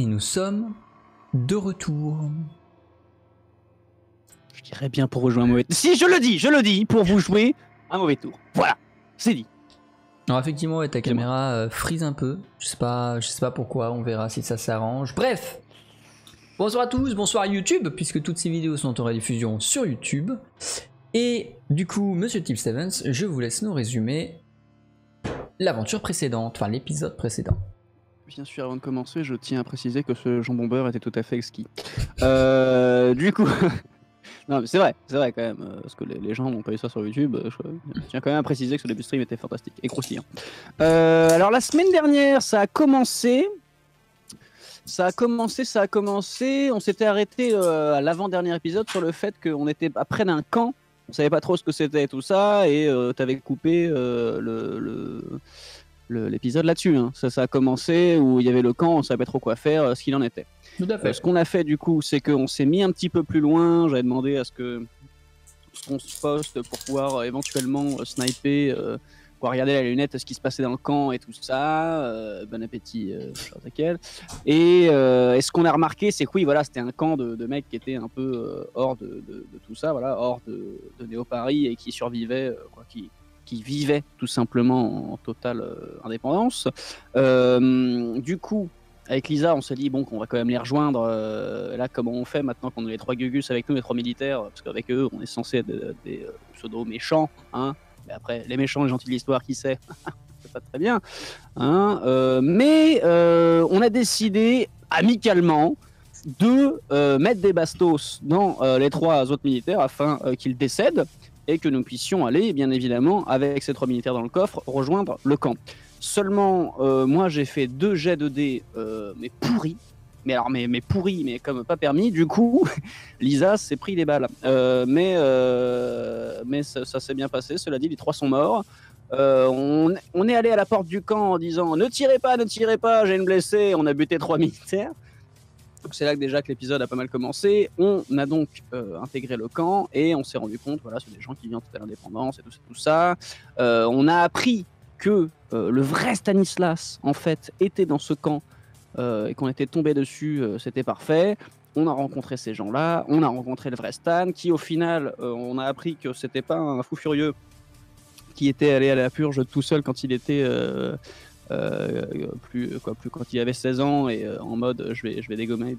Et nous sommes de retour. Je dirais bien pour vous jouer un mauvais tour. Si, je le dis, pour vous jouer un mauvais tour. Voilà, c'est dit. Alors effectivement, ouais, ta caméra frise un peu. Je sais pas pourquoi, on verra si ça s'arrange. Bref, bonsoir à tous, bonsoir à YouTube, puisque toutes ces vidéos sont en rediffusion sur YouTube. Et du coup, Monsieur Tim Stevens, je vous laisse nous résumer l'aventure précédente, enfin l'épisode précédent. Bien sûr, avant de commencer, je tiens à préciser que ce jambon beurre était tout à fait exquis. Du coup... Non, mais c'est vrai quand même, parce que les gens n'ont pas eu ça sur YouTube. Je tiens quand même à préciser que ce début de stream était fantastique et croustillant. Alors la semaine dernière, ça a commencé. On s'était arrêté à l'avant-dernier épisode sur le fait qu'on était près d'un camp. On savait pas trop ce que c'était tout ça et t'avais coupé l'épisode là-dessus. Hein. Ça a commencé où il y avait le camp, on savait pas trop quoi faire, ce qu'il en était. Tout à fait. Ce qu'on a fait du coup, c'est qu'on s'est mis un petit peu plus loin. J'avais demandé à ce qu'on se poste pour pouvoir éventuellement sniper, pour regarder la lunette ce qui se passait dans le camp et tout ça. Bon appétit, et ce qu'on a remarqué, c'est que oui, voilà, c'était un camp de mecs qui étaient un peu hors de tout ça, voilà, hors de Néo-Paris et qui survivaient, qui vivaient tout simplement en totale indépendance. Du coup, avec Lisa, on s'est dit bon qu'on va quand même les rejoindre. Là, comment on fait maintenant qu'on a les 3 Gugus avec nous, les 3 militaires, parce qu'avec eux, on est censé être des pseudo méchants, hein. Mais après, les méchants, les gentils de l'histoire, qui sait, c'est pas très bien. Hein. Mais on a décidé amicalement de mettre des bastos dans les 3 autres militaires afin qu'ils décèdent et que nous puissions aller, bien évidemment, avec ces 3 militaires dans le coffre, rejoindre le camp. Seulement, moi j'ai fait 2 jets de dés, mais pourris. Mais pourris, mais comme pas permis. Du coup, Lisa s'est pris des balles. Mais ça s'est bien passé. Cela dit, les 3 sont morts. On est allé à la porte du camp en disant ne tirez pas, j'ai une blessée. On a buté 3 militaires. C'est là que déjà que l'épisode a pas mal commencé. On a donc intégré le camp et on s'est rendu compte, voilà, c'est des gens qui viennent de l'indépendance et tout ça. On a appris que le vrai Stanislas, en fait, était dans ce camp et qu'on était tombé dessus, c'était parfait. On a rencontré ces gens-là, on a rencontré le vrai Stan, qui au final, on a appris que c'était pas un fou furieux qui était allé à la purge tout seul quand il était plus quand il avait 16 ans et en mode je vais dégommer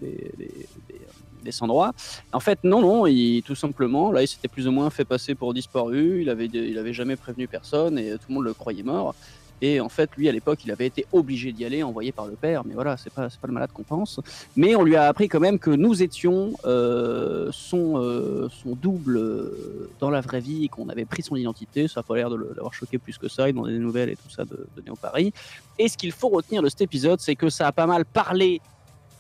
des sans-droits. En fait, non, tout simplement, là, il s'était plus ou moins fait passer pour disparu, il avait jamais prévenu personne et tout le monde le croyait mort. Et en fait, lui, à l'époque, il avait été obligé d'y aller, envoyé par le père, mais voilà, c'est pas le malade qu'on pense. Mais on lui a appris quand même que nous étions son double dans la vraie vie et qu'on avait pris son identité. Ça n'a pas l'air d'avoir choqué plus que ça, il demandait des nouvelles et tout ça de Néo-Paris. Et ce qu'il faut retenir de cet épisode, c'est que ça a pas mal parlé,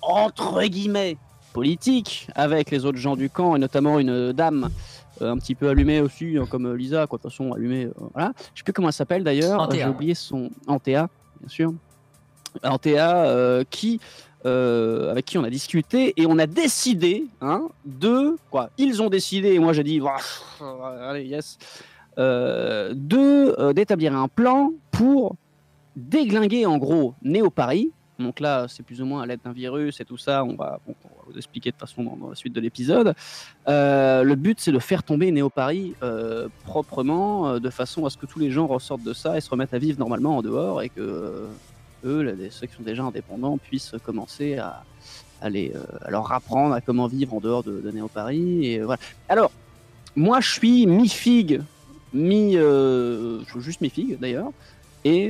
entre guillemets, politique avec les autres gens du camp et notamment une dame un petit peu allumée aussi, comme Lisa, quoi, de toute façon allumée. Voilà. Je sais plus comment elle s'appelle d'ailleurs, j'ai oublié son. Antea, bien sûr. Antea, avec qui on a discuté et on a décidé ils ont décidé et moi j'ai dit allez yes d'établir un plan pour déglinguer en gros Néo-Paris. Donc là, c'est plus ou moins à l'aide d'un virus et tout ça. On va vous expliquer de toute façon dans la suite de l'épisode. Le but, c'est de faire tomber Néo-Paris proprement, de façon à ce que tous les gens ressortent de ça et se remettent à vivre normalement en dehors et que ceux qui sont déjà indépendants, puissent commencer à leur apprendre à comment vivre en dehors de Néo-Paris. Et voilà. Alors, moi, je suis mi-figue, juste mi-figue d'ailleurs. Et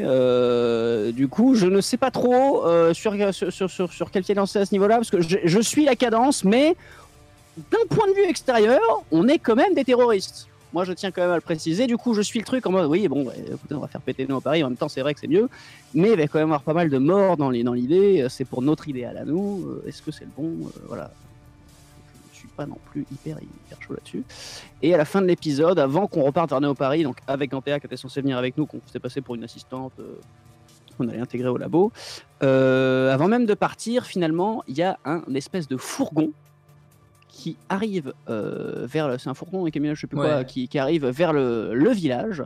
du coup, je ne sais pas trop sur quel pied lancer à ce niveau-là, parce que je suis la cadence, mais d'un point de vue extérieur, on est quand même des terroristes. Moi, je tiens quand même à le préciser. Du coup, je suis le truc en mode, oui, bon, écoutez, on va faire péter Néo-Paris. En même temps, c'est vrai que c'est mieux, mais il va quand même avoir pas mal de morts dans l'idée. C'est pour notre idéal à nous. Est-ce que c'est le bon voilà. Je suis pas non plus hyper chaud là-dessus. Et à la fin de l'épisode, avant qu'on reparte vers Néo-Paris, donc avec Antea qui était censé venir avec nous, qu'on s'était passé pour une assistante qu'on allait intégrer au labo, avant même de partir, finalement, il y a un espèce de fourgon qui arrive c'est un fourgon, un camion, je sais plus quoi, qui arrive vers le village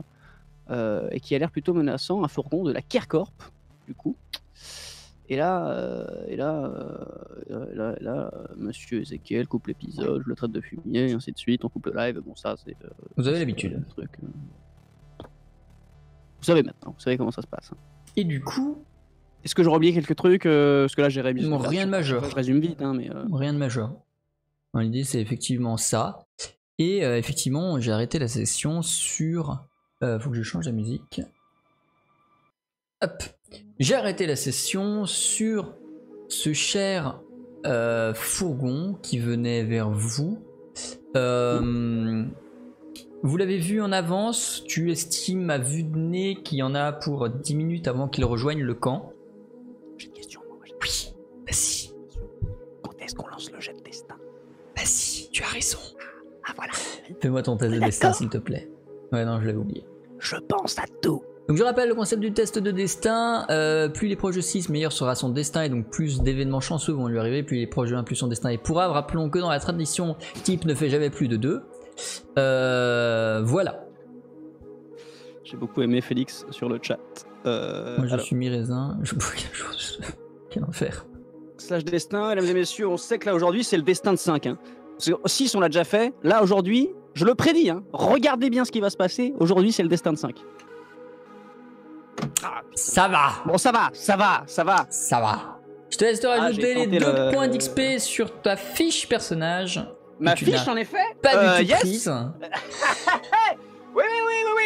et qui a l'air plutôt menaçant, un fourgon de la Kerkorp, du coup. Et là, monsieur Ezekiel coupe l'épisode, je le traite de fumier, et ainsi de suite, on coupe le live. Bon, ça, c'est. Vous avez l'habitude. Le truc. Vous savez maintenant, vous savez comment ça se passe. Hein. Et du coup. Est-ce que j'aurais oublié quelques trucs parce que là, j'ai révisé. Rien de majeur. Je résume vite, hein, mais. Rien de majeur. L'idée, c'est effectivement ça. Et effectivement, j'ai arrêté la session sur. Faut que je change la musique. Hop. J'ai arrêté la session sur ce cher fourgon qui venait vers vous. Vous l'avez vu en avance. Tu estimes à vue de nez qu'il y en a pour 10 minutes avant qu'il rejoigne le camp. J'ai une question. Oui, vas-y. Quand est-ce qu'on lance le jet de destin? Vas-y, tu as raison. Ah voilà. Fais-moi ton test de destin, s'il te plaît. Ouais, non, je l'avais oublié. Je pense à tout. Donc je rappelle le concept du test de destin, plus il est proche de 6, meilleur sera son destin et donc plus d'événements chanceux vont lui arriver, plus il est proche de 1, plus son destin est pourrave. Rappelons que dans la tradition, type ne fait jamais plus de 2. Voilà. J'ai beaucoup aimé Félix sur le chat. Moi je suis mi-raisin, je bouge quelque chose. Quel enfer. Slash destin, mesdames et messieurs, on sait que là aujourd'hui c'est le destin de 5. Hein. 6 on l'a déjà fait, là aujourd'hui, je le prédis, hein. Regardez bien ce qui va se passer, aujourd'hui c'est le destin de 5. Ah, ça va. Bon, ça va. Ça va. Je te laisse te rajouter les 2 points d'XP sur ta fiche personnage. Ma fiche, en effet. Pas du tout prise. Oui,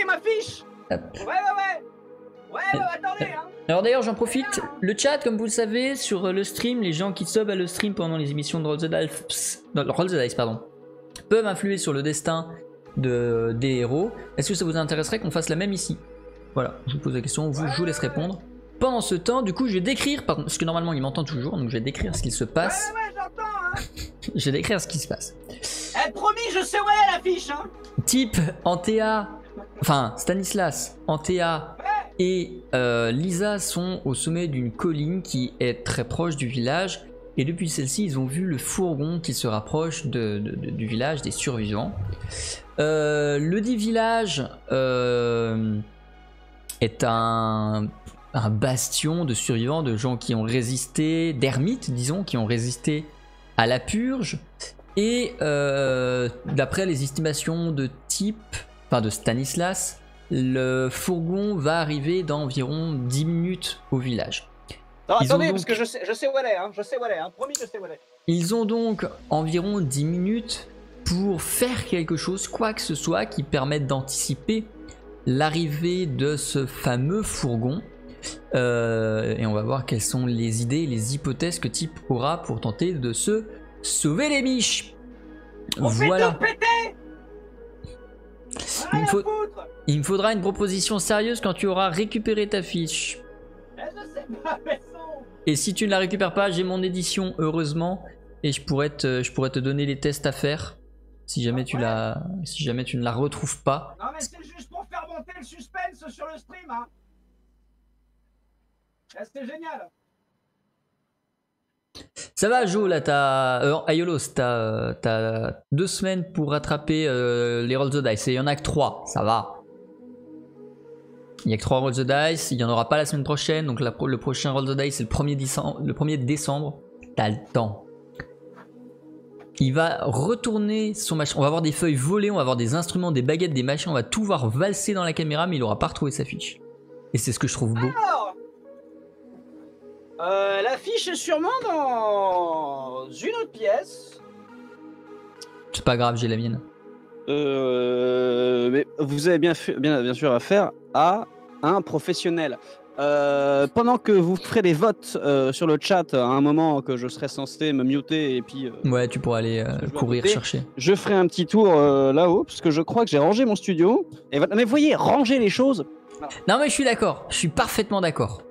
ma fiche. Ouais, attendez. Hein. Alors d'ailleurs, j'en profite. Le chat, comme vous le savez, sur le stream, les gens qui sub à le stream pendant les émissions de Roll the Dice, peuvent influer sur le destin des héros. Est-ce que ça vous intéresserait qu'on fasse la même ici? Voilà, je vous pose la question, je vous laisse répondre. Pendant ce temps, du coup, je vais décrire, parce que normalement il m'entend toujours, donc je vais décrire ce qu'il se passe. Ouais, j'entends, hein. Je vais décrire ce qui se passe. Promis, je sais où elle est l'affiche, hein. Type Antea, enfin Stanislas, Antea et Lisa sont au sommet d'une colline qui est très proche du village. Et depuis celle-ci, ils ont vu le fourgon qui se rapproche du village des survivants. Le dit village est un bastion de survivants, de gens qui ont résisté, d'ermites disons, qui ont résisté à la purge. Et d'après les estimations de Stanislas, le fourgon va arriver dans environ 10 minutes au village. Non, attendez, donc, parce que je sais où elle est, hein. Promis, je sais où elle est. Ils ont donc environ 10 minutes pour faire quelque chose, quoi que ce soit, qui permette d'anticiper l'arrivée de ce fameux fourgon. Et on va voir quelles sont les idées, les hypothèses que Type aura pour tenter de se sauver les miches. Voilà. Il me faudra une proposition sérieuse quand tu auras récupéré ta fiche. Et si tu ne la récupères pas, j'ai mon édition heureusement et je pourrais te donner les tests à faire si jamais tu ne la retrouves pas. Non mais c'est juste pour faire monter le suspense sur le stream, hein. C'était génial. Ça va Jo, là Aiolos, t'as 2 semaines pour rattraper les Roll the Dice et il y en a que 3, ça va. Il n'y a que 3 Roll the Dice, il n'y en aura pas la semaine prochaine, donc le prochain Roll the Dice c'est le 1er décembre, t'as le temps. Il va retourner son machin, on va avoir des feuilles volées, on va avoir des instruments, des baguettes, des machins, on va tout voir valser dans la caméra mais il n'aura pas retrouvé sa fiche. Et c'est ce que je trouve beau. Alors, l'affiche est sûrement dans une autre pièce. C'est pas grave, j'ai la mienne. Mais vous avez bien sûr affaire à un professionnel. Pendant que vous ferez des votes sur le chat à un moment que je serai censé me muter et puis... ouais, tu pourras aller courir chercher. Je ferai un petit tour là-haut parce que je crois que j'ai rangé mon studio. Mais vous voyez, ranger les choses... Non mais je suis d'accord, je suis parfaitement d'accord.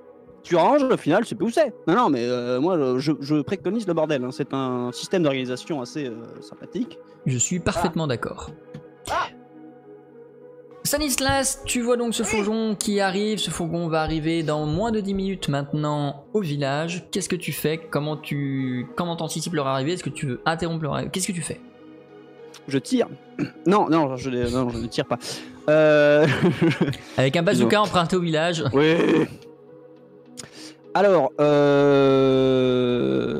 Tu ranges, au final, je sais plus où c'est. Non, mais moi, je préconise le bordel. Hein. C'est un système d'organisation assez sympathique. Je suis parfaitement d'accord. Stanislas, tu vois donc ce fourgon qui arrive. Ce fourgon va arriver dans moins de 10 minutes maintenant au village. Qu'est-ce que tu fais? Comment t'anticipes leur arrivée? Est-ce que tu veux interrompre leur arrivée? Qu'est-ce que tu fais? Je tire. Non, je ne tire pas. Avec un bazooka emprunté au village. Oui. Alors,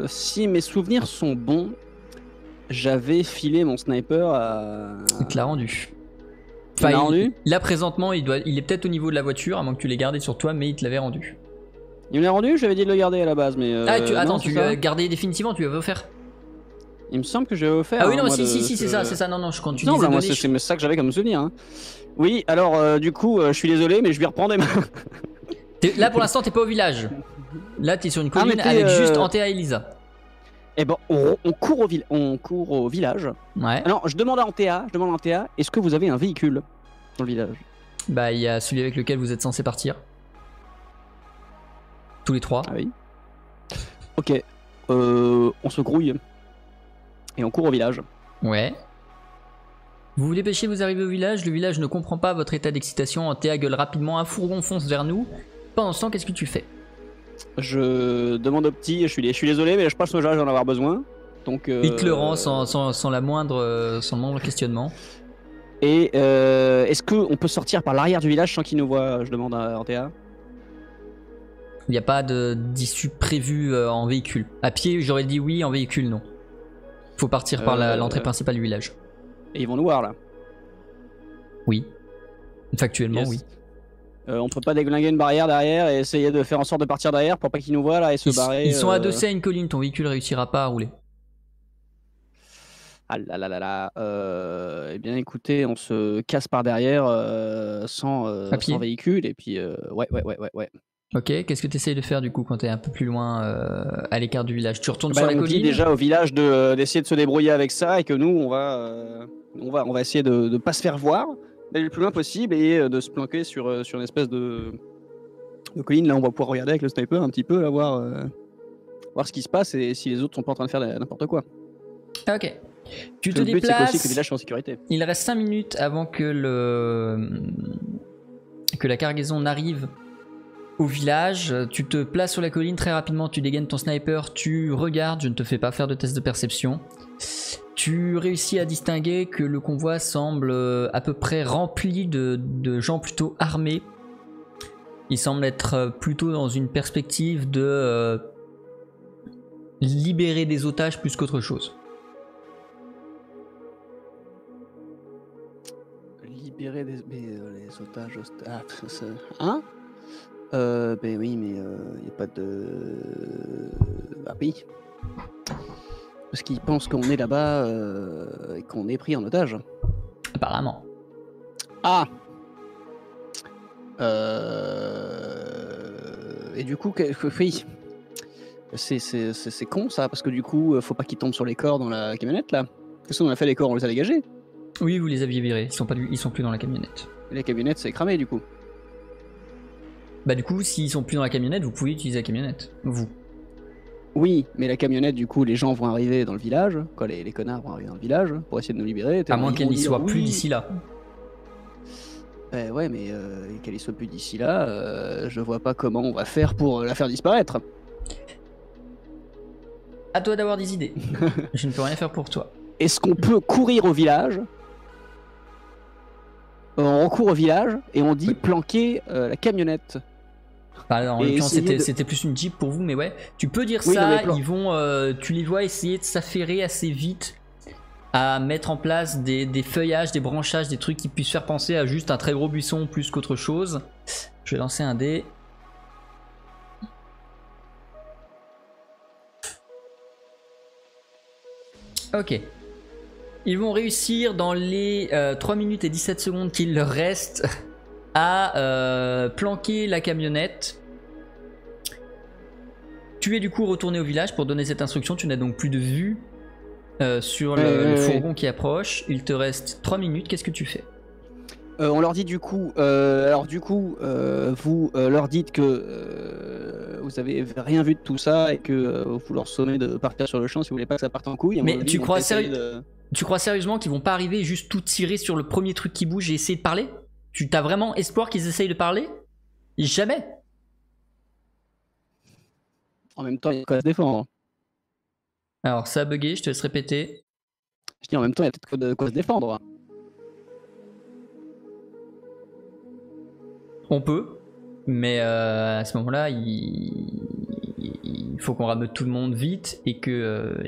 si mes souvenirs sont bons, j'avais filé mon sniper à... Il te l'a rendu. Il me l'a rendu. Là, présentement, il est peut-être au niveau de la voiture, à moins que tu l'aies gardé sur toi, mais il te l'avait rendu. Il me l'a rendu, j'avais dit de le garder à la base, mais... Attends, non, tu l'as gardé définitivement, tu l'avais offert? Il me semble que j'ai offert. Ah oui, non, moi, si, c'est ça, non, je quand tu non, disais moi, donner, c'est ça que j'avais comme souvenir. Hein. Oui, alors, du coup, je suis désolé, mais je lui reprends des mains. Là, pour l'instant, t'es pas au village. Là, t'es sur une colline mais avec juste Antea et Elisa. Eh ben, on court au village. Ouais. Alors, je demande à Antea, est-ce que vous avez un véhicule dans le village? Bah, il y a celui avec lequel vous êtes censé partir. Tous les trois. Ah oui. Ok. On se grouille. Et on court au village. Ouais. Vous vous dépêchez, vous arrivez au village. Le village ne comprend pas votre état d'excitation. Antea gueule rapidement. Un fourgon fonce vers nous. Pendant ce temps, qu'est-ce que tu fais? Je demande au petit, je suis désolé, mais je pense que je vais en avoir besoin. Donc, il te le rend sans le moindre questionnement. Et est-ce qu'on peut sortir par l'arrière du village sans qu'il nous voit? Je demande à Antea. Il n'y a pas d'issue prévue en véhicule. À pied, j'aurais dit oui, en véhicule, non. Faut partir par l'entrée principale du village. Et ils vont nous voir là? Oui. Factuellement, oui. On peut pas déglinguer une barrière derrière et essayer de faire en sorte de partir derrière pour pas qu'ils nous voient là et se barrer. Ils sont adossés à une colline, ton véhicule réussira pas à rouler. Ah là là là là. Eh bien écoutez, on se casse par derrière sans véhicule et puis ouais. Ok, qu'est-ce que tu essayes de faire du coup quand tu es un peu plus loin à l'écart du village? Tu retournes sur la colline? On dit déjà au village d'essayer de se débrouiller avec ça et que nous on va essayer de pas se faire voir, d'aller le plus loin possible et de se planquer sur une espèce de colline. Là on va pouvoir regarder avec le sniper un petit peu, là, voir ce qui se passe et si les autres sont pas en train de faire n'importe quoi. Ok. Tu te le but c'est déplaces. aussi que le village soit en sécurité. Il reste 5 minutes avant que la cargaison n'arrive au village. Tu te places sur la colline très rapidement, tu dégaines ton sniper, tu regardes, je ne te fais pas faire de test de perception. Tu réussis à distinguer que le convoi semble à peu près rempli de gens plutôt armés. Il semble être plutôt dans une perspective de libérer des otages plus qu'autre chose. Libérer les otages... Hein? Ben oui, mais il n'y a pas de... Ah oui. Parce qu'ils pensent qu'on est là-bas et qu'on est pris en otage. Apparemment. Ah. Et du coup, oui. C'est con ça, parce que du coup, faut pas qu'ils tombent sur les corps dans la camionnette là. Qu'est-ce qu'on a fait, les corps? On les a dégagés? Oui, vous les aviez virés, ils sont plus dans la camionnette. Et la camionnette c'est cramé du coup. Bah du coup, s'ils sont plus dans la camionnette, vous pouvez utiliser la camionnette, vous. Oui, mais la camionnette, du coup, les gens vont arriver dans le village, quoi, les connards vont arriver dans le village pour essayer de nous libérer. À moins qu'elle n'y soit plus d'ici là. Ouais, mais qu'elle y soit plus d'ici là, je vois pas comment on va faire pour la faire disparaître. À toi d'avoir des idées. Je ne peux rien faire pour toi. Est-ce qu'on peut courir au village? On recourt au village et on dit planquer la camionnette. Bah, en l'occurrence, c'était plus une Jeep pour vous, mais ouais. Tu peux dire ça, ils vont, tu les vois essayer de s'affairer assez vite à mettre en place des feuillages, des branchages, des trucs qui puissent faire penser à juste un très gros buisson plus qu'autre chose. Je vais lancer un dé. Ok. Ils vont réussir dans les 3 minutes et 17 secondes qu'il leur reste à planquer la camionnette. Tu es du coup retourné au village pour donner cette instruction. Tu n'as donc plus de vue sur le fourgon qui approche. Il te reste 3 minutes. Qu'est-ce que tu fais? On leur dit du coup, vous leur dites que vous avez rien vu de tout ça et que vous leur sommez de partir sur le champ si vous voulez pas que ça parte en couille. Mais tu crois sérieusement qu'ils vont pas arriver juste tout tirer sur le premier truc qui bouge et essayer de parler? Tu t'as vraiment espoir qu'ils essayent de parler? Jamais. En même temps, il y a quoi à se défendre. Alors ça a bugué, je te laisse répéter. Je dis en même temps, il y a peut-être de quoi se défendre. On peut, mais à ce moment-là, il faut qu'on rameute tout le monde vite et que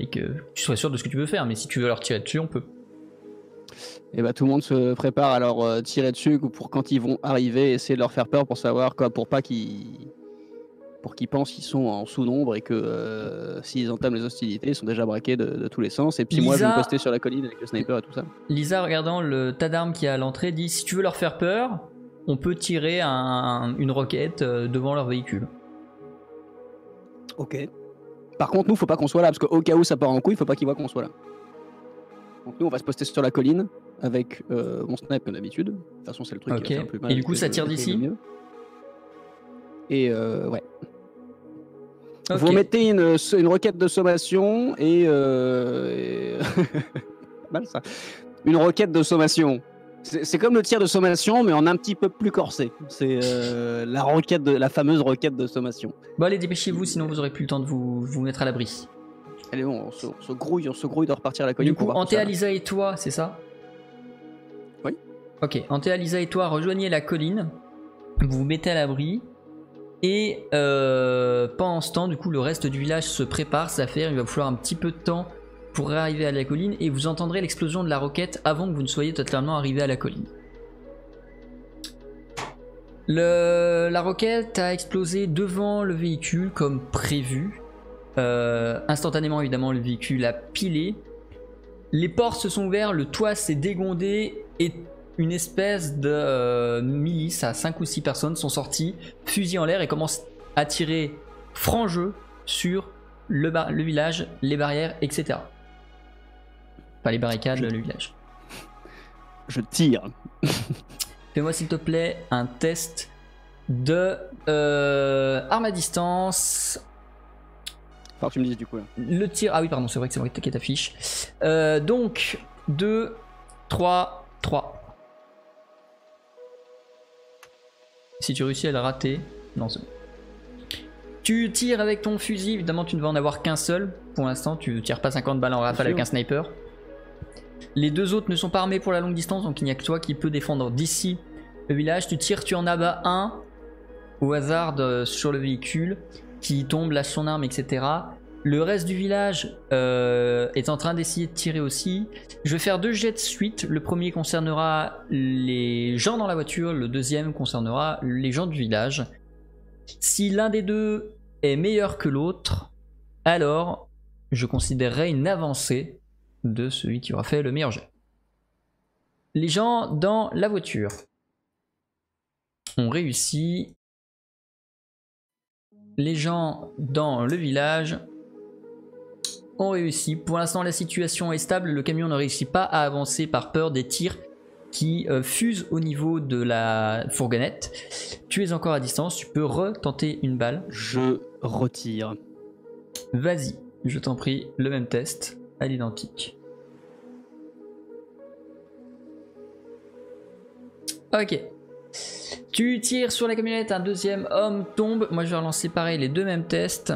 tu sois sûr de ce que tu veux faire. Mais si tu veux leur tirer dessus, on peut. Et bah tout le monde se prépare à leur tirer dessus pour quand ils vont arriver, essayer de leur faire peur pour savoir quoi, pour qu'ils pensent qu'ils sont en sous-nombre et que s'ils entament les hostilités, ils sont déjà braqués de tous les sens. Et puis moi, je vais me poster sur la colline avec le sniper et tout ça. Lisa, regardant le tas d'armes qui est à l'entrée, dit si tu veux leur faire peur, on peut tirer une roquette devant leur véhicule. Ok. Par contre, nous, faut pas qu'on soit là, parce qu'au cas où ça part en couille, faut pas qu'ils voient qu'on soit là. Donc nous, on va se poster sur la colline avec mon snipe comme d'habitude. De toute façon, c'est le truc qui va faire le plus mal. Et du coup, ça tire d'ici. Et ouais. Okay. Vous mettez une roquette de sommation et mal ça. Une roquette de sommation. C'est comme le tir de sommation, mais en un petit peu plus corsé. C'est la fameuse roquette de sommation. Bon, allez, dépêchez-vous, sinon vous aurez plus le temps de vous mettre à l'abri. Allez, bon, on se grouille de repartir à la colline. Du coup, Antea, Lisa et toi, c'est ça? Oui. Ok, Antea, Lisa et toi, rejoignez la colline. Vous vous mettez à l'abri. Et pendant ce temps, du coup, le reste du village se prépare. Ça fait, il va falloir un petit peu de temps pour arriver à la colline. Et vous entendrez l'explosion de la roquette avant que vous ne soyez totalement arrivé à la colline. La roquette a explosé devant le véhicule comme prévu. Instantanément, évidemment, le véhicule a pilé. Les portes se sont ouvertes, le toit s'est dégondé et une espèce de milice à 5 ou 6 personnes sont sortis, fusil en l'air et commencent à tirer franc jeu sur le village, les barrières, etc. Pas les barricades, le village. Je tire. Fais-moi s'il te plaît un test de arme à distance. Enfin, tu me dis du coup là. Le tir, ah oui pardon, c'est vrai que c'est moi qui t'affiche. Donc 2, 3, 3. Si tu réussis à le rater, non c'est bon. Tu tires avec ton fusil, évidemment tu ne vas en avoir qu'un seul. Pour l'instant tu tires pas 50 balles en rafale avec un sniper. Les deux autres ne sont pas armés pour la longue distance, donc il n'y a que toi qui peux défendre d'ici le village. Tu tires, tu en abats un au hasard sur le véhicule qui tombe, lâche son arme, etc. Le reste du village est en train d'essayer de tirer aussi. Je vais faire 2 jets de suite. Le premier concernera les gens dans la voiture, le deuxième concernera les gens du village. Si l'un des deux est meilleur que l'autre, alors je considérerai une avancée de celui qui aura fait le meilleur jet. Les gens dans la voiture ont réussi. Les gens dans le village ont réussi. Pour l'instant, la situation est stable. Le camion ne réussit pas à avancer par peur des tirs qui fusent au niveau de la fourgonnette. Tu es encore à distance. Tu peux retenter une balle. Je retire. Vas-y, je t'en prie. Le même test à l'identique. Ok. Tu tires sur la camionnette, un deuxième homme tombe. Moi je vais relancer pareil les deux mêmes tests.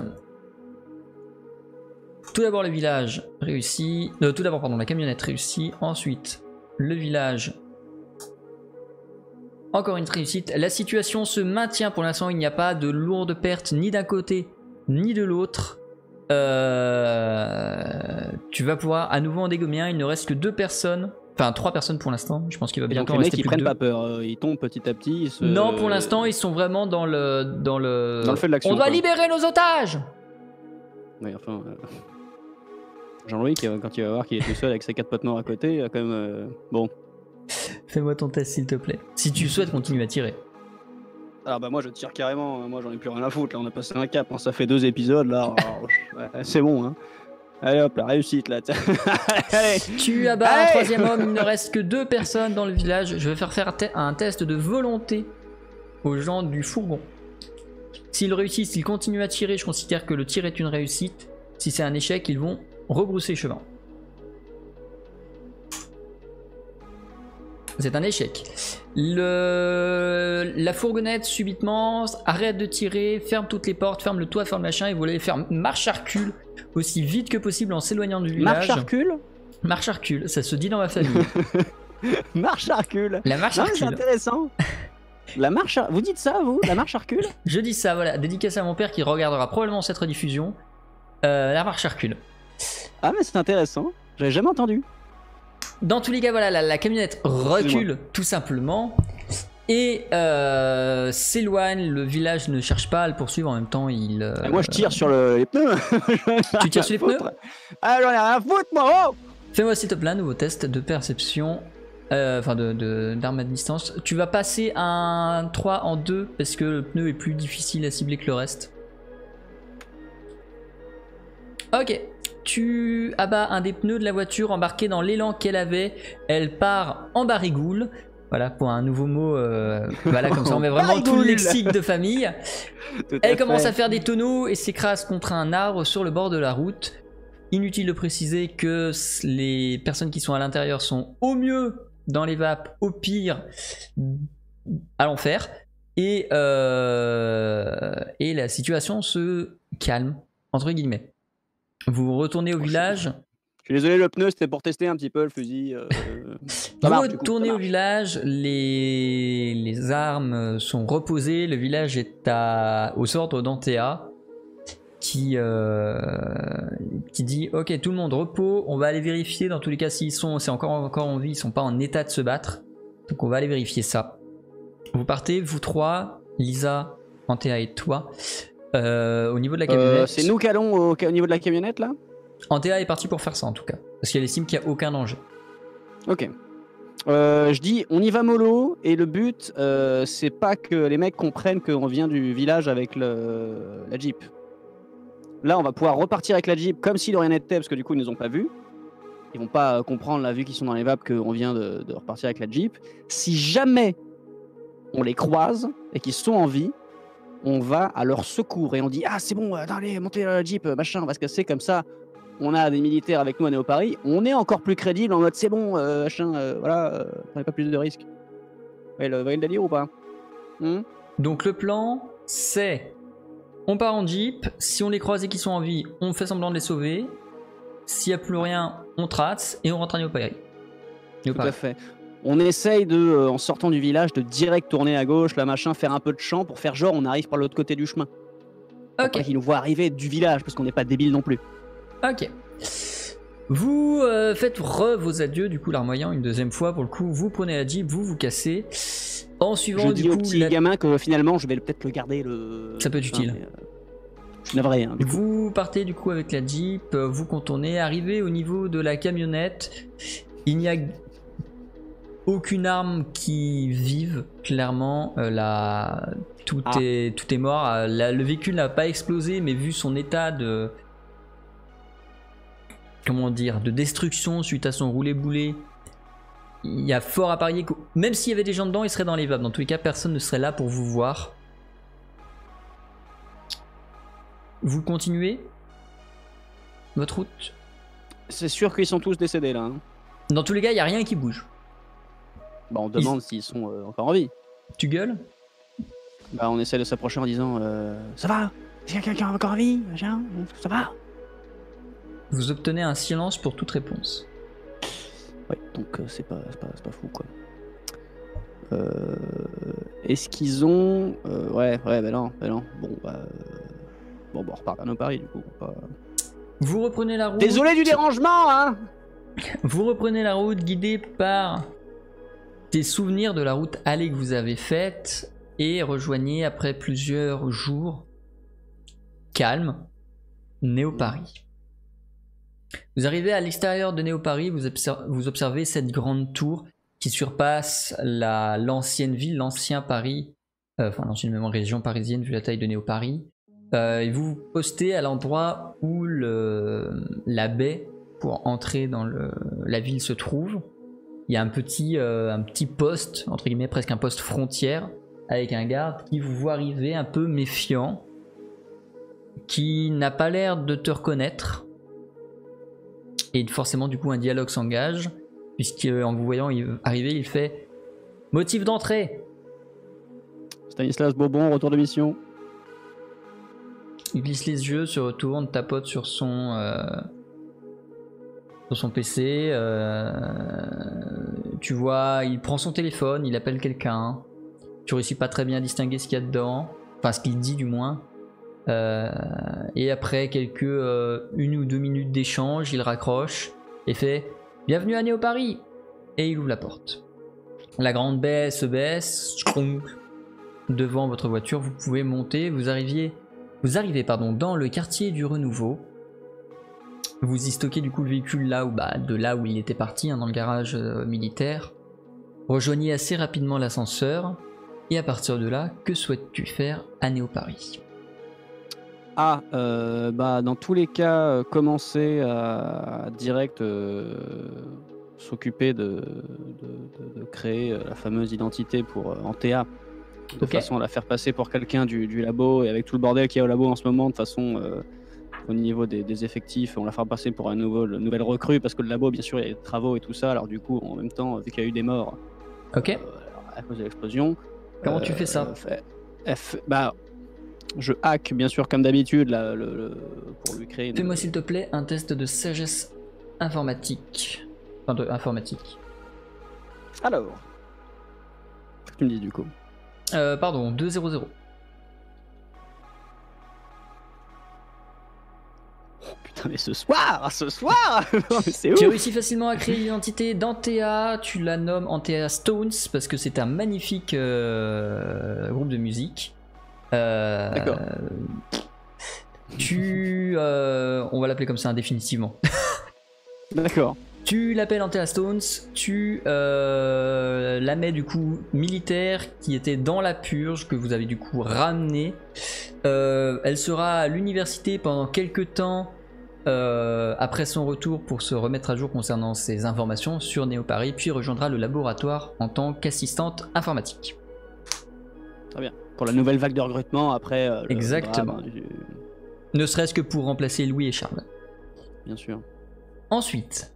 Tout d'abord le village réussit. Tout d'abord pardon, la camionnette réussit. Ensuite le village. Encore une réussite. La situation se maintient pour l'instant. Il n'y a pas de lourde perte ni d'un côté ni de l'autre. Tu vas pouvoir à nouveau en dégommer un. Il ne reste que 2 personnes. Enfin 3 personnes pour l'instant. Je pense qu'il va bientôt en rester plus que 2. Les mecs ils prennent pas peur. Ils tombent petit à petit. Non pour l'instant ils sont vraiment dans le feu de l'action. On doit libérer nos otages. Oui enfin... Jean-Louis quand il va voir qu'il est tout seul avec ses 4 potes noirs à côté, il va quand même... Bon. Fais-moi ton test s'il te plaît. Si tu souhaites continuer à tirer. Alors bah moi je tire carrément, moi j'en ai plus rien à foutre, là on a passé un cap, hein. Ça fait 2 épisodes là, ouais, c'est bon hein. Allez hop, la réussite là. Allez. Tu abats un troisième homme, il ne reste que 2 personnes dans le village. Je vais faire un test de volonté aux gens du fourgon. S'ils réussissent, s'ils continuent à tirer, je considère que le tir est une réussite. Si c'est un échec, ils vont rebrousser chemin. C'est un échec. La fourgonnette subitement arrête de tirer, ferme toutes les portes, ferme le toit, ferme le machin et vous allez faire marche à recul aussi vite que possible en s'éloignant du village. Marche à recul ? Marche à recul, ça se dit dans ma famille. Marche à recul. La marche à recul. C'est intéressant. La marche, vous dites ça, vous? La marche Hercule? Je dis ça, voilà, dédicace à mon père qui regardera probablement cette rediffusion. La marche Hercule. Ah, mais c'est intéressant. J'avais jamais entendu. Dans tous les cas, voilà, la camionnette recule tout simplement et s'éloigne. Le village ne cherche pas à le poursuivre. En même temps, il. Et moi, je tire sur les pneus. Tu tires sur les pneus? Ah, j'en ai rien à foutre, moi. Oh, fais-moi s'il te plaît un nouveau test de perception. Enfin, d'arme à distance. Tu vas passer un 3 en 2 parce que le pneu est plus difficile à cibler que le reste. Ok. Tu abats un des pneus de la voiture embarqué dans l'élan qu'elle avait. Elle part en barigoule. Voilà, pour un nouveau mot. Voilà, comme ça on met vraiment tout le lexique de famille. Elle commence à faire des tonneaux et s'écrase contre un arbre sur le bord de la route. Inutile de préciser que les personnes qui sont à l'intérieur sont au mieux dans les vapes, au pire à l'enfer. Et la situation se calme, entre guillemets. Vous retournez au village. Je suis désolé, le pneu c'était pour tester un petit peu le fusil. Vous retournez au village, les armes sont reposées, le village est aux ordres d'Antea qui dit ok, tout le monde repos, on va aller vérifier dans tous les cas s'ils sont, c'est encore en vie, ils sont pas en état de se battre, donc on va aller vérifier ça. Vous partez, vous trois, Lisa, Antea et toi. Au niveau de la camionnette. C'est nous qui allons au niveau de la camionnette là? Antea est partie pour faire ça en tout cas. Parce qu'elle estime qu'il n'y a aucun danger. Ok. Je dis on y va mollo et le but c'est pas que les mecs comprennent qu'on vient du village avec la Jeep. Là on va pouvoir repartir avec la Jeep comme si de rien n'était parce que du coup ils nous ont pas vus. Ils vont pas comprendre là vu qu'ils sont dans les vapes qu'on vient de repartir avec la Jeep. Si jamais on les croise et qu'ils sont en vie, on va à leur secours et on dit ah c'est bon, allez montez la Jeep, machin, on va se casser comme ça. On a des militaires avec nous à Néo-Paris, on est encore plus crédible en mode c'est bon, machin, voilà, prenez pas plus de risques. Vous voyez le délire ou pas? Donc le plan c'est on part en Jeep, si on les croise et qu'ils sont en vie, on fait semblant de les sauver. S'il n'y a plus rien, on trace et on rentre à Néo-Paris. Tout à fait. On essaye de, en sortant du village, de direct tourner à gauche, là machin, faire un peu de champ pour faire genre on arrive par l'autre côté du chemin. Ok. Qu'ils nous voient arriver du village parce qu'on n'est pas débiles non plus. Ok. Vous faites vos adieux du coup larmoyant une deuxième fois pour le coup. Vous prenez la Jeep, vous cassez. En suivant je dis au petit gamin que finalement je vais peut-être le garder le. Ça peut être utile. Je suis navré. Hein, vous partez du coup avec la Jeep, vous contournez, arrivez au niveau de la camionnette. Il n'y a aucune arme qui vive, clairement. Tout est mort. Le véhicule n'a pas explosé, mais vu son état de. Comment dire, de destruction suite à son roulé-boulé, il y a fort à parier que même s'il y avait des gens dedans, ils seraient dans les vapes. Dans tous les cas, personne ne serait là pour vous voir. Vous continuez votre route? C'est sûr qu'ils sont tous décédés là. Hein. Dans tous les cas, il n'y a rien qui bouge. Bah, on demande s'ils sont encore en vie. Tu gueules? Bah, on essaie de s'approcher en disant ça va? Est-ce qu'il y a quelqu'un encore en vie? Ça va? Vous obtenez un silence pour toute réponse. Ouais, donc c'est pas fou quoi. Est-ce qu'ils ont... ouais, bah non. Bon, on repart à nos paris du coup. Vous reprenez la route... Désolé du dérangement, hein. Vous reprenez la route guidée par des souvenirs de la route allée que vous avez faite et rejoignez après plusieurs jours calmes Néo-Paris. Vous arrivez à l'extérieur de Néo-Paris, vous observez cette grande tour qui surpasse l'ancienne ville, l'ancien Paris, l'ancienne région parisienne vu la taille de Néo-Paris. Et vous vous postez à l'endroit où la baie pour entrer dans la ville se trouve. Il y a un petit poste, entre guillemets, presque un poste frontière, avec un garde qui vous voit arriver un peu méfiant, qui n'a pas l'air de te reconnaître. Et forcément, du coup, un dialogue s'engage, puisqu'en vous voyant arriver, il fait « Motif d'entrée !» Stanislas Bobon, retour de mission. Il glisse les yeux, se retourne, tapote sur son PC. Tu vois, il prend son téléphone, il appelle quelqu'un. Tu réussis pas très bien à distinguer ce qu'il y a dedans, enfin ce qu'il dit du moins. Et après quelques 1 ou 2 minutes d'échange, il raccroche et fait « Bienvenue à Néo Paris !» et il ouvre la porte. La grande baie se baisse, devant votre voiture, vous pouvez monter, vous arrivez dans le quartier du Renouveau. Vous y stockez du coup le véhicule de là où il était parti, dans le garage militaire. Rejoignez assez rapidement l'ascenseur, et à partir de là, que souhaites-tu faire à Néo Paris ? Dans tous les cas, commencer à direct s'occuper de créer la fameuse identité pour Antea, de façon à la faire passer pour quelqu'un du labo, et avec tout le bordel qu'il y a au labo en ce moment, de façon au niveau des effectifs, on la fera passer pour une nouvelle recrue, parce que le labo, bien sûr, il y a des travaux et tout ça, alors du coup, en même temps, vu qu'il y a eu des morts à cause de l'explosion. Comment tu fais ça ? Je hack, bien sûr, comme d'habitude, pour lui créer... Fais-moi s'il te plaît un test de sagesse informatique. Enfin, de informatique. Alors, qu'est-ce que tu me dis du coup ? 2-0-0. Oh, putain, mais ce soir non, mais c'est ouf. Tu réussis facilement à créer l'identité d'Antea, tu la nommes Antea Stones parce que c'est un magnifique groupe de musique. D'accord. On va l'appeler comme ça indéfinitivement. D'accord. Tu l'appelles Antea Stones, tu la mets du coup militaire qui était dans la purge que vous avez du coup ramenée. Elle sera à l'université pendant quelques temps après son retour pour se remettre à jour concernant ses informations sur Néo Paris, puis rejoindra le laboratoire en tant qu'assistante informatique. Très bien. Pour la nouvelle vague de recrutement après. Exactement. Ne serait-ce que pour remplacer Louis et Charles. Bien sûr. Ensuite.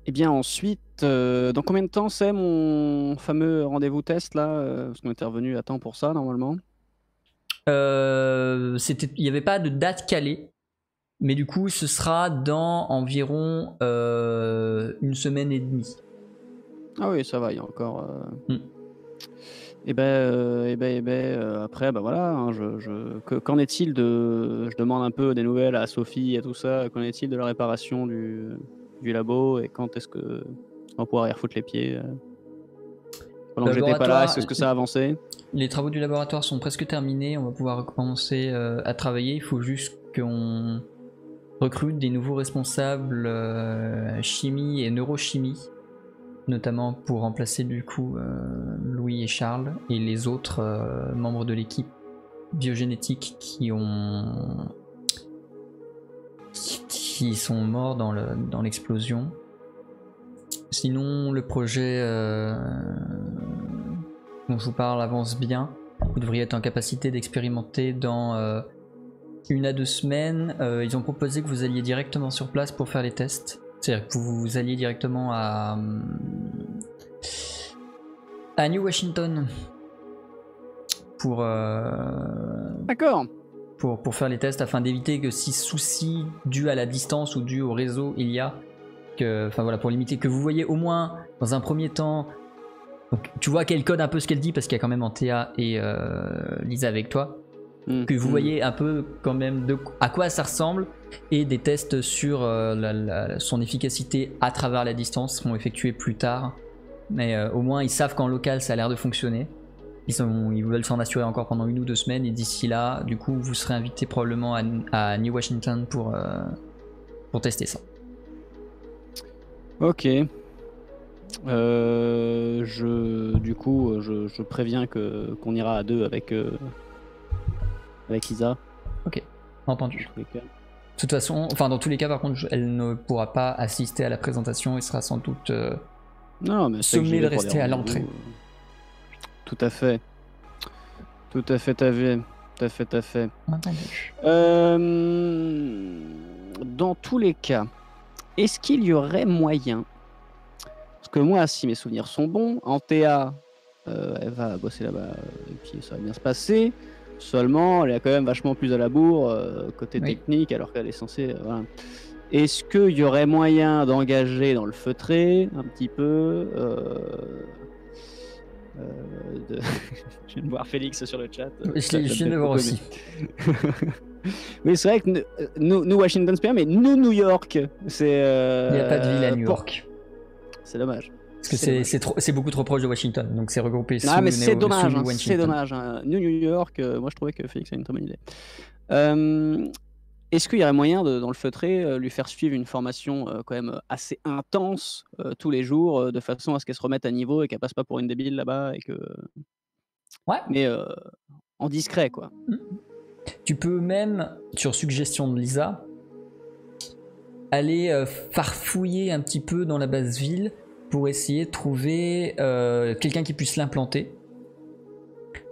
Eh bien ensuite, dans combien de temps c'est mon fameux rendez-vous test là parce qu'on était revenu à temps pour ça normalement. Il n'y avait pas de date calée, mais du coup ce sera dans environ 1 semaine et demie. Ah oui, ça va, il y a encore... après, voilà, hein, qu'en est-il je demande un peu des nouvelles à Sophie et tout ça, qu'en est-il de la réparation du labo, et quand est-ce qu'on va pouvoir y refoutre les pieds pendant que j'étais pas là, est-ce que ça a avancé? Les travaux du laboratoire sont presque terminés, on va pouvoir commencer à travailler, il faut juste qu'on recrute des nouveaux responsables chimie et neurochimie, notamment pour remplacer du coup Louis et Charles et les autres membres de l'équipe biogénétique qui sont morts dans l'explosion. Sinon, le projet dont je vous parle avance bien. Vous devriez être en capacité d'expérimenter dans 1 à 2 semaines. Ils ont proposé que vous alliez directement sur place pour faire les tests. C'est-à-dire que vous alliez directement à New Washington pour D'accord. Pour faire les tests afin d'éviter que si souci dû à la distance ou dû au réseau il y a, pour limiter, que vous voyez au moins dans un premier temps, donc tu vois qu'elle code un peu ce qu'elle dit parce qu'il y a quand même Antea et Lisa avec toi, que vous voyez un peu quand même à quoi ça ressemble, et des tests sur son efficacité à travers la distance seront effectués plus tard, mais au moins ils savent qu'en local ça a l'air de fonctionner. Ils veulent s'en assurer encore pendant 1 ou 2 semaines, et d'ici là, du coup, vous serez invité probablement à New Washington pour tester ça. Ok. Je préviens qu'on ira à 2 avec Isa. Ok, entendu. De toute façon, dans tous les cas, par contre, elle ne pourra pas assister à la présentation et sera sans doute sommée de rester à l'entrée. Tout à fait. Tout à fait. Entendu. Dans tous les cas, est-ce qu'il y aurait moyen, parce que moi, si mes souvenirs sont bons, Antea, elle va bosser là-bas et puis ça va bien se passer. Seulement, elle est quand même vachement plus à la bourre côté technique, alors qu'elle est censée... voilà. Est-ce qu'il y aurait moyen d'engager dans le feutré un petit peu Je viens de voir Félix sur le chat. Je viens de voir aussi. Oui, c'est vrai que nous Washington Square, mais nous New York, c'est. Il n'y a pas de ville à New York. C'est dommage. Parce que c'est beaucoup trop proche de Washington, donc c'est regroupé sous Ah, mais c'est dommage, Washington. c'est dommage. New York, moi je trouvais que Félix a une très bonne idée. Est-ce qu'il y aurait moyen, dans le feutré, lui faire suivre une formation quand même assez intense tous les jours, de façon à ce qu'elle se remette à niveau et qu'elle passe pas pour une débile là-bas et que. Ouais. Mais en discret, quoi. Tu peux même, sur suggestion de Lisa, aller farfouiller un petit peu dans la basse ville pour essayer de trouver quelqu'un qui puisse l'implanter.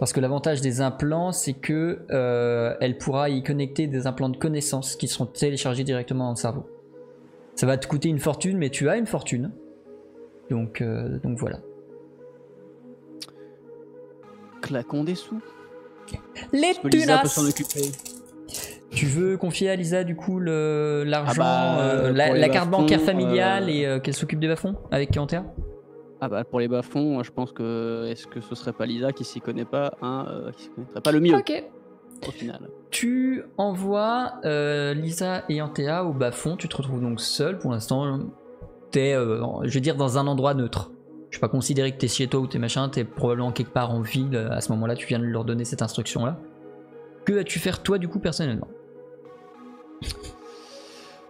Parce que l'avantage des implants, c'est que elle pourra y connecter des implants de connaissances qui seront téléchargés directement dans le cerveau. Ça va te coûter une fortune, mais tu as une fortune. Donc voilà. Claquons des sous. Les Lisa peut s'en occuper. Tu veux confier à Lisa du coup l'argent, la carte bas-fonds, bancaire familiale et qu'elle s'occupe des bas-fonds avec Kéantea? Ah bah pour les bas-fonds, je pense que est-ce que ce serait pas Lisa qui s'y connaît pas, qui s'y connaîtrait pas le mieux. Ok. Au final. Tu envoies Lisa et Antea au bas-fond. Tu te retrouves donc seul pour l'instant. T'es, je vais dire, dans un endroit neutre. Je vais pas considérer que t'es chez toi ou t'es machin. T'es probablement quelque part en ville. À ce moment-là, tu viens de leur donner cette instruction-là. Que vas-tu faire toi du coup personnellement?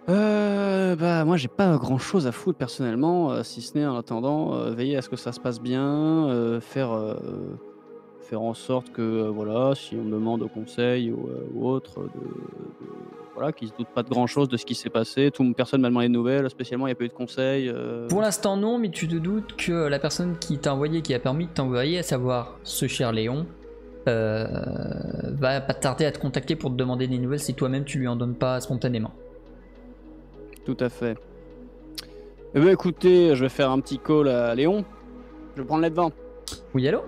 Bah moi j'ai pas grand chose à foutre personnellement, si ce n'est en attendant veiller à ce que ça se passe bien, faire en sorte que voilà, si on me demande conseil ou autre, voilà, qu'ils se doutent pas de grand chose de ce qui s'est passé. Personne m'a demandé de nouvelles, spécialement il n'y a pas eu de conseils. Pour l'instant non, mais tu te doutes que la personne qui t'a envoyé, qui a permis de t'envoyer, à savoir ce cher Léon, va pas tarder à te contacter pour te demander des nouvelles si toi-même tu lui en donnes pas spontanément. Tout à fait. Eh bien écoutez, je vais faire un petit call à Léon. Je vais prendre les devants. Oui, allô?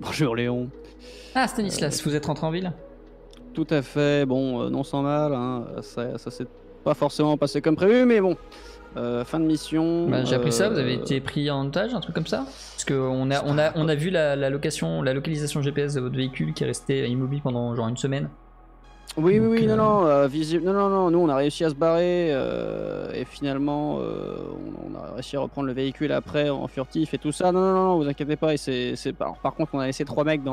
Bonjour Léon. Ah, Stanislas, vous êtes rentré en ville? Tout à fait, bon, non sans mal, hein. Ça s'est pas forcément passé comme prévu, mais bon, fin de mission. Bah, j'ai appris ça, vous avez été pris en otage, un truc comme ça? Parce qu'on a vu la localisation GPS de votre véhicule qui est resté immobile pendant genre une semaine. Oui, Donc, oui, non, visible. Non, nous on a réussi à se barrer et finalement on a réussi à reprendre le véhicule après en furtif et tout ça. Non, vous inquiétez pas. Et par contre, on a laissé trois hommes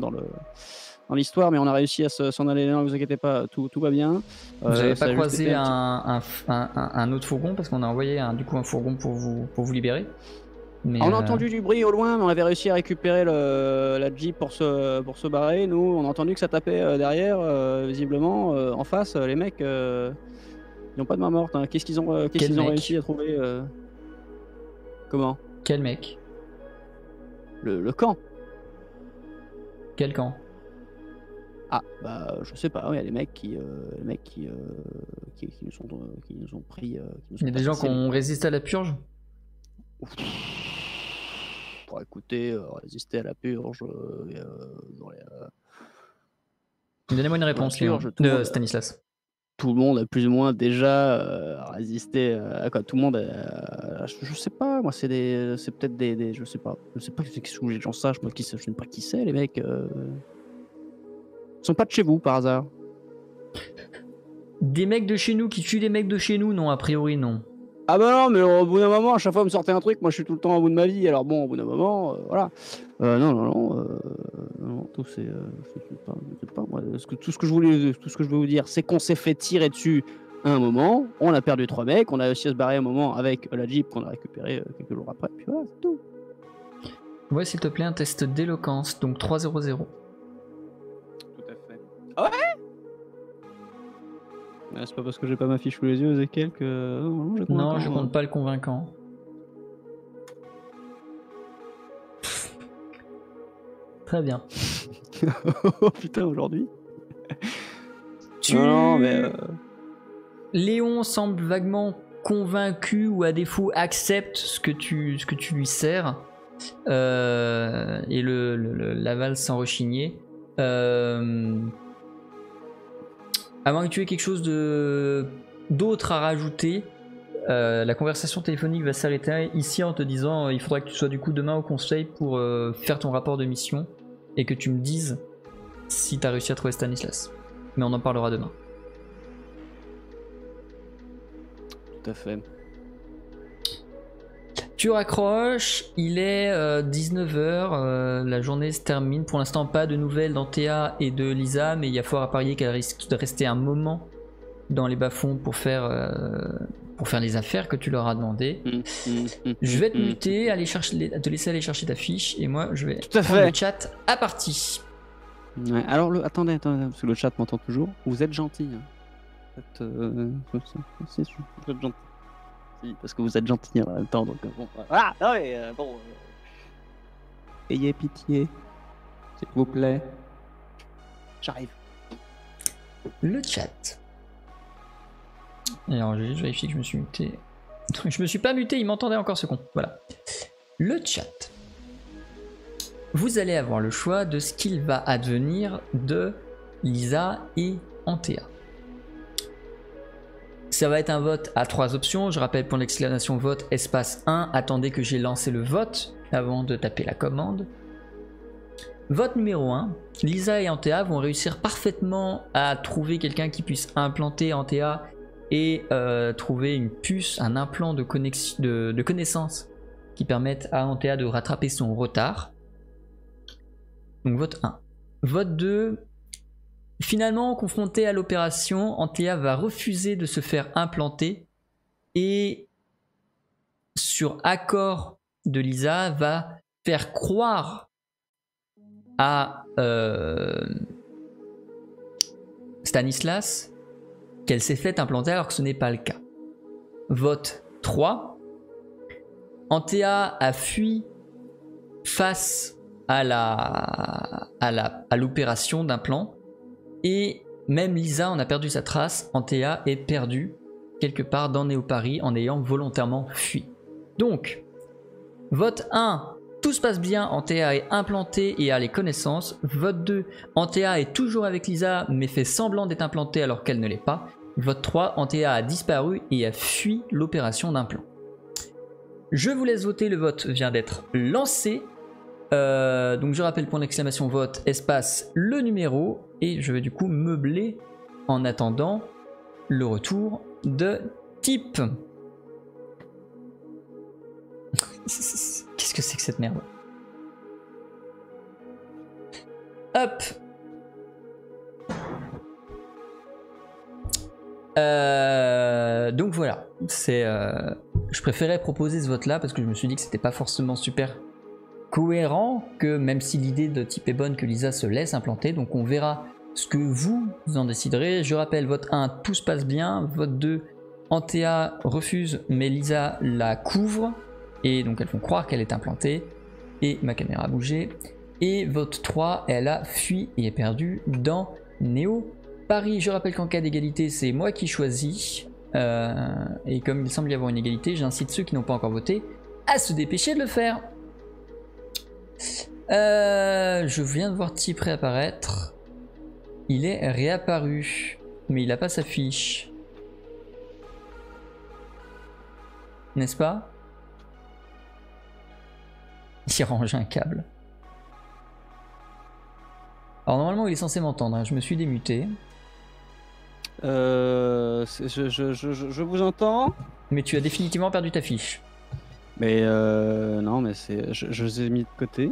dans l'histoire, mais on a réussi à s'en aller. Non, vous inquiétez pas, tout va bien. Vous n'avez pas croisé un autre fourgon parce qu'on a envoyé un fourgon pour vous libérer. Mais on a entendu du bruit au loin, mais on avait réussi à récupérer la Jeep pour se barrer. Nous, on a entendu que ça tapait derrière, visiblement, en face. Les mecs, ils n'ont pas de main morte. Hein. Qu'est-ce qu'ils ont réussi à trouver Comment? Quel mec? Le camp. Quel camp? Ah, bah, je sais pas. Il y a des mecs qui nous ont pris. Il y a des gens qui ont résisté à la purge? Pour écouter, résister à la purge. Donnez-moi une réponse, Léon. Stanislas. Tout le monde a plus ou moins déjà résisté à quoi? Tout le monde, je sais pas. Moi, c'est peut-être des, je sais pas ce que les gens sachent. Moi, je sais pas qui c'est les mecs. Ils sont pas de chez vous par hasard? Des mecs de chez nous qui tuent des mecs de chez nous? Non, a priori non. Ah bah non, mais au bout d'un moment, à chaque fois, vous me sortez un truc, moi je suis tout le temps au bout de ma vie, alors bon, au bout d'un moment, voilà. Non, tout c'est pas moi. Tout ce que je veux vous dire, c'est qu'on s'est fait tirer dessus à un moment, on a perdu 3 mecs, on a réussi à se barrer un moment avec la Jeep qu'on a récupérée quelques jours après, puis voilà, c'est tout. Ouais, s'il te plaît, un test d'éloquence, donc 3-0-0. Tout à fait. Ah ouais? C'est pas parce que j'ai pas ma fiche sous les yeux, Ezekiel, que. Non, je compte pas le convaincant. Très bien. Oh putain, aujourd'hui. Non, mais. Léon semble vaguement convaincu ou à défaut accepte ce que tu lui sers. Et l'avale sans rechigner. À moins que tu aies quelque chose d'autre à rajouter, la conversation téléphonique va s'arrêter ici en te disant il faudra que tu sois du coup demain au conseil pour faire ton rapport de mission et que tu me dises si tu as réussi à trouver Stanislas. Mais on en parlera demain. Tout à fait. Tu raccroches, il est 19h, la journée se termine. Pour l'instant, pas de nouvelles d'Antea et de Lisa, mais il y a fort à parier qu'elle risque de rester un moment dans les bas-fonds pour faire les affaires que tu leur as demandé. Je vais te muter, te laisser aller chercher ta fiche, et moi je vais prendre le chat à partie. Ouais, alors, attendez, parce que le chat m'entend toujours. Vous êtes gentil. Hein. Vous êtes gentil. Parce que vous êtes gentil en même temps, donc bon. Voilà, non mais bon. Ayez pitié, s'il vous plaît. J'arrive. Le chat. Et alors, je vais juste vérifier que je me suis muté. Je me suis pas muté, il m'entendait encore ce con. Voilà. Le chat. Vous allez avoir le choix de ce qu'il va advenir de Lisa et Antea. Ça va être un vote à 3 options. Je rappelle pour l'exclamation vote espace 1. Attendez que j'ai lancé le vote avant de taper la commande. Vote numéro 1. Lisa et Antea vont réussir parfaitement à trouver quelqu'un qui puisse implanter Antea et trouver une puce, un implant de connaissance qui permette à Antea de rattraper son retard. Donc vote 1. Vote 2. Finalement, confronté à l'opération, Antea va refuser de se faire implanter et, sur accord de Lisa, va faire croire à Stanislas qu'elle s'est fait implanter alors que ce n'est pas le cas. Vote 3. Antea a fui face à l'opération d'implant. Et même Lisa en a perdu sa trace, Antea est perdue quelque part dans Néo-Paris en ayant volontairement fui. Donc, vote 1, tout se passe bien, Antea est implantée et a les connaissances. Vote 2, Antea est toujours avec Lisa mais fait semblant d'être implantée alors qu'elle ne l'est pas. Vote 3, Antea a disparu et a fui l'opération d'implant. Je vous laisse voter, le vote vient d'être lancé. Donc je rappelle point d'exclamation vote espace le numéro et je vais du coup meubler en attendant le retour de type. Qu'est-ce que c'est que cette merde? Hop. Donc voilà, je préférais proposer ce vote là parce que je me suis dit que c'était pas forcément super cohérent, que même si l'idée de type est bonne, que Lisa se laisse implanter. Donc on verra ce que vous en déciderez. Je rappelle, vote 1, tout se passe bien. Vote 2, Antea refuse mais Lisa la couvre et donc elles font croire qu'elle est implantée et ma caméra a bougé. Et vote 3, elle a fui et est perdue dans Néo-Paris. Je rappelle qu'en cas d'égalité, c'est moi qui choisis et comme il semble y avoir une égalité, j'incite ceux qui n'ont pas encore voté à se dépêcher de le faire. Je viens de voir type réapparaître. Il est réapparu, mais il n'a pas sa fiche. N'est-ce pas? Il range un câble. Alors normalement il est censé m'entendre, hein. Je me suis démuté. Je vous entends. Mais tu as définitivement perdu ta fiche. Mais non, mais je les ai mis de côté.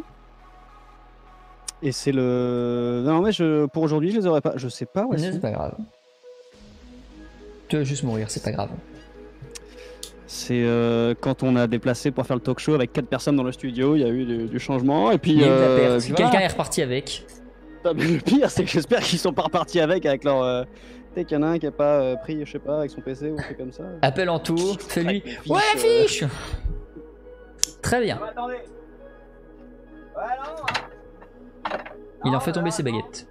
Et c'est le. Non, mais pour aujourd'hui, je les aurais pas. Je sais pas. Ouais, c'est pas grave. Tu vas juste mourir, c'est pas grave. C'est quand on a déplacé pour faire le talk show avec 4 personnes dans le studio, il y a eu du changement. Et puis. Il y a eu de la perte. Quelqu'un est reparti avec. Non, mais le pire, c'est que j'espère qu'ils sont pas repartis avec leur. Peut-être qu'il y en a un qui a pas pris, je sais pas, avec son PC ou un truc comme ça. Appelle en tour, fais-lui. Ouais, fiche. Très bien. Attendez. Ouais, non. Il en fait tomber ses baguettes.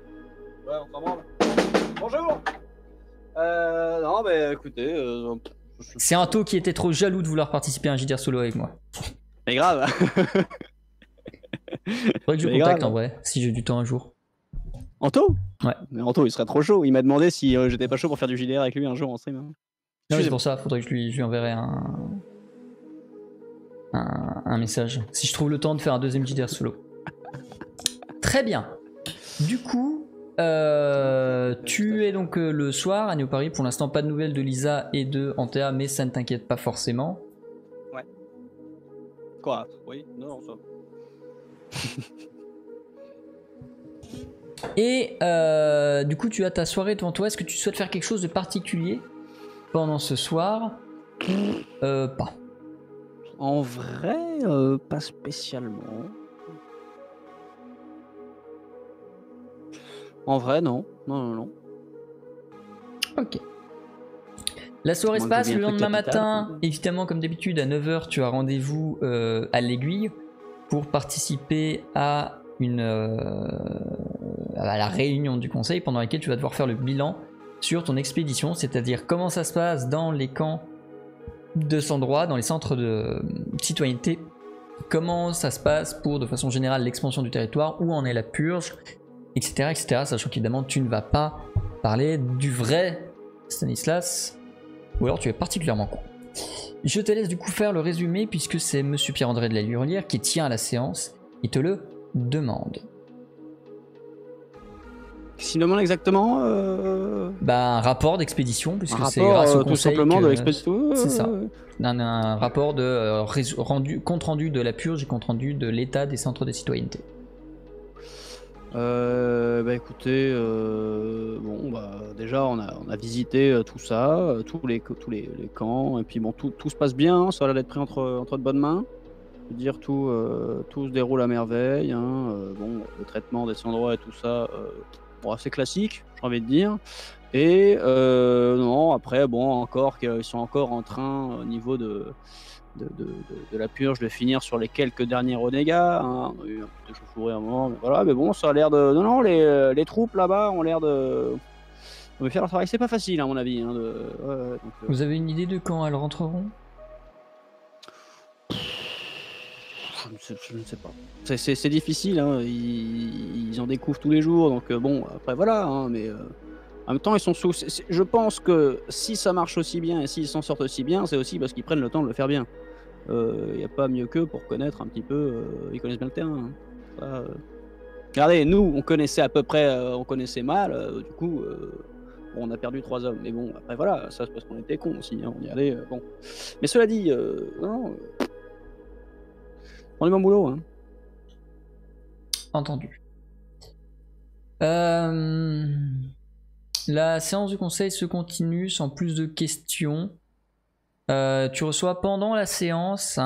Ouais, on s'en branle. Bonjour. Non, mais écoutez. C'est Anto qui était trop jaloux de vouloir participer à un JDR solo avec moi. C'est grave. Faudrait que je contacte en vrai, si j'ai du temps un jour. Anto? Ouais. Mais Anto, il serait trop chaud. Il m'a demandé si j'étais pas chaud pour faire du JDR avec lui un jour en stream. Non, c'est pour ça, faudrait que je lui enverrai un message. Si je trouve le temps de faire un deuxième JDR solo. Très bien. Du coup, tu es donc le soir à Néo Paris. Pour l'instant, pas de nouvelles de Lisa et de Antea, mais ça ne t'inquiète pas forcément. Ouais. Quoi? Oui, non, ça. Et du coup, tu as ta soirée devant toi. Est-ce que tu souhaites faire quelque chose de particulier pendant ce soir ou pas? En vrai, pas spécialement. En vrai, non. Non. Ok. La soirée se Moi, je passe veux le bien un truc lendemain capital. matin. Évidemment, comme d'habitude, à 9h, tu as rendez-vous à l'Aiguille pour participer à la réunion du conseil pendant laquelle tu vas devoir faire le bilan sur ton expédition, c'est-à-dire comment ça se passe dans les camps de sang-droit, dans les centres de citoyenneté, comment ça se passe pour de façon générale l'expansion du territoire, où en est la purge, etc. Sachant qu'évidemment tu ne vas pas parler du vrai Stanislas, ou alors tu es particulièrement con. Je te laisse du coup faire le résumé puisque c'est Monsieur Pierre-André de la Lurlière qui tient à la séance et te le demande. Qu'est-ce qu'il demande exactement Bah, un rapport d'expédition, puisque c'est rapport, grâce au tout conseil simplement que... de l'expédition. C'est ça. Un rapport de compte rendu de la purge et compte rendu de l'état des centres de citoyenneté. Bah écoutez, bon bah déjà on a visité tout ça, tous les camps, et puis bon tout se passe bien, hein, ça a l'air d'être pris entre de bonnes mains. Je veux dire tout se déroule à merveille, hein, bon le traitement des sans-droits et tout ça, bon, assez classique, j'ai envie de dire. Et non après bon encore qu'ils sont encore en train au niveau de la purge de finir sur les quelques derniers renégats, hein. On a eu un peu de chauffourée à un moment, mais voilà, mais bon, ça a l'air de... Non, les troupes là-bas ont l'air de faire leur travail, c'est pas facile à mon avis. Hein, donc, Vous avez une idée de quand elles rentreront ? je ne sais pas. C'est difficile, hein. Ils en découvrent tous les jours, donc bon, après voilà, hein, mais en même temps, ils sont je pense que si ça marche aussi bien et s'ils s'en sortent aussi bien, c'est aussi parce qu'ils prennent le temps de le faire bien. Il n'y a pas mieux qu'eux pour connaître un petit peu, ils connaissent bien le terrain. Hein. Ça, regardez, nous, on connaissait à peu près, on connaissait mal, du coup, bon, on a perdu 3 hommes. Mais bon, après voilà, ça c'est parce qu'on était cons aussi, hein, on y allait, bon. Mais cela dit, non, on est bon boulot. Hein. Entendu. La séance du conseil se continue sans plus de questions. Tu reçois pendant la séance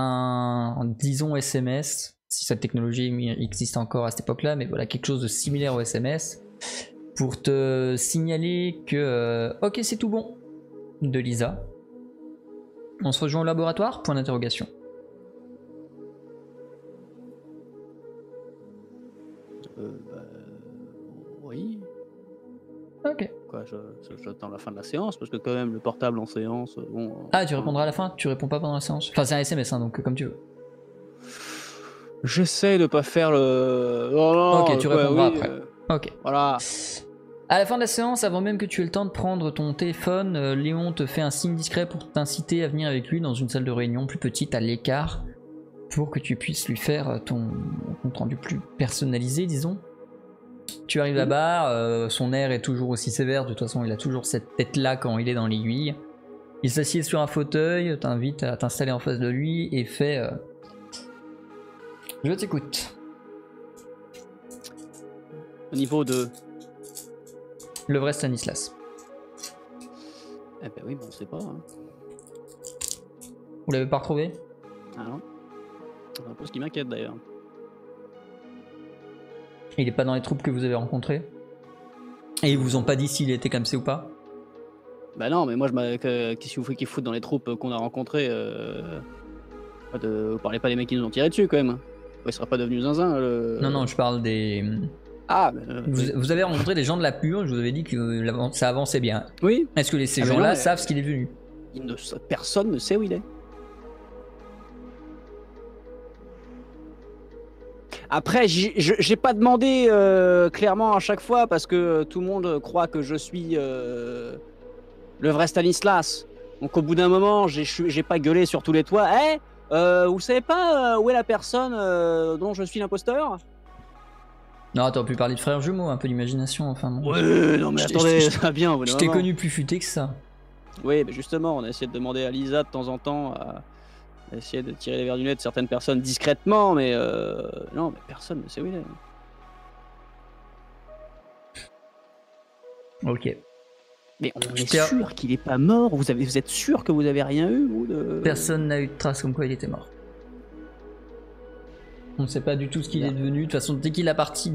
disons SMS, si cette technologie existe encore à cette époque-là, mais voilà, quelque chose de similaire au SMS, pour te signaler que ok, c'est tout bon, de Lisa. On se rejoint au laboratoire ? Point d'interrogation. Oui. Ok. Quoi, j'attends la fin de la séance parce que quand même le portable en séance, bon. Ah, tu répondras à la fin ? Tu réponds pas pendant la séance ? Enfin, c'est un SMS, hein, donc comme tu veux. J'essaie de pas faire le. Non, ok, tu répondras oui, après. Ok. Voilà. À la fin de la séance, avant même que tu aies le temps de prendre ton téléphone, Léon te fait un signe discret pour t'inciter à venir avec lui dans une salle de réunion plus petite à l'écart pour que tu puisses lui faire ton compte rendu plus personnalisé, disons. Tu arrives là-bas, son air est toujours aussi sévère, de toute façon il a toujours cette tête-là quand il est dans l'aiguille. Il s'assied sur un fauteuil, t'invite à t'installer en face de lui et fait je t'écoute. Au niveau de. Le vrai Stanislas. Eh ben oui, bon, on sait pas. Hein. Vous l'avez pas retrouvé ? Ah non. C'est un peu ce qui m'inquiète d'ailleurs. Il est pas dans les troupes que vous avez rencontrées ? Et ils vous ont pas dit s'il était comme c'est ou pas ? Bah non, mais moi, qu'est-ce que vous faites qu'ils foutent dans les troupes qu'on a rencontrées Vous parlez pas des mecs qui nous ont tiré dessus quand même. Il sera pas devenu zinzin. Non, je parle des... Ah, mais vous avez rencontré des gens de la purge, je vous avais dit que ça avançait bien. Oui. Est-ce que ces gens-là savent ce qu'il est venu ? Personne ne sait où il est. Après, j'ai pas demandé clairement à chaque fois parce que tout le monde croit que je suis le vrai Stanislas. Donc au bout d'un moment, j'ai pas gueulé sur tous les toits. Eh, vous savez pas où est la personne dont je suis l'imposteur? Non, t'aurais pu parler de frères jumeaux, un peu d'imagination, enfin bon. Ouais, non mais attendez, ça va bien au bout d'un Je t'ai moment. connu plus futé que ça. Oui, mais justement, on a essayé de demander à Lisa de temps en temps à essayer de tirer les verres du nez de certaines personnes discrètement, mais non, mais personne ne sait où il est. Ok. Mais on est sûr qu'il est pas mort. Vous êtes sûr que vous avez rien eu, vous de... Personne n'a eu de trace comme quoi il était mort. On ne sait pas du tout ce qu'il est devenu. De toute façon, dès qu'il est parti,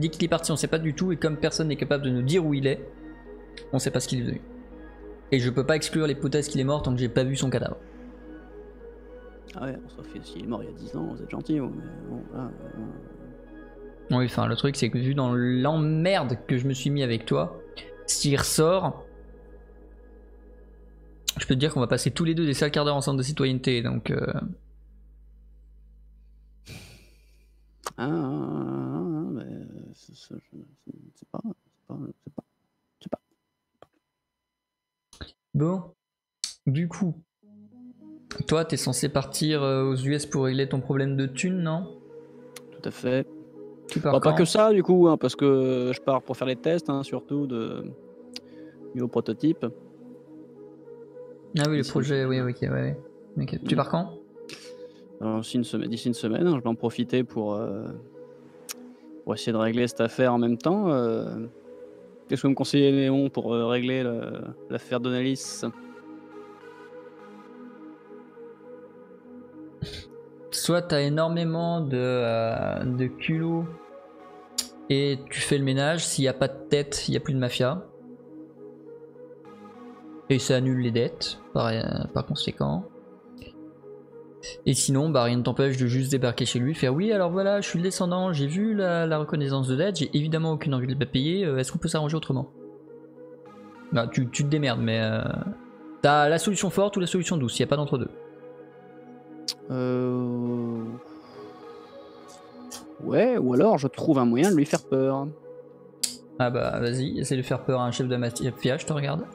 on ne sait pas du tout. Et comme personne n'est capable de nous dire où il est, on ne sait pas ce qu'il est devenu. Et je peux pas exclure l'hypothèse qu'il est mort tant que j'ai pas vu son cadavre. Ah ouais, sauf s'il est mort il y a 10 ans, vous êtes gentil, mais bon, là... Oui, enfin, le truc, c'est que vu dans l'emmerde que je me suis mis avec toi, s'il ressort, je peux te dire qu'on va passer tous les deux des sales quarts d'heure en centre de citoyenneté, donc... mais... C'est pas... Bon, du coup, toi, t'es censé partir aux US pour régler ton problème de thunes, non? Tout à fait. Tu pars quand? Pas que ça, du coup, hein, parce que je pars pour faire les tests, hein, surtout de niveau prototype. Ah oui, le projet, oui, ok, ouais. Okay. Tu pars quand? D'ici une semaine, hein, je vais en profiter pour essayer de régler cette affaire en même temps. Qu'est-ce que vous me conseillez, Léon, pour régler l'affaire Donalis? Soit t'as énormément de culot et tu fais le ménage. S'il n'y a pas de tête, il n'y a plus de mafia. Et ça annule les dettes, par conséquent. Et sinon, bah, rien ne t'empêche de juste débarquer chez lui, faire oui, alors voilà, je suis le descendant, j'ai vu la reconnaissance de dette, j'ai évidemment aucune envie de la payer, est-ce qu'on peut s'arranger autrement? Bah, tu te démerdes, mais t'as la solution forte ou la solution douce, il n'y a pas d'entre deux. Ouais, ou alors je trouve un moyen de lui faire peur. Ah bah vas-y, essaie de faire peur à un chef de mafia, je te regarde.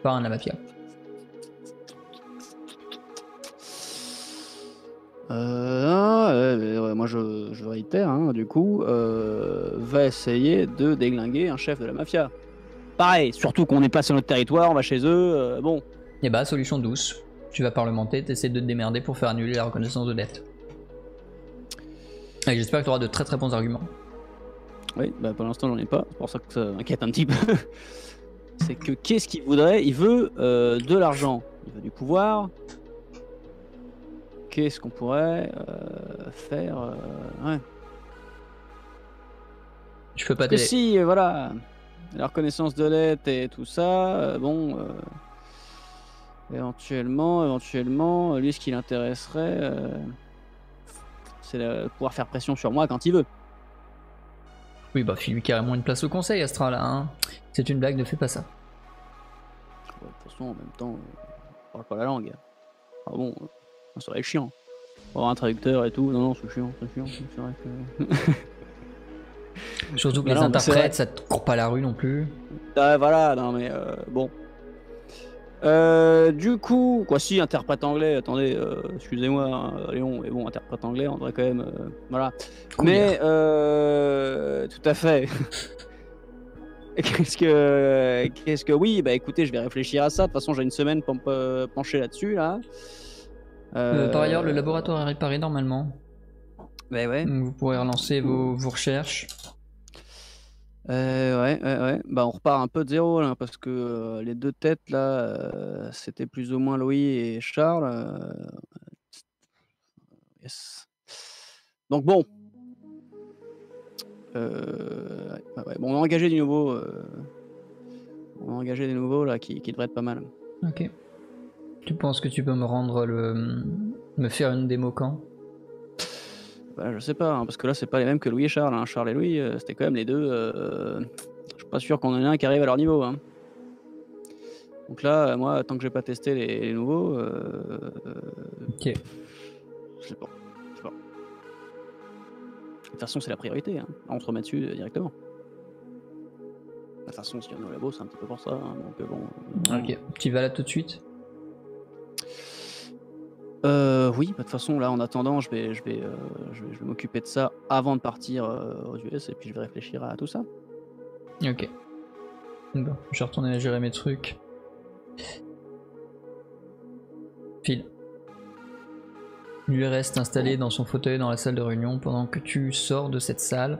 Pas un de la mafia. Moi je réitère, hein, du coup, va essayer de déglinguer un chef de la mafia. Pareil, surtout qu'on n'est pas sur notre territoire, on va chez eux, bon. Et bah solution douce, tu vas parlementer, t'essaies de te démerder pour faire annuler la reconnaissance de dette. Et j'espère que tu auras de très très bons arguments. Oui, bah pour l'instant j'en ai pas, c'est pour ça que ça m'inquiète un petit peu. C'est que qu'est-ce qu'il voudrait? Il veut de l'argent, il veut du pouvoir. Qu'est-ce qu'on pourrait faire ouais. Je peux pas Parce que si, voilà, la reconnaissance de dette et tout ça, bon, éventuellement, lui, ce qui l'intéresserait, c'est de pouvoir faire pression sur moi quand il veut. Oui, bah file-lui carrément une place au conseil, Astra, là, hein. C'est une blague, ne fais pas ça. Ouais, de toute façon, en même temps, on parle pas la langue. Ah bon, ça serait chiant. Avoir un traducteur et tout, non, c'est chiant, c'est vrai que... Surtout que les interprètes, ça te court pas la rue non plus. Ah, voilà, non mais bon. Du coup, quoi, si, interprète anglais, attendez, excusez-moi, hein, Léon, mais bon, interprète anglais, on devrait quand même, voilà. Cool, mais, tout à fait. Qu'est-ce que, oui, bah écoutez, je vais réfléchir à ça. De toute façon, j'ai une semaine pour me pencher là-dessus, là. Par ailleurs, le laboratoire est réparé normalement. Bah ouais. Donc vous pourrez relancer vos recherches. Ouais. Bah on repart un peu de zéro là, parce que les deux têtes là, c'était plus ou moins Louis et Charles. Yes. Donc bon. Ouais. Bon, on a engagé des nouveaux. On a engagé des nouveaux là qui devraient être pas mal. Ok. Tu penses que tu peux me faire une démo quand? Bah, je sais pas, hein, parce que là c'est pas les mêmes que Louis et Charles. Hein. Charles et Louis, c'était quand même les deux. Je suis pas sûr qu'on en ait un qui arrive à leur niveau. Hein. Donc là, moi, tant que j'ai pas testé les nouveaux, Ok. je sais pas. De toute façon, c'est la priorité. Hein. On se remet dessus directement. De toute façon, si on est au labo, c'est un petit peu pour ça. Hein, donc bon. Ok, tu vas là tout de suite? Oui, de toute façon, là, en attendant, je vais m'occuper de ça avant de partir aux US et puis je vais réfléchir à tout ça. Ok. Bon, je vais retourner à gérer mes trucs. Phil. Lui reste installé dans son fauteuil dans la salle de réunion pendant que tu sors de cette salle.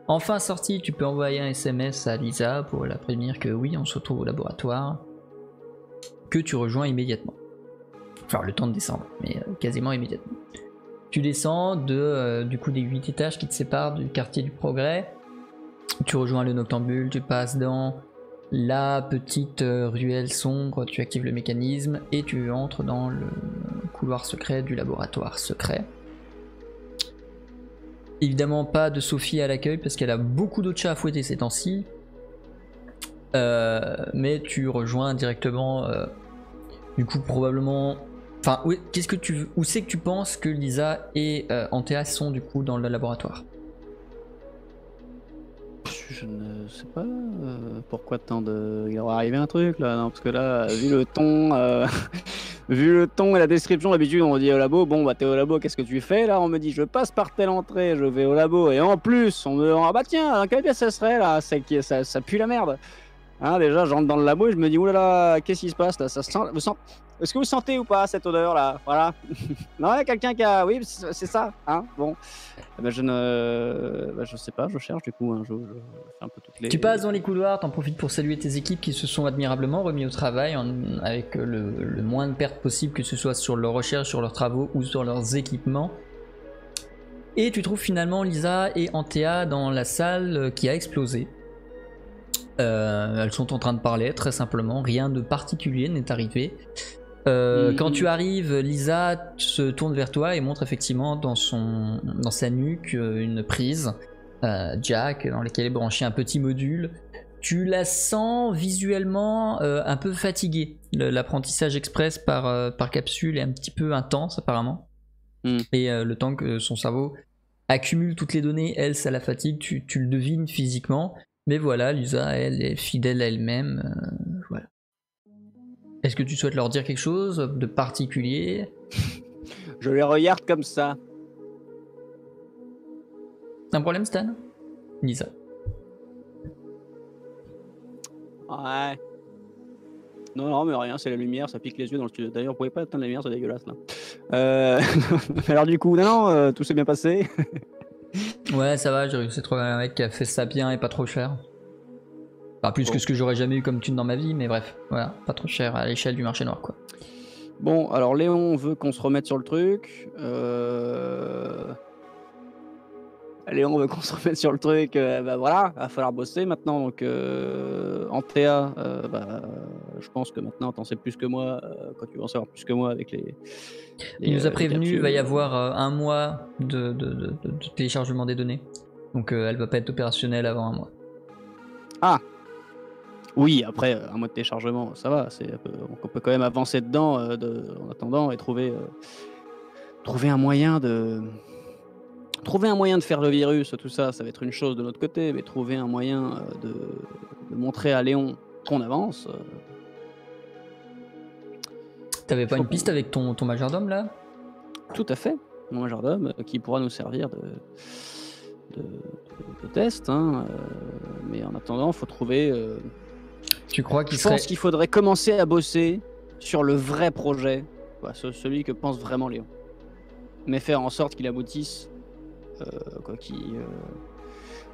Enfin sorti, tu peux envoyer un SMS à Lisa pour la prévenir que oui, on se retrouve au laboratoire, que tu rejoins immédiatement. Enfin, le temps de descendre, mais quasiment immédiatement. Tu descends du coup des 8 étages qui te séparent du quartier du Progrès. Tu rejoins le Noctambule, tu passes dans la petite ruelle sombre, tu actives le mécanisme et tu entres dans le couloir secret du laboratoire secret. Évidemment pas de Sophie à l'accueil parce qu'elle a beaucoup d'autres chats à fouetter ces temps-ci. Mais tu rejoins directement du coup probablement... Enfin, où c'est que tu penses que Lisa et Antea sont du coup dans le laboratoire? Je ne sais pas pourquoi tant de... Il va arriver un truc là, non, parce que là, vu le ton, vu le ton et la description, d'habitude on dit au labo, bon bah t'es au labo, qu'est-ce que tu fais? Là on me dit je passe par telle entrée, je vais au labo, et en plus on me dit ah bah tiens, dans quelle pièce ça serait là? Ça pue la merde. Hein, déjà j'entre dans le labo et je me dis oulala, qu'est-ce qui se passe là? Ça sent... Est-ce que vous sentez ou pas cette odeur là? Voilà. Non, il y a quelqu'un qui a... Oui, c'est ça, hein. Bon. Ben, je sais pas, je cherche du coup, hein, je fais un peu toutes les... Tu passes dans les couloirs, t'en profites pour saluer tes équipes qui se sont admirablement remis au travail avec le moins de pertes possible, que ce soit sur leurs recherches, sur leurs travaux ou sur leurs équipements. Et tu trouves finalement Lisa et Antea dans la salle qui a explosé. Elles sont en train de parler très simplement, rien de particulier n'est arrivé. Quand tu arrives, Lisa se tourne vers toi et montre effectivement dans sa nuque une prise jack dans laquelle est branché un petit module. Tu la sens visuellement un peu fatiguée. L'apprentissage express par capsule est un petit peu intense apparemment. Et le temps que son cerveau accumule toutes les données, elle, ça la fatigue, tu le devines physiquement. Mais voilà, Lisa, elle est fidèle à elle-même. Voilà. Est-ce que tu souhaites leur dire quelque chose de particulier? Je les regarde comme ça. Un problème, Stan? Lisa. Ouais. Non, mais rien, c'est la lumière, ça pique les yeux dans le studio. D'ailleurs, vous pouvez pas éteindre la lumière, c'est dégueulasse là. Alors du coup, non, tout s'est bien passé. Ouais, ça va, j'ai réussi à trouver un mec qui a fait ça bien et pas trop cher. Enfin, plus que ce que j'aurais jamais eu comme thune dans ma vie, mais bref, voilà, pas trop cher à l'échelle du marché noir, quoi. Bon, alors Léon veut qu'on se remette sur le truc. Léon veut qu'on se remette sur le truc. Bah voilà, va falloir bosser maintenant. Donc, Antea, bah, je pense que maintenant, t'en sais plus que moi. Quand tu vas en savoir plus que moi avec les il nous a prévenu, il va y avoir un mois de téléchargement des données. Donc, elle va pas être opérationnelle avant un mois. Ah! Oui, après, un mois de téléchargement, ça va. On peut quand même avancer dedans en attendant et trouver un moyen de faire le virus, tout ça, ça va être une chose de notre côté, mais trouver un moyen de montrer à Léon qu'on avance. T'avais pas une piste avec ton majordome là? Tout à fait, mon majordome qui pourra nous servir de test, hein, mais en attendant, il faut trouver. Tu crois qu'il Je pense qu'il faudrait commencer à bosser sur le vrai projet, quoi, celui que pense vraiment Léon, mais faire en sorte qu'il aboutisse.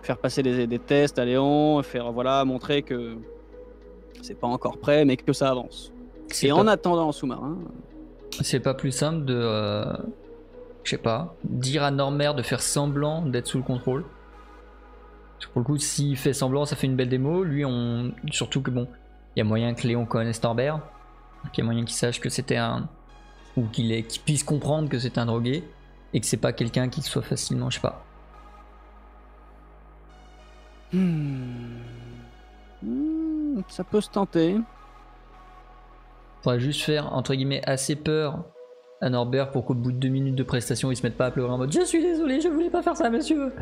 Faire passer des tests à Léon, montrer que c'est pas encore prêt, mais que ça avance. Et en attendant en sous-marin. C'est pas plus simple de, je sais pas, dire à Norbert de faire semblant d'être sous le contrôle. Parce que pour le coup, s'il fait semblant, ça fait une belle démo. Lui, surtout que bon, il y a moyen que Léon connaisse Norbert, qu'il y a moyen qu'il sache que c'était ou qu'il puisse comprendre que c'est un drogué. Et que c'est pas quelqu'un qui soit facilement, je sais pas. Ça peut se tenter. Faudrait juste faire, entre guillemets, assez peur à Norbert pour qu'au bout de 2 minutes de prestation, il se mette pas à pleurer en mode je suis désolé, je voulais pas faire ça, monsieur.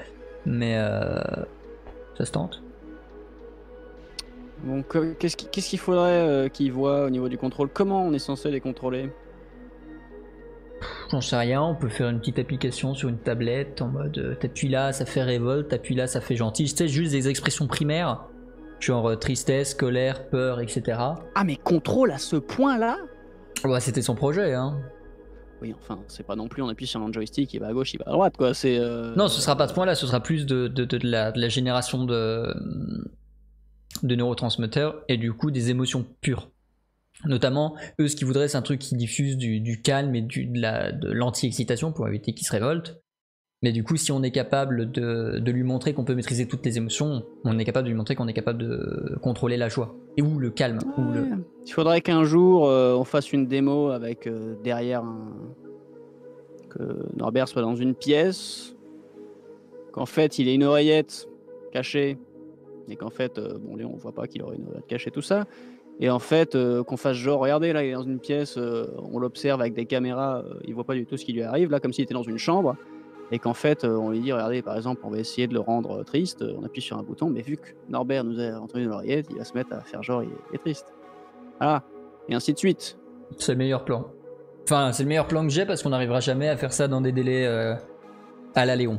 Mais ça se tente. Donc, qu'est-ce qu'il faudrait qu'ils voient au niveau du contrôle? Comment on est censé les contrôler? J'en sais rien, on peut faire une petite application sur une tablette en mode t'appuies là, ça fait révolte, t'appuies là, ça fait gentil. Tu sais, juste des expressions primaires, genre tristesse, colère, peur, etc. Ah, mais contrôle à ce point-là? Ouais, c'était son projet, hein. Oui, enfin, c'est pas non plus on appuie sur un joystick, il va à gauche, il va à droite, quoi. C'est. Non, ce sera pas à ce point-là, ce sera plus de la génération de neurotransmetteurs et du coup des émotions pures. Notamment, eux, ce qu'ils voudraient, c'est un truc qui diffuse du calme et de l'anti-excitation pour éviter qu'ils se révoltent. Mais du coup, si on est capable de lui montrer qu'on peut maîtriser toutes les émotions, on est capable de lui montrer qu'on est capable de contrôler la joie. Et ou le calme. Ouais. Ou le... Il faudrait qu'un jour, on fasse une démo avec derrière que Norbert soit dans une pièce, qu'en fait, il ait une oreillette cachée, et qu'en fait, bon, Léon, on voit pas qu'il aurait une oreillette cachée, tout ça. Et en fait, qu'on fasse genre, regardez, là, il est dans une pièce, on l'observe avec des caméras, il voit pas du tout ce qui lui arrive, là, comme s'il était dans une chambre. Et qu'en fait, on lui dit, regardez, par exemple, on va essayer de le rendre triste, on appuie sur un bouton, mais vu que Norbert nous a entendu dans l'oreillette, il va se mettre à faire genre, il est triste. Voilà. Et ainsi de suite. C'est le meilleur plan. Enfin, c'est le meilleur plan que j'ai parce qu'on n'arrivera jamais à faire ça dans des délais à la Léon.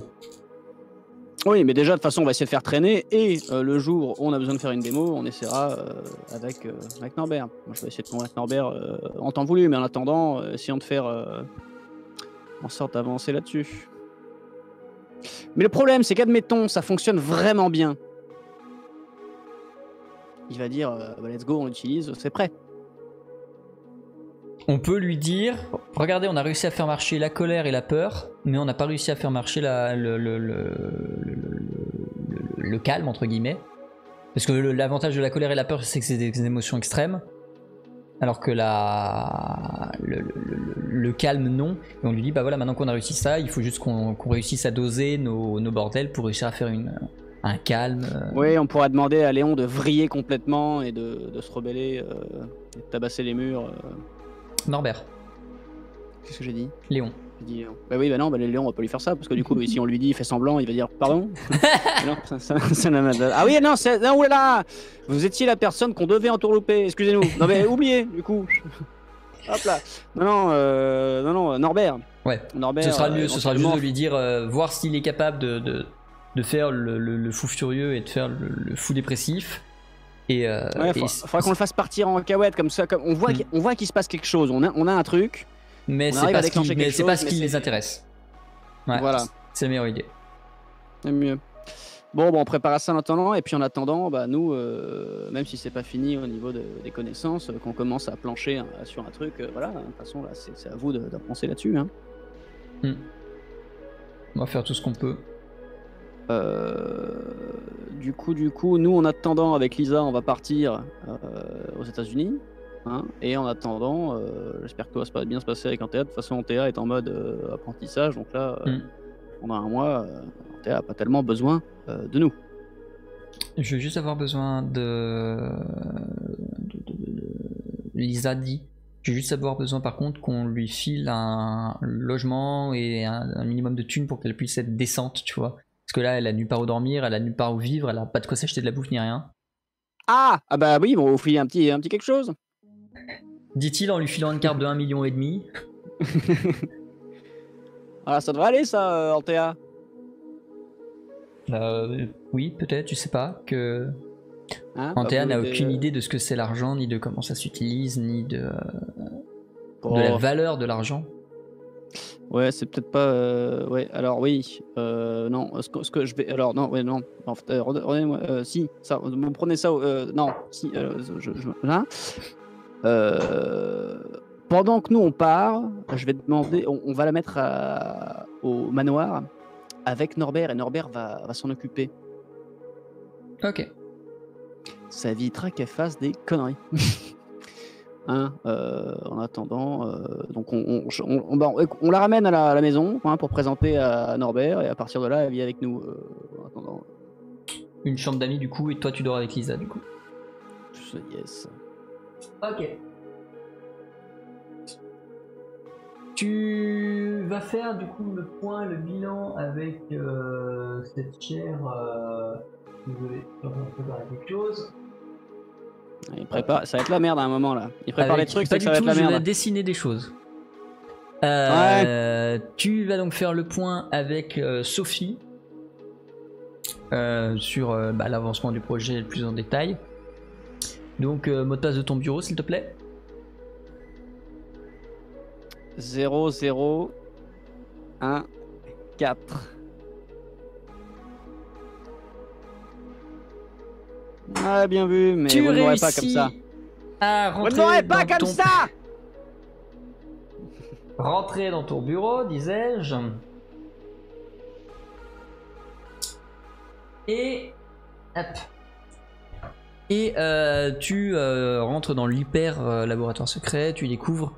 Oui, mais déjà, de toute façon, on va essayer de faire traîner. Et le jour où on a besoin de faire une démo, on essaiera avec Norbert. Moi, je vais essayer de convaincre Norbert en temps voulu, mais en attendant, essayons de faire en sorte d'avancer là-dessus. Mais le problème, c'est qu'admettons, ça fonctionne vraiment bien. Il va dire, bah, let's go, on l'utilise, c'est prêt. On peut lui dire, regardez, on a réussi à faire marcher la colère et la peur, mais on n'a pas réussi à faire marcher le calme, entre guillemets. Parce que l'avantage de la colère et la peur, c'est que c'est des émotions extrêmes. Alors que le calme, non. Et on lui dit, bah voilà, maintenant qu'on a réussi ça, il faut juste qu'on réussisse à doser nos bordels pour réussir à faire un calme. Oui, on pourrait demander à Léon de vriller complètement et de se rebeller, et de tabasser les murs. Norbert. Qu'est-ce que j'ai dit? Léon. J'ai dit Léon. Bah oui, bah non, bah Léon, on va pas lui faire ça, parce que du coup, si on lui dit, il fait semblant, il va dire pardon. Non, ah oui, non, non, oulala, vous étiez la personne qu'on devait entourlouper, excusez-nous. Non, mais oubliez, du coup. Hop là. Non, Norbert. Ouais, Norbert, ce sera mieux, ce sera juste de lui dire, voir s'il est capable de faire le fou furieux et de faire le fou dépressif. Et ouais, faudra qu'on le fasse partir en cacahuète comme ça, comme on voit qu'il se passe quelque chose, on a un truc, mais c'est pas ce qui les intéresse. Ouais, voilà, c'est la meilleure idée. C'est mieux. Bon, on prépare ça en attendant, et puis en attendant, bah nous, même si c'est pas fini au niveau des connaissances, qu'on commence à plancher sur un truc, voilà, de toute façon là, c'est à vous d'avancer là-dessus. Hein. On va faire tout ce qu'on peut. Du coup, nous en attendant avec Lisa, on va partir aux États-Unis. Hein, et en attendant, j'espère que tout va bien se passer avec Antea. De toute façon, Antea est en mode apprentissage, donc là, pendant un mois, Antea n'a pas tellement besoin de nous. Je vais juste avoir besoin Lisa dit. Je vais juste avoir besoin par contre qu'on lui file un logement et un minimum de thunes pour qu'elle puisse être décente, tu vois. Parce que là, elle a nulle part où dormir, elle a nulle part où vivre, elle a pas de quoi s'acheter de la bouffe ni rien. Ah bah oui, on va vous filer un petit quelque chose. Dit-il en lui filant une carte de 1,5 million. Ah, ça devrait aller ça, Antea. Oui, peut-être, je sais pas. Que hein, Antea n'a aucune idée de ce que c'est l'argent, ni de comment ça s'utilise, ni de la valeur de l'argent. Ouais, c'est peut-être pas. Ouais, alors oui. Non, ce que je vais. Alors, non, ouais, non. En fait, regardez-moi. Si, ça. Vous prenez ça. Non, si. Là. Pendant que nous on part, je vais demander. On va la mettre au manoir avec Norbert et Norbert va s'en occuper. Ok. Ça évitera qu'elle fasse des conneries. Hein, en attendant, donc on la ramène à la maison hein, pour présenter à Norbert et à partir de là elle vit avec nous en attendant. Une chambre d'amis du coup et toi tu dors avec Lisa du coup. Yes. Ok. Tu vas faire du coup le point, le bilan avec cette chaire. Désolé, je vais préparer quelque chose. Il prépare, ça va être la merde à un moment là. Il prépare les trucs, pas c'est que du ça va tout, être la je vais merde. dessiner des choses. Tu vas donc faire le point avec Sophie sur l'avancement du projet le plus en détail. Donc mot de passe de ton bureau s'il te plaît. 0, 0, 1, 4. Ah, bien vu, mais Tu vous ne m'aurez pas comme réussis ça. à Vous ne rentrer m'aurez pas dans comme ton... ça. Rentrer dans ton bureau, disais-je. Et... Hop. Et tu rentres dans l'hyper laboratoire secret, tu découvres...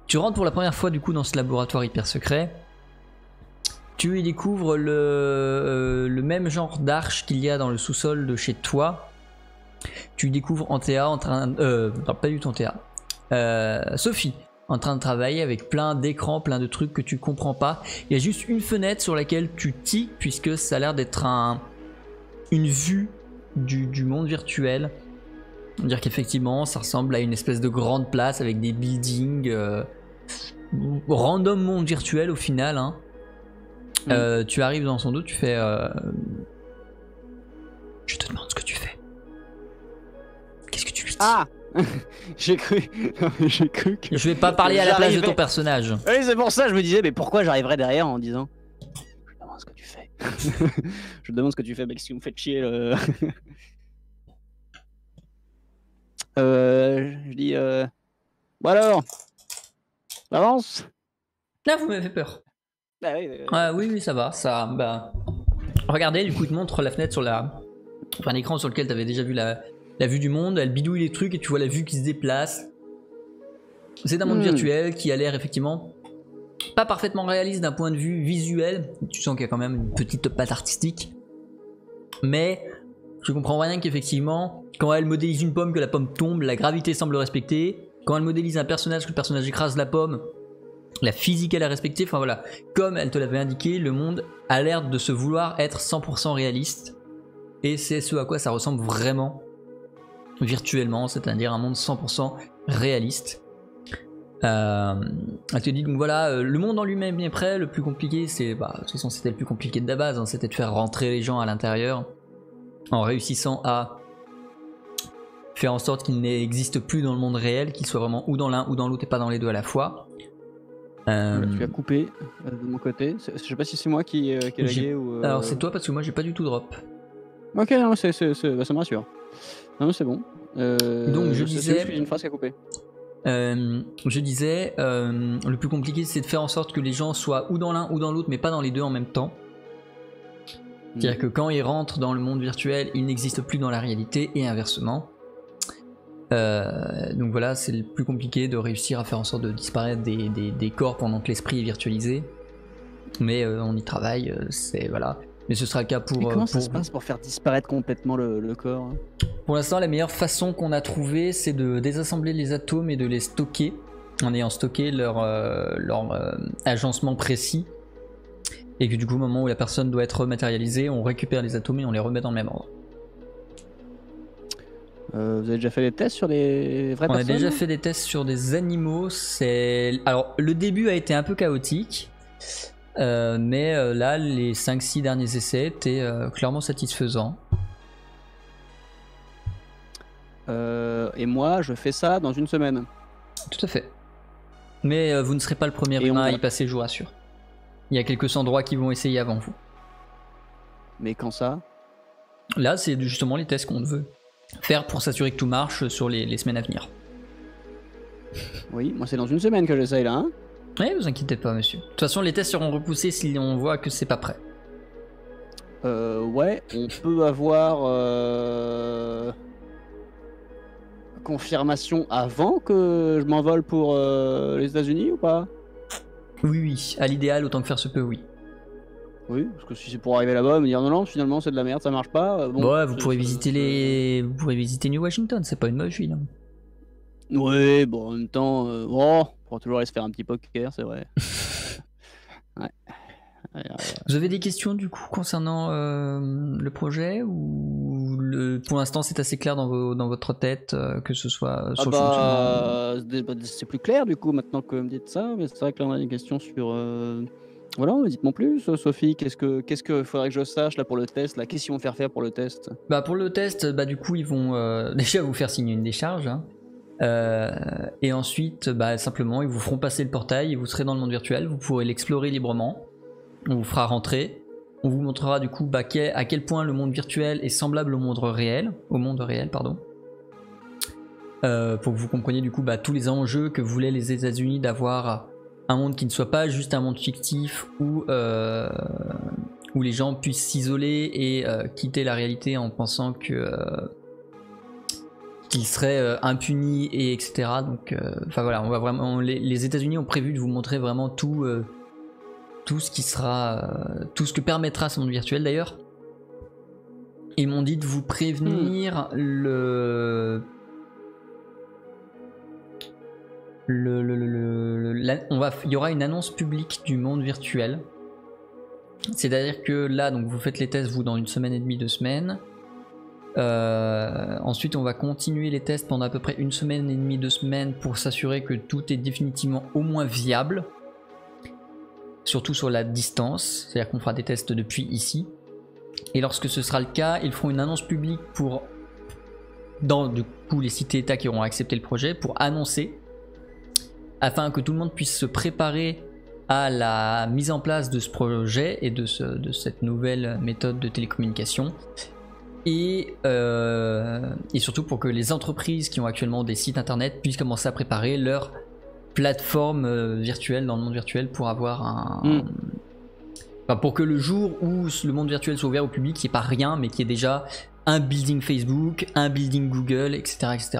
Tu rentres pour la première fois du coup dans ce laboratoire hyper secret. Tu y découvres le même genre d'arche qu'il y a dans le sous-sol de chez toi. Tu découvres Antea en train... non, pas du tout Antea. Sophie en train de travailler avec plein d'écrans, plein de trucs que tu comprends pas. Il y a juste une fenêtre sur laquelle tu tiques puisque ça a l'air d'être une vue du monde virtuel. Dire qu'effectivement ça ressemble à une espèce de grande place avec des buildings random monde virtuel au final hein. Tu arrives dans son dos, tu fais je te demande ce que tu fais. Qu'est-ce que tu lui dis? Ah. J'ai cru que... Je vais pas parler à la place de ton personnage. Oui, c'est pour ça que je me disais, mais pourquoi j'arriverais derrière en disant je te demande ce que tu fais. Je te demande ce que tu fais, mec, si vous me faites chier. Je dis, bon alors, avance. Là vous m'avez fait peur. Ah, oui, Oui, ça va, ça... Bah... Regardez, du coup il te montre la fenêtre sur un écran sur lequel tu avais déjà vu la vue du monde, elle bidouille les trucs et tu vois la vue qui se déplace. C'est un monde virtuel qui a l'air effectivement pas parfaitement réaliste d'un point de vue visuel. Tu sens qu'il y a quand même une petite patte artistique. Mais tu comprends rien qu'effectivement, quand elle modélise une pomme, que la pomme tombe, la gravité semble respecter. Quand elle modélise un personnage, que le personnage écrase la pomme, la physique elle a respecté. Enfin voilà, comme elle te l'avait indiqué, le monde a l'air de se vouloir être 100% réaliste. Et c'est ce à quoi ça ressemble vraiment virtuellement, c'est-à-dire un monde 100% réaliste. Elle te dit donc voilà, le monde en lui-même est prêt, le plus compliqué c'est, de toute façon c'était le plus compliqué de la base, hein, c'était de faire rentrer les gens à l'intérieur en réussissant à faire en sorte qu'ils n'existent plus dans le monde réel, qu'ils soient vraiment ou dans l'un ou dans l'autre et pas dans les deux à la fois. Tu as coupé de mon côté, je sais pas si c'est moi qui ai lagué ou... Alors c'est toi parce que moi j'ai pas du tout drop. Ok, non, bah, ça me rassure. Non, c'est bon. Donc je disais... C'est une phrase qui a coupé. Je disais, le plus compliqué c'est de faire en sorte que les gens soient ou dans l'un ou dans l'autre mais pas dans les deux en même temps. C'est-à-dire que quand ils rentrent dans le monde virtuel, ils n'existent plus dans la réalité et inversement. Donc voilà, c'est le plus compliqué de réussir à faire en sorte de disparaître des corps pendant que l'esprit est virtualisé. Mais on y travaille, c'est voilà. Mais ce sera le cas pour... Et comment ça se passe pour faire disparaître complètement le corps? Pour l'instant, la meilleure façon qu'on a trouvée, c'est de désassembler les atomes et de les stocker, en ayant stocké leur agencement précis. Et que du coup, au moment où la personne doit être matérialisée, on récupère les atomes et on les remet dans le même ordre. Vous avez déjà fait des tests sur des vraies personnes? On a déjà fait des tests sur des animaux. Alors, le début a été un peu chaotique. Mais là, les 5-6 derniers essais étaient clairement satisfaisants. Et moi, je fais ça dans une semaine. Tout à fait. Mais vous ne serez pas le premier humain à y passer, je vous rassure. Il y a quelques endroits qui vont essayer avant vous. Mais quand ça? Là, c'est justement les tests qu'on veut faire pour s'assurer que tout marche sur les semaines à venir. Oui, moi c'est dans une semaine que j'essaye là, hein. Oui, vous inquiétez pas, monsieur. De toute façon, les tests seront repoussés si on voit que c'est pas prêt. Ouais, on peut avoir confirmation avant que je m'envole pour les États-Unis ou pas? Oui, à l'idéal, autant que faire se peut, oui. Oui, parce que si c'est pour arriver là-bas, me dire non, finalement c'est de la merde, ça marche pas. Bon, ouais, vous pourrez visiter New Washington, c'est pas une moche ville. Hein. Oui, bon, en même temps, on pourra toujours aller se faire un petit poker, c'est vrai. Ouais. Vous avez des questions du coup concernant le projet ou pour l'instant c'est assez clair dans votre tête que ce soit sur le fonctionnement? C'est plus clair du coup maintenant que vous me dites ça, mais c'est vrai que là on a des questions sur. Voilà, dites-moi plus, Sophie, qu'est-ce que faudrait que je sache là pour le test là, qu'est-ce qu'ils vont faire pour le test? Bah pour le test, bah du coup ils vont déjà vous faire signer une décharge. Hein. Et ensuite, bah, simplement, ils vous feront passer le portail et vous serez dans le monde virtuel. Vous pourrez l'explorer librement. On vous fera rentrer. On vous montrera du coup bah, à quel point le monde virtuel est semblable au monde réel. Pardon. Pour que vous compreniez du coup bah, tous les enjeux que voulaient les États-Unis d'avoir un monde qui ne soit pas juste un monde fictif où les gens puissent s'isoler et quitter la réalité en pensant que qu'ils seraient impunis et etc. Donc, enfin voilà, on va vraiment. Les États-Unis ont prévu de vous montrer vraiment tout ce qui sera, tout ce que permettra ce monde virtuel. D'ailleurs, ils m'ont dit de vous prévenir il y aura une annonce publique du monde virtuel. C'est-à-dire que là, donc vous faites les tests vous dans 1 semaine et demie, 2 semaines. Ensuite on va continuer les tests pendant à peu près 1 semaine et demie, 2 semaines pour s'assurer que tout est définitivement au moins viable, surtout sur la distance, c'est à dire qu'on fera des tests depuis ici, et lorsque ce sera le cas ils feront une annonce publique dans du coup les cités états qui auront accepté le projet pour annoncer, afin que tout le monde puisse se préparer à la mise en place de ce projet et de cette nouvelle méthode de télécommunication. Et surtout pour que les entreprises qui ont actuellement des sites internet puissent commencer à préparer leur plateforme virtuelle dans le monde virtuel pour avoir enfin, pour que le jour où le monde virtuel soit ouvert au public, il n'y ait pas rien, mais qu'il y ait déjà un building Facebook, un building Google, etc. etc.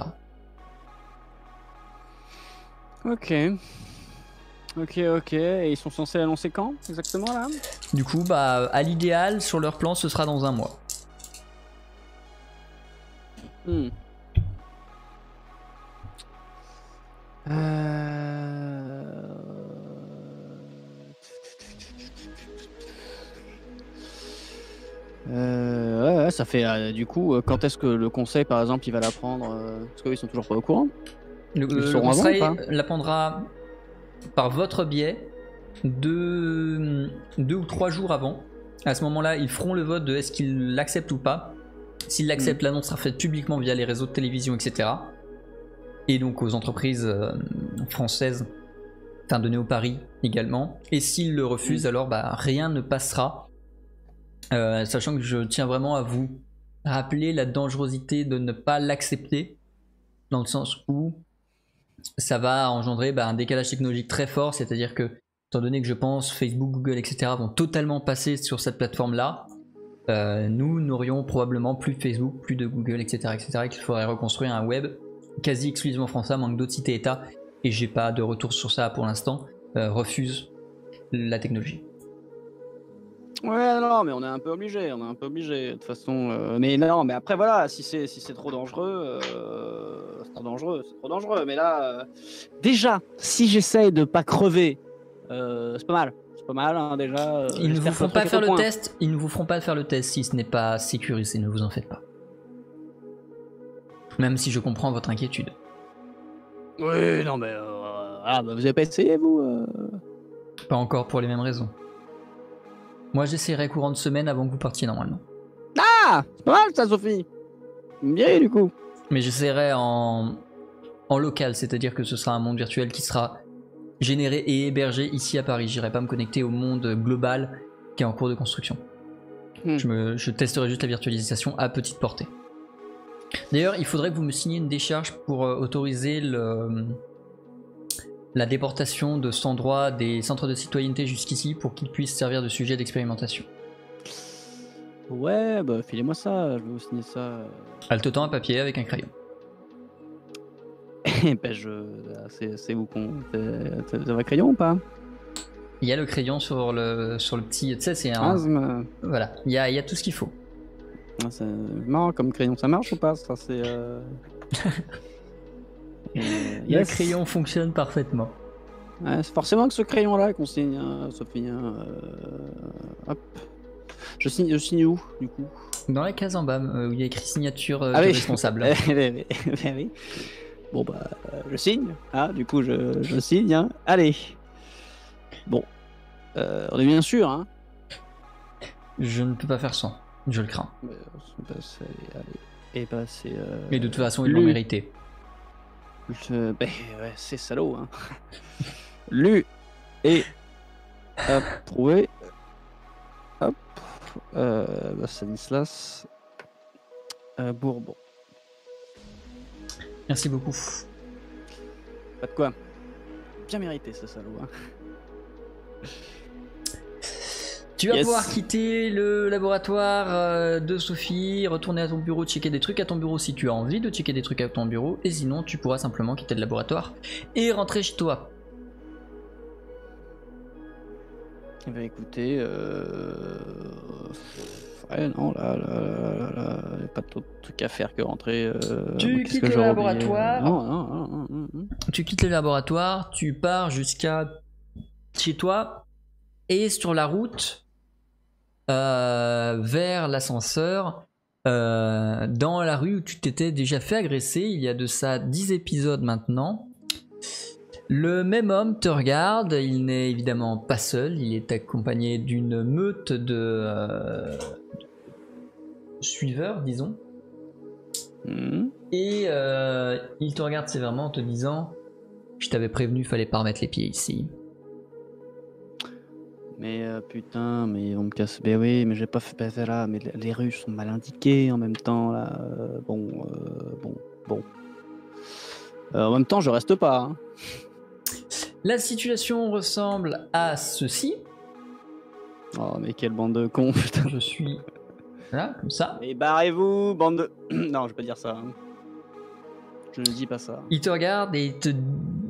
Ok. Et ils sont censés l'annoncer quand exactement là? Du coup, bah, à l'idéal, sur leur plan, ce sera dans 1 mois. Ouais, ça fait du coup, quand est-ce que le conseil par exemple il va l'apprendre parce qu'ils sont toujours pas au courant? Le conseil l'apprendra par votre biais 2 ou 3 jours avant. À ce moment-là, ils feront le vote de est-ce qu'ils l'acceptent ou pas. S'ils l'acceptent, l'annonce sera faite publiquement via les réseaux de télévision, etc. Et donc aux entreprises françaises, enfin de Néo-Paris également. Et s'ils le refusent, alors bah, rien ne passera. Sachant que je tiens vraiment à vous rappeler la dangerosité de ne pas l'accepter, dans le sens où ça va engendrer un décalage technologique très fort, c'est-à-dire que, étant donné que je pense Facebook, Google, etc. vont totalement passer sur cette plateforme-là, nous n'aurions probablement plus de Facebook, plus de Google, etc. et qu'il faudrait reconstruire un web quasi exclusivement français, manque d'autres cités états, et j'ai pas de retour sur ça pour l'instant, refuse la technologie. Ouais, non, mais on est un peu obligé, de toute façon. Mais non, mais après voilà, si c'est trop dangereux, c'est trop dangereux. Mais là, déjà, si j'essaye de pas crever, c'est pas mal, hein, déjà. Ils ne vous feront pas faire le test. Ils ne vous feront pas faire le test si ce n'est pas sécurisé. Ne vous en faites pas. Même si je comprends votre inquiétude. Oui, non, mais vous avez pas essayé vous? Pas encore pour les mêmes raisons. Moi j'essaierai courant de semaine avant que vous partiez normalement. Ah, c'est pas mal ça, Sophie. Bien du coup. Mais j'essaierai en local, c'est-à-dire que ce sera un monde virtuel qui sera généré et hébergé ici à Paris. J'irai pas me connecter au monde global qui est en cours de construction. Je testerai juste la virtualisation à petite portée. D'ailleurs, il faudrait que vous me signiez une décharge pour autoriser la déportation de cet endroit des centres de citoyenneté jusqu'ici pour qu'ils puissent servir de sujet d'expérimentation. Ouais, bah filez-moi ça, je vais vous signer ça. Halte-temps à papier avec un crayon. Ben c'est où qu'on... T'as un crayon ou pas? Il y a le crayon sur le petit... Tu sais, c'est un... Voilà, il y a tout ce qu'il faut. C'est marrant comme crayon, ça marche ou pas? Ça c'est... Le crayon fonctionne parfaitement. Ouais, c'est forcément que ce crayon-là qu'on signe, Sophie. Hop. Je signe où, du coup? Dans la case en bas, où il y a écrit signature Ah du oui. responsable. Oui. Bon, bah, je signe. Ah, du coup, je signe. Hein. Allez. Bon. On est bien sûr, hein? Je ne peux pas faire sans, je le crains. Allez. Et bah, c'est. Mais de toute façon, ils l'ont mérité. Ouais, c'est salaud, hein. Lu et approuvé. Hop. Stanislas Bourbon. Merci beaucoup. Pas de quoi. Bien mérité, ce salaud. Hein. Tu vas pouvoir quitter le laboratoire de Sophie, retourner à ton bureau, checker des trucs à ton bureau si tu as envie de checker des trucs à ton bureau, et sinon tu pourras simplement quitter le laboratoire et rentrer chez toi. Eh bien, écoutez, ouais, non, là, y a pas d'autre truc à faire que rentrer. Tu quittes le laboratoire. Non. Tu quittes le laboratoire, tu pars jusqu'à chez toi, et sur la route vers l'ascenseur, dans la rue où tu t'étais déjà fait agresser, il y a de ça 10 épisodes maintenant. Le même homme te regarde, il n'est évidemment pas seul, il est accompagné d'une meute de suiveurs, disons. Et il te regarde sévèrement en te disant « Je t'avais prévenu, fallait pas remettre les pieds ici. » Mais putain, mais ils vont me casser. Ben oui, mais j'ai pas fait passer là. Mais les rues sont mal indiquées en même temps là. Bon. En même temps, je reste pas. Hein. La situation ressemble à ceci. Oh, mais quelle bande de cons, putain. Je suis là, comme ça. Et barrez-vous, bande de. Non, je vais pas dire ça. Hein. Je ne dis pas ça. Il te regarde et il te.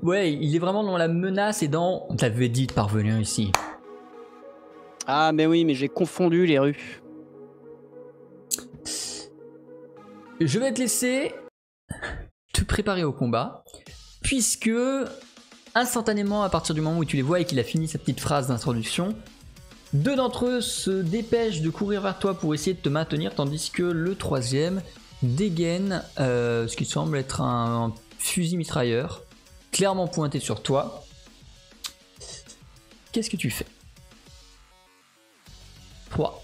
Ouais, il est vraiment dans la menace et dans. On t'avait dit de parvenir ici. Ah, mais oui, mais j'ai confondu les rues. Je vais te laisser te préparer au combat, puisque instantanément, à partir du moment où tu les vois et qu'il a fini sa petite phrase d'introduction, deux d'entre eux se dépêchent de courir vers toi pour essayer de te maintenir, tandis que le troisième dégaine ce qui semble être un fusil mitrailleur, clairement pointé sur toi. Qu'est-ce que tu fais? 3.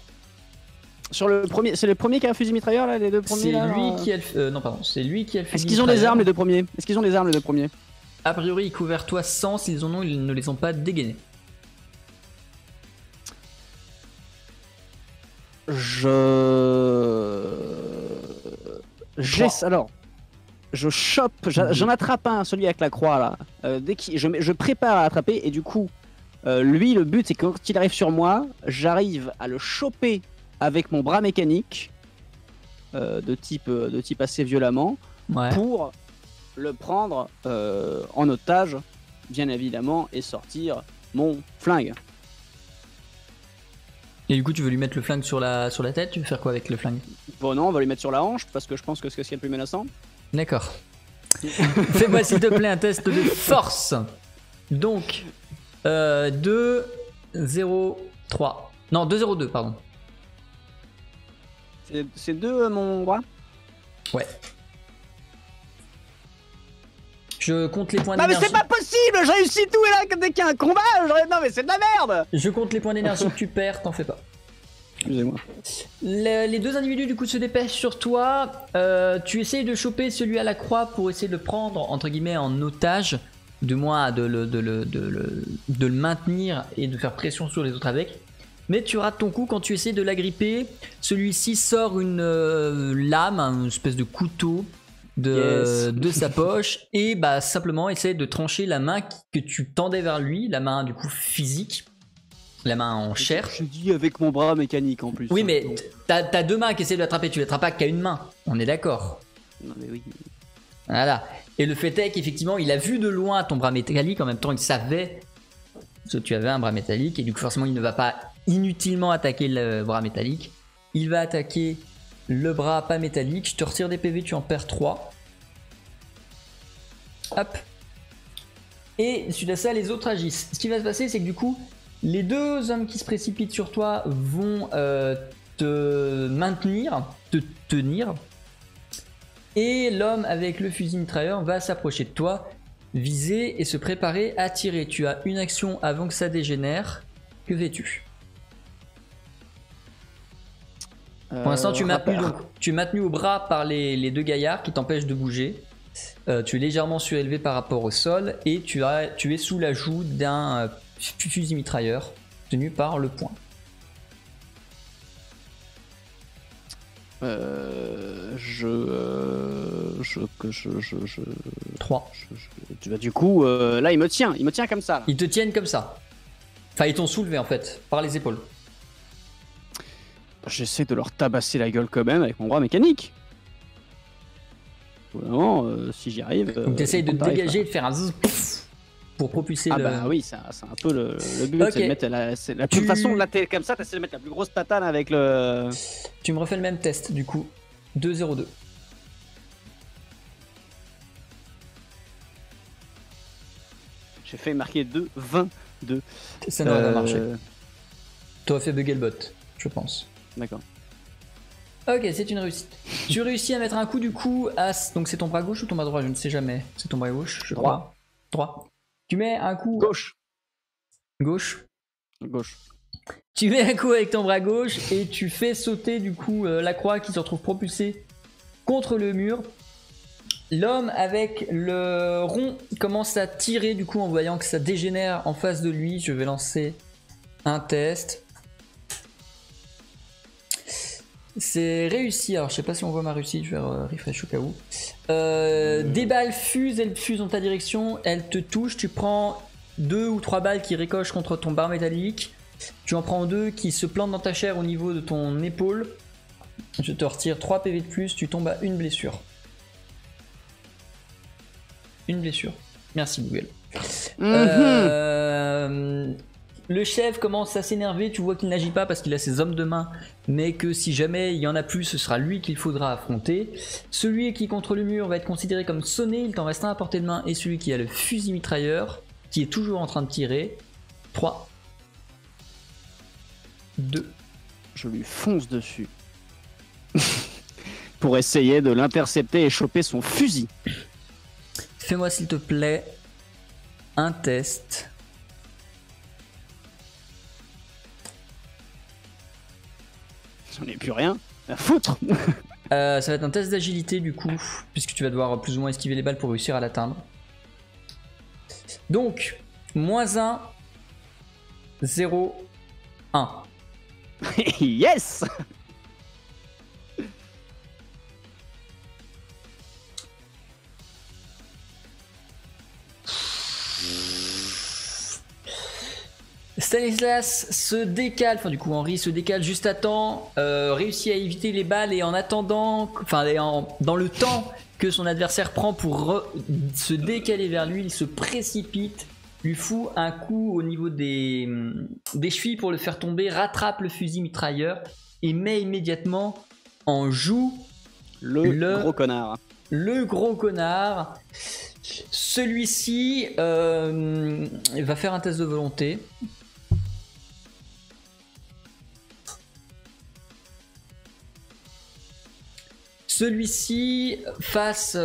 Sur le premier, c'est le premier qui a un fusil mitrailleur là, les deux premiers. C'est lui qui a le. Non, pardon, c'est lui qui a le fusil. Est-ce qu'ils ont des armes les deux premiers? Est-ce qu'ils ont des armes les deux premiers? A priori, ils couvrent toi sans, s'ils en ont, ils ne les ont pas dégainés. Alors, je chope, j'en attrape un, celui avec la croix là. Je prépare à l'attraper et du coup, lui, le but c'est que quand il arrive sur moi, j'arrive à le choper avec mon bras mécanique de type assez violemment, ouais, pour le prendre en otage, bien évidemment, et sortir mon flingue. Et du coup, tu veux lui mettre le flingue sur la tête? Tu veux faire quoi avec le flingue? Bon, non, on va lui mettre sur la hanche parce que je pense que c'est ce qui est le plus menaçant. D'accord. Fais-moi s'il te plaît un test de force. Donc, 2, 0, 3. Non, 2, 0, 2, pardon. C'est 2 mon bras? Ouais. Je compte les points d'énergie. Non mais c'est pas possible, je réussis tout et là dès qu'il y a un combat, non mais c'est de la merde. Je compte les points d'énergie que tu perds, t'en fais pas. Excusez-moi. Les deux individus du coup se dépêchent sur toi. Tu essayes de choper celui à la croix pour essayer de le prendre entre guillemets en otage, du moins de le maintenir et de faire pression sur les autres avec. Mais tu rates ton coup quand tu essaies de l'agripper. Celui-ci sort une lame, une espèce de couteau de sa poche et bah simplement essaie de trancher la main que tu tendais vers lui, la main du coup physique, la main en chair. Je dis avec mon bras mécanique en plus. Oui mais t'as deux mains qui essaient de l'attraper, tu l'attrapes pas qu'à une main, on est d'accord. Non mais oui. Voilà. Et le fait est qu'effectivement il a vu de loin ton bras métallique, en même temps il savait que tu avais un bras métallique et du coup forcément il ne va pas inutilement attaquer le bras métallique, il va attaquer le bras pas métallique. Je te retire des PV, tu en perds 3. Hop. Et suite à ça, les autres agissent. Ce qui va se passer, c'est que du coup, les deux hommes qui se précipitent sur toi vont te maintenir, te tenir. Et l'homme avec le fusil mitrailleur va s'approcher de toi, viser et se préparer à tirer. Tu as une action avant que ça dégénère. Que fais-tu? Pour l'instant, tu es maintenu au bras par les deux gaillards qui t'empêchent de bouger. Tu es légèrement surélevé par rapport au sol et tu es sous la joue d'un fusil mitrailleur tenu par le poing. 3. Du coup, là, il me tient comme ça. Là. Ils te tiennent comme ça. Enfin, ils t'ont soulevé en fait, par les épaules. J'essaie de leur tabasser la gueule quand même avec mon bras mécanique. Vraiment, si j'y arrive. Donc t'essayes de te dégager et de faire un zzz pour propulser le. Ah bah oui, c'est un peu le but. Okay. C'est de mettre de toute façon, là t'es comme ça, t'essaies de mettre la plus grosse tatane avec le. Tu me refais le même test du coup. 2-0-2. J'ai fait marquer 2-22. Ça n'aurait pas marché. T'aurais fait bugger le bot, je pense. D'accord. Ok, c'est une réussite. Tu réussis à mettre un coup du coup à... Donc c'est ton bras gauche ou ton bras droit? Je ne sais jamais. C'est ton bras gauche, je crois. Droit. Tu mets un coup... Gauche. Gauche. Gauche. Tu mets un coup avec ton bras gauche et tu fais sauter du coup la croix qui se retrouve propulsée contre le mur. L'homme avec le rond commence à tirer du coup en voyant que ça dégénère en face de lui. Je vais lancer un test. C'est réussi, alors je sais pas si on voit ma réussite, je vais refresh au cas où. Des balles fusent, elles fusent dans ta direction, elles te touchent, tu prends 2 ou 3 balles qui ricochent contre ton barre métallique. Tu en prends 2 qui se plantent dans ta chair au niveau de ton épaule. Je te retire 3 PV de plus, tu tombes à une blessure. Une blessure. Merci Google. Le chef commence à s'énerver, tu vois qu'il n'agit pas parce qu'il a ses hommes de main, mais que si jamais il y en a plus, ce sera lui qu'il faudra affronter. Celui qui est contre le mur va être considéré comme sonné, il t'en reste un à portée de main, et celui qui a le fusil mitrailleur, qui est toujours en train de tirer. 3, 2. Je lui fonce dessus. Pour essayer de l'intercepter et choper son fusil. Fais-moi s'il te plaît un test. J'en ai plus rien à foutre. Ça va être un test d'agilité du coup, puisque tu vas devoir plus ou moins esquiver les balles pour réussir à l'atteindre. Donc, -1, 0, 1. Yes! Stanislas se décale, enfin du coup Henri se décale juste à temps, réussit à éviter les balles et en attendant, dans le temps que son adversaire prend pour se décaler vers lui, il se précipite, lui fout un coup au niveau des chevilles pour le faire tomber, rattrape le fusil mitrailleur et met immédiatement en joue le gros connard. Le gros connard. Celui-ci va faire un test de volonté. Celui-ci, face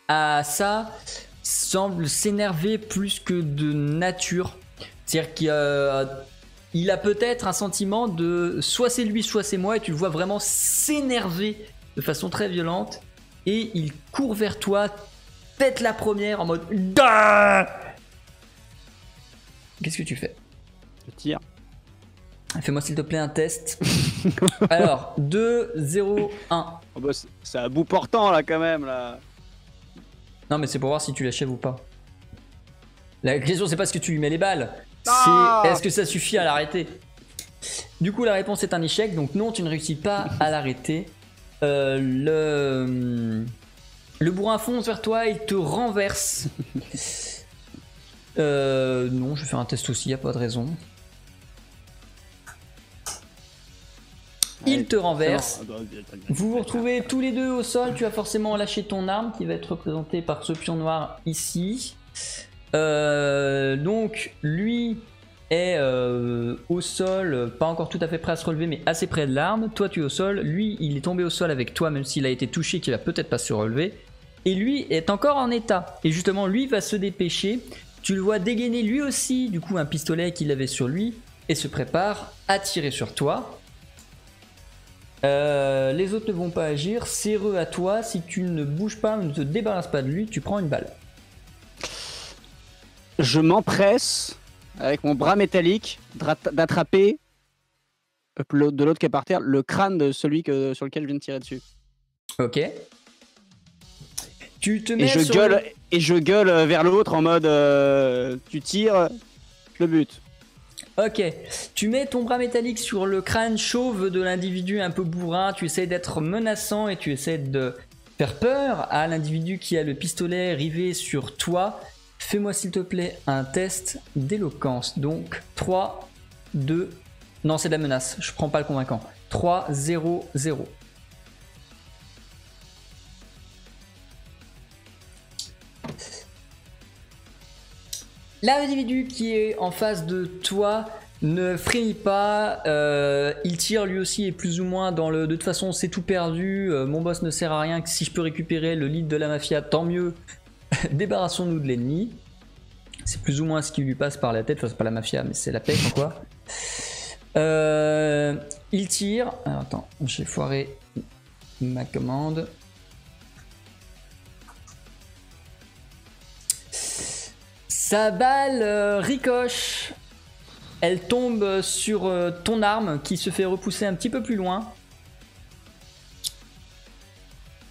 à ça, semble s'énerver plus que de nature. C'est-à-dire qu'il a peut-être un sentiment de soit c'est lui, soit c'est moi, et tu le vois vraiment s'énerver de façon très violente. Et il court vers toi, tête la première en mode Qu'est-ce que tu fais? Je tire. Fais-moi s'il te plaît un test. Alors, 2, 0, 1. Oh bah, c'est à bout portant là quand même là. Non mais c'est pour voir si tu l'achèves ou pas. La question c'est pas ce que tu lui mets les balles, Ah c'est est-ce que ça suffit à l'arrêter. Du coup la réponse est un échec, donc non tu ne réussis pas à l'arrêter. Le bourrin fonce vers toi, il te renverse. Non, je vais faire un test aussi, y a pas de raison. Il te renverse. Vous vous retrouvez tous les deux au sol. Tu vas forcément lâcher ton arme qui va être représentée par ce pion noir ici. Donc lui est au sol, pas encore tout à fait prêt à se relever, mais assez près de l'arme. Toi tu es au sol, lui il est tombé au sol avec toi, même s'il a été touché, qu'il va peut-être pas se relever. Et lui est encore en état. Et justement lui va se dépêcher. Tu le vois dégainer lui aussi, du coup un pistolet qu'il avait sur lui, et se prépare à tirer sur toi. Les autres ne vont pas agir. C'est à toi. Si tu ne bouges pas, ne te débarrasses pas de lui, tu prends une balle. Je m'empresse, avec mon bras métallique, d'attraper de l'autre qui est par terre, le crâne de celui sur lequel je viens de tirer dessus. Ok. Tu te mets et je gueule vers l'autre en mode tu tires, je le bute. Ok, tu mets ton bras métallique sur le crâne chauve de l'individu un peu bourrin, tu essaies d'être menaçant et tu essaies de faire peur à l'individu qui a le pistolet rivé sur toi. Fais-moi s'il te plaît un test d'éloquence. Donc 3, 2... Non, c'est de la menace, je prends pas le convaincant. 3, 0, 0. L'individu qui est en face de toi ne frémit pas, il tire lui aussi et plus ou moins dans le... De toute façon c'est tout perdu, mon boss ne sert à rien, si je peux récupérer le lead de la mafia tant mieux, débarrassons-nous de l'ennemi. C'est plus ou moins ce qui lui passe par la tête, enfin c'est pas la mafia mais c'est la paix quoi. Il tire, alors, attends j'ai foiré ma commande. Sa balle ricoche, elle tombe sur ton arme qui se fait repousser un petit peu plus loin.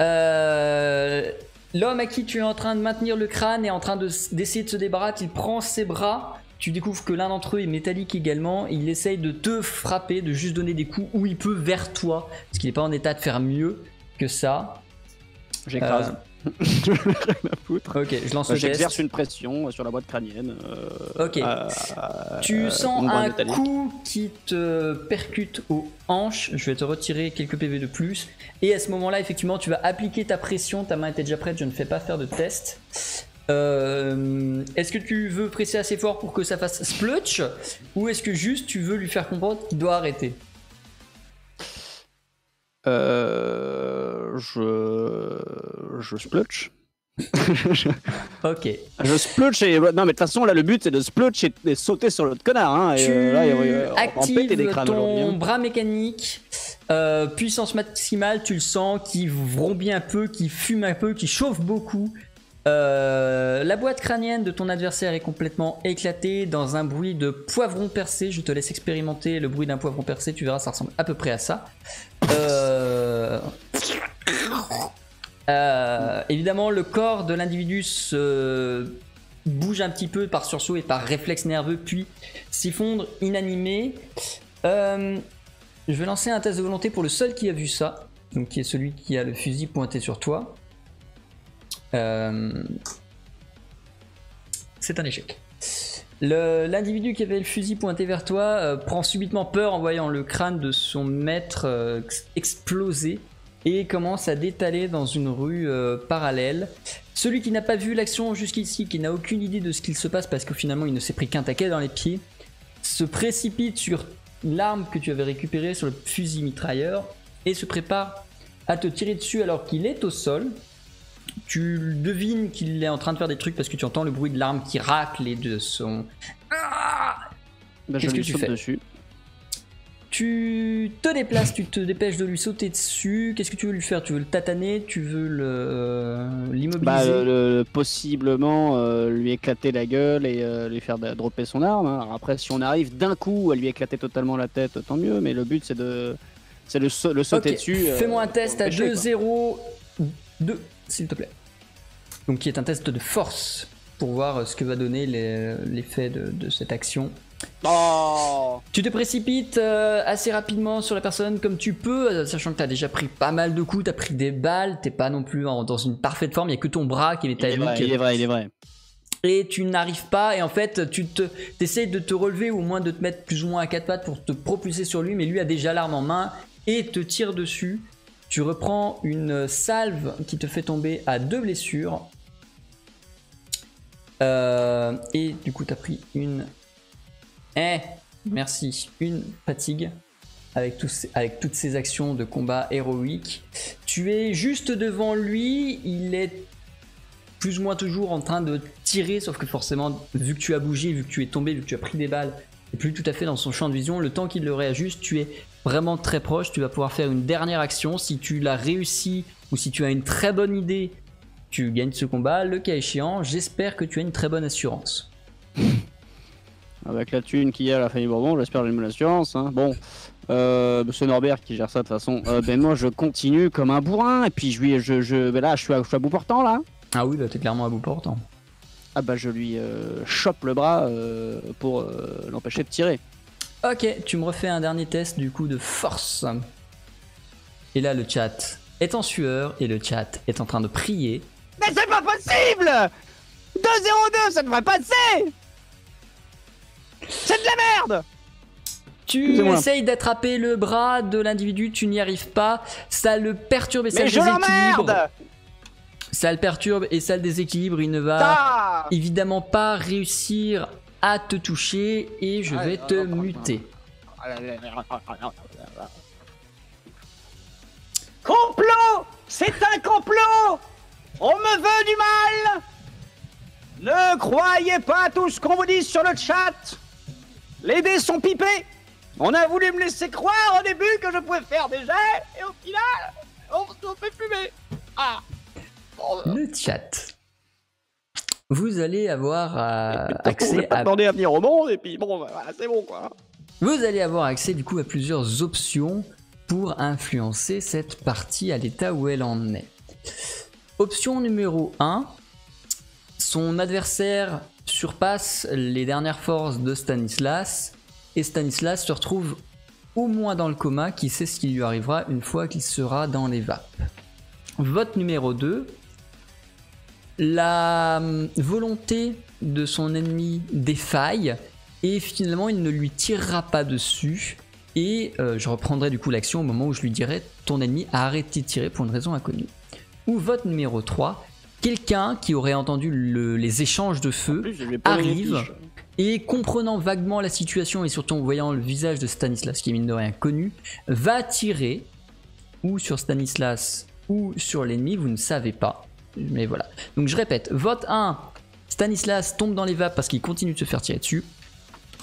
L'homme à qui tu es en train de maintenir le crâne est en train d'essayer de se débarrasser, il prend ses bras, tu découvres que l'un d'entre eux est métallique également, il essaye de te frapper, de juste donner des coups où il peut vers toi, parce qu'il n'est pas en état de faire mieux que ça. J'écrase. Je vais rien à foutre. Ok, je lance le test. J'exerce une pression sur la boîte crânienne. Ok. Tu sens un coup qui te percute aux hanches. Je vais te retirer quelques PV de plus. Et à ce moment-là, effectivement, tu vas appliquer ta pression. Ta main était déjà prête. Je ne fais pas faire de test. Est-ce que tu veux presser assez fort pour que ça fasse splutch, ou est-ce que juste tu veux lui faire comprendre qu'il doit arrêter? Je splutch. Ok. Je splutch et... Non mais de toute façon là le but c'est de splutch et sauter sur l'autre connard hein. Tu actives ton hein. bras mécanique, puissance maximale, tu le sens, qui vrombit un peu, qui fume un peu, qui chauffe beaucoup. La boîte crânienne de ton adversaire est complètement éclatée dans un bruit de poivron percé. Je te laisse expérimenter le bruit d'un poivron percé, tu verras ça ressemble à peu près à ça. Évidemment le corps de l'individu se bouge un petit peu par sursaut et par réflexe nerveux puis s'effondre inanimé. Je vais lancer un test de volonté pour le seul qui a vu ça, donc qui est celui qui a le fusil pointé sur toi. C'est un échec. L'individu qui avait le fusil pointé vers toi prend subitement peur en voyant le crâne de son maître exploser et commence à détaler dans une rue parallèle. Celui qui n'a pas vu l'action jusqu'ici, qui n'a aucune idée de ce qu'il se passe parce que finalement il ne s'est pris qu'un taquet dans les pieds, se précipite sur l'arme que tu avais récupérée, sur le fusil mitrailleur, et se prépare à te tirer dessus alors qu'il est au sol. Tu devines qu'il est en train de faire des trucs parce que tu entends le bruit de l'arme qui racle et de son... Qu'est-ce que tu fais dessus. Tu te déplaces, tu te dépêches de lui sauter dessus. Qu'est-ce que tu veux lui faire? Tu veux le tataner? Tu veux l'immobiliser? Possiblement lui éclater la gueule et lui faire dropper son arme. Alors après, si on arrive d'un coup à lui éclater totalement la tête, tant mieux. Mais le but, c'est de le sauter dessus. Fais-moi un test à 2-0-2, s'il te plaît. Donc qui est un test de force pour voir ce que va donner l'effet de cette action. Oh. Tu te précipites assez rapidement sur la personne comme tu peux, sachant que tu as déjà pris pas mal de coups, tu as pris des balles, t'es pas non plus dans une parfaite forme, il n'y a que ton bras qui est métallique. Il est vrai. Et tu n'arrives pas, et en fait tu essayes de te relever ou au moins de te mettre plus ou moins à quatre pattes pour te propulser sur lui, mais lui a déjà l'arme en main et te tire dessus. Tu reprends une salve qui te fait tomber à 2 blessures. Et du coup, tu as pris une... merci. Une fatigue avec toutes ces actions de combat héroïque. Tu es juste devant lui, il est plus ou moins toujours en train de tirer, sauf que forcément, vu que tu as bougé, vu que tu es tombé, vu que tu as pris des balles, et plus tout à fait dans son champ de vision, le temps qu'il le réajuste, tu es vraiment très proche, tu vas pouvoir faire une dernière action. Si tu l'as réussi ou si tu as une très bonne idée, tu gagnes ce combat. Le cas échéant, j'espère que tu as une très bonne assurance. Avec la thune qu'il y a à la famille Bourbon, j'espère une bonne assurance. Hein. Bon, monsieur Norbert qui gère ça de toute façon. Ben moi je continue comme un bourrin et puis ben là je suis à bout portant là. Ah oui, là t'es clairement à bout portant. Ah bah je lui chope le bras pour l'empêcher de tirer. Ok, tu me refais un dernier test du coup de force. Et là le chat est en sueur et le chat est en train de prier. Mais c'est pas possible. 2-0-2, ça devrait passer. C'est de la merde. Tu essayes d'attraper le bras de l'individu, tu n'y arrives pas, ça le perturbe et ça le déséquilibre. Ça le perturbe et ça le déséquilibre, il ne va évidemment pas réussir à te toucher et je vais te muter. Complot! C'est un complot! On me veut du mal! Ne croyez pas tout ce qu'on vous dit sur le chat! Les dés sont pipés! On a voulu me laisser croire au début que je pouvais faire des jets, et au final, on fait fumer! Ah! Le chat. Vous allez avoir accès à... demander à venir au monde, et puis bon, voilà, c'est bon quoi. Vous allez avoir accès du coup à plusieurs options pour influencer cette partie à l'état où elle en est. Option numéro 1, son adversaire surpasse les dernières forces de Stanislas et Stanislas se retrouve au moins dans le coma, qui sait ce qui lui arrivera une fois qu'il sera dans les vapes. Vote numéro 2, la volonté de son ennemi défaille et finalement il ne lui tirera pas dessus et je reprendrai du coup l'action au moment où je lui dirai ton ennemi a arrêté de tirer pour une raison inconnue. Ou vote numéro 3, quelqu'un qui aurait entendu les échanges de feu arrive et comprenant vaguement la situation et surtout en voyant le visage de Stanislas qui est mine de rien connu, va tirer ou sur Stanislas ou sur l'ennemi, vous ne savez pas. Mais voilà. Donc je répète, vote 1, Stanislas tombe dans les vapes parce qu'il continue de se faire tirer dessus.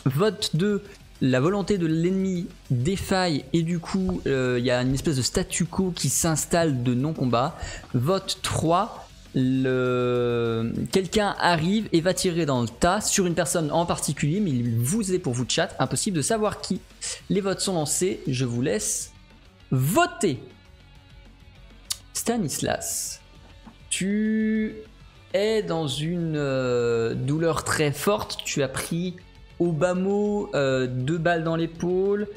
Vote 2, la volonté de l'ennemi défaille et du coup il y a une espèce de statu quo qui s'installe de non-combat. Vote 3, quelqu'un arrive et va tirer dans le tas sur une personne en particulier, mais il vous est pour vous de chat, impossible de savoir qui. Les votes sont lancés, je vous laisse voter. Stanislas, tu es dans une douleur très forte, tu as pris au bas mot 2 balles dans l'épaule,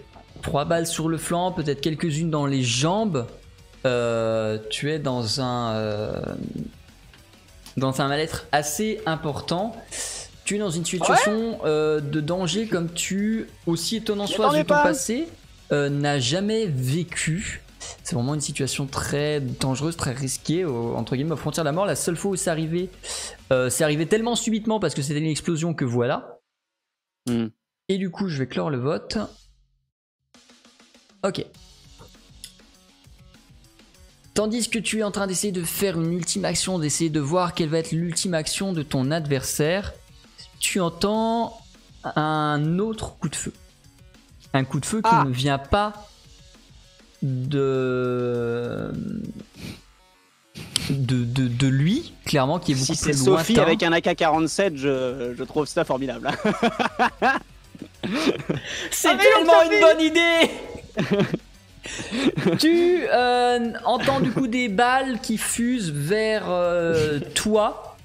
3 balles sur le flanc, peut-être quelques-unes dans les jambes. Tu es dans un mal-être assez important. Tu es dans une situation de danger comme tu, aussi étonnant soit vu ton passé, n'as jamais vécu. C'est vraiment une situation très dangereuse, très risquée, entre guillemets, aux frontières de la mort. La seule fois où c'est arrivé tellement subitement parce que c'était une explosion que voilà. Et du coup, je vais clore le vote. Ok. Tandis que tu es en train d'essayer de faire une ultime action, d'essayer de voir quelle va être l'ultime action de ton adversaire, tu entends un autre coup de feu. Un coup de feu qui ne vient pas de lui, clairement, qui est beaucoup plus lointain. Si c'est Sophie avec un AK-47, je trouve ça formidable. C'est tellement une bonne idée. Tu entends du coup des balles qui fusent vers toi.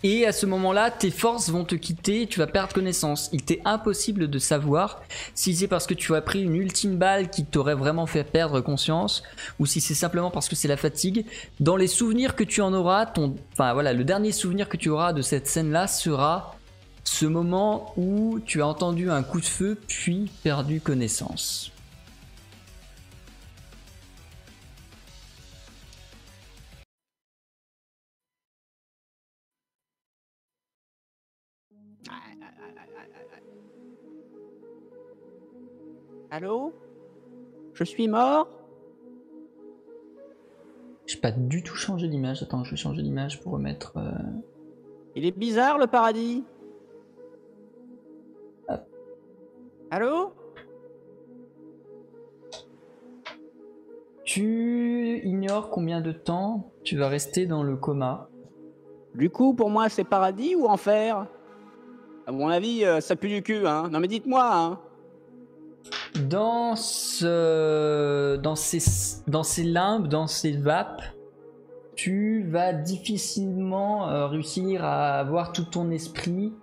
Et à ce moment-là, tes forces vont te quitter et tu vas perdre connaissance. Il t'est impossible de savoir si c'est parce que tu as pris une ultime balle qui t'aurait vraiment fait perdre conscience ou si c'est simplement parce que c'est la fatigue. Dans les souvenirs que tu en auras, le dernier souvenir que tu auras de cette scène-là sera ce moment où tu as entendu un coup de feu puis perdu connaissance. Allô? Je suis mort? J'ai pas du tout changé l'image. Attends, je vais changer l'image pour remettre. Il est bizarre le paradis. Hop. Allô? Tu ignores combien de temps tu vas rester dans le coma. Du coup, pour moi, c'est paradis ou enfer? À mon avis, ça pue du cul, hein. Non mais dites-moi, hein. Dans ces limbes, dans ces vapes, tu vas difficilement réussir à avoir tout ton esprit.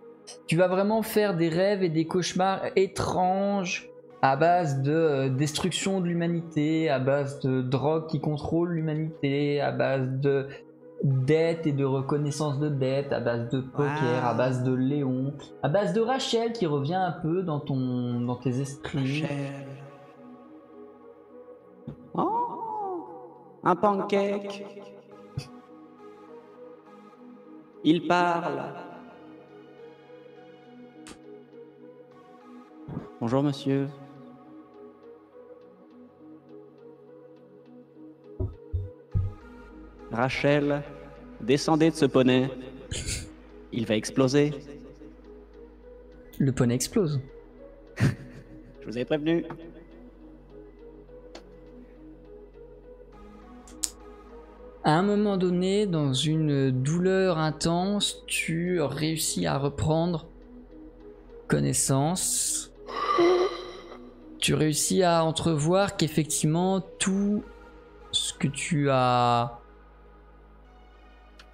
Tu vas vraiment faire des rêves et des cauchemars étranges à base de destruction de l'humanité, à base de drogue qui contrôle l'humanité, à base de dette et de reconnaissance de dette, à base de poker, à base de Léon, à base de Rachel qui revient un peu dans tes esprits. Rachel. Oh, un pancake. Il parle. Bonjour monsieur. Rachel, descendez de ce poney. Il va exploser. Le poney explose. Je vous avais prévenu. À un moment donné, dans une douleur intense, tu réussis à reprendre connaissance. Tu réussis à entrevoir qu'effectivement tout ce que tu as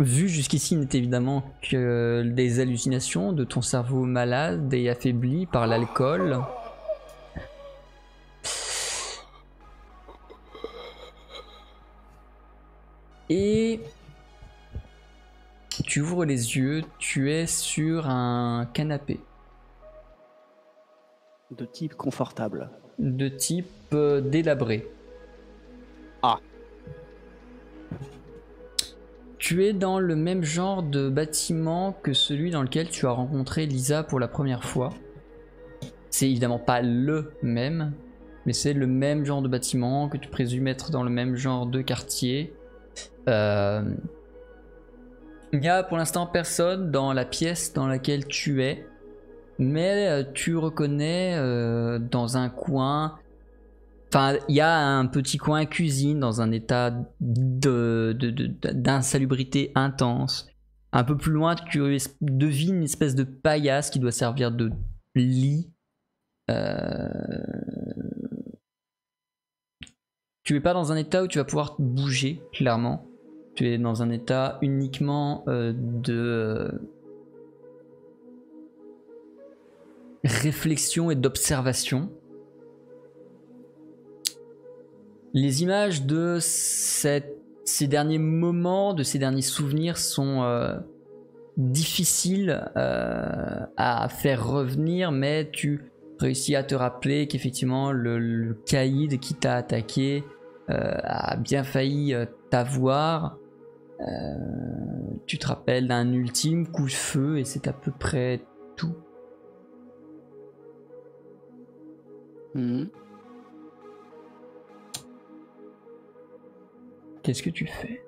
vu jusqu'ici n'est évidemment que des hallucinations de ton cerveau malade et affaibli par l'alcool. Et tu ouvres les yeux, tu es sur un canapé. De type confortable. De type délabré. Ah. Tu es dans le même genre de bâtiment que celui dans lequel tu as rencontré Lisa pour la première fois. C'est évidemment pas le même, mais c'est le même genre de bâtiment que tu présumes être dans le même genre de quartier. Il n'y a pour l'instant personne dans la pièce dans laquelle tu es, mais tu reconnais dans un coin, enfin il y a un petit coin cuisine dans un état d'insalubrité intense. Un peu plus loin, tu devines une espèce de paillasse qui doit servir de lit. Tu es pas dans un état où tu vas pouvoir bouger, clairement. Tu es dans un état uniquement de réflexion et d'observation. Les images de ces derniers moments, de ces derniers souvenirs sont difficiles à faire revenir, mais tu réussis à te rappeler qu'effectivement le caïd qui t'a attaqué a bien failli t'avoir. Tu te rappelles d'un ultime coup de feu et c'est à peu près tout. Mmh. Qu'est-ce que tu fais?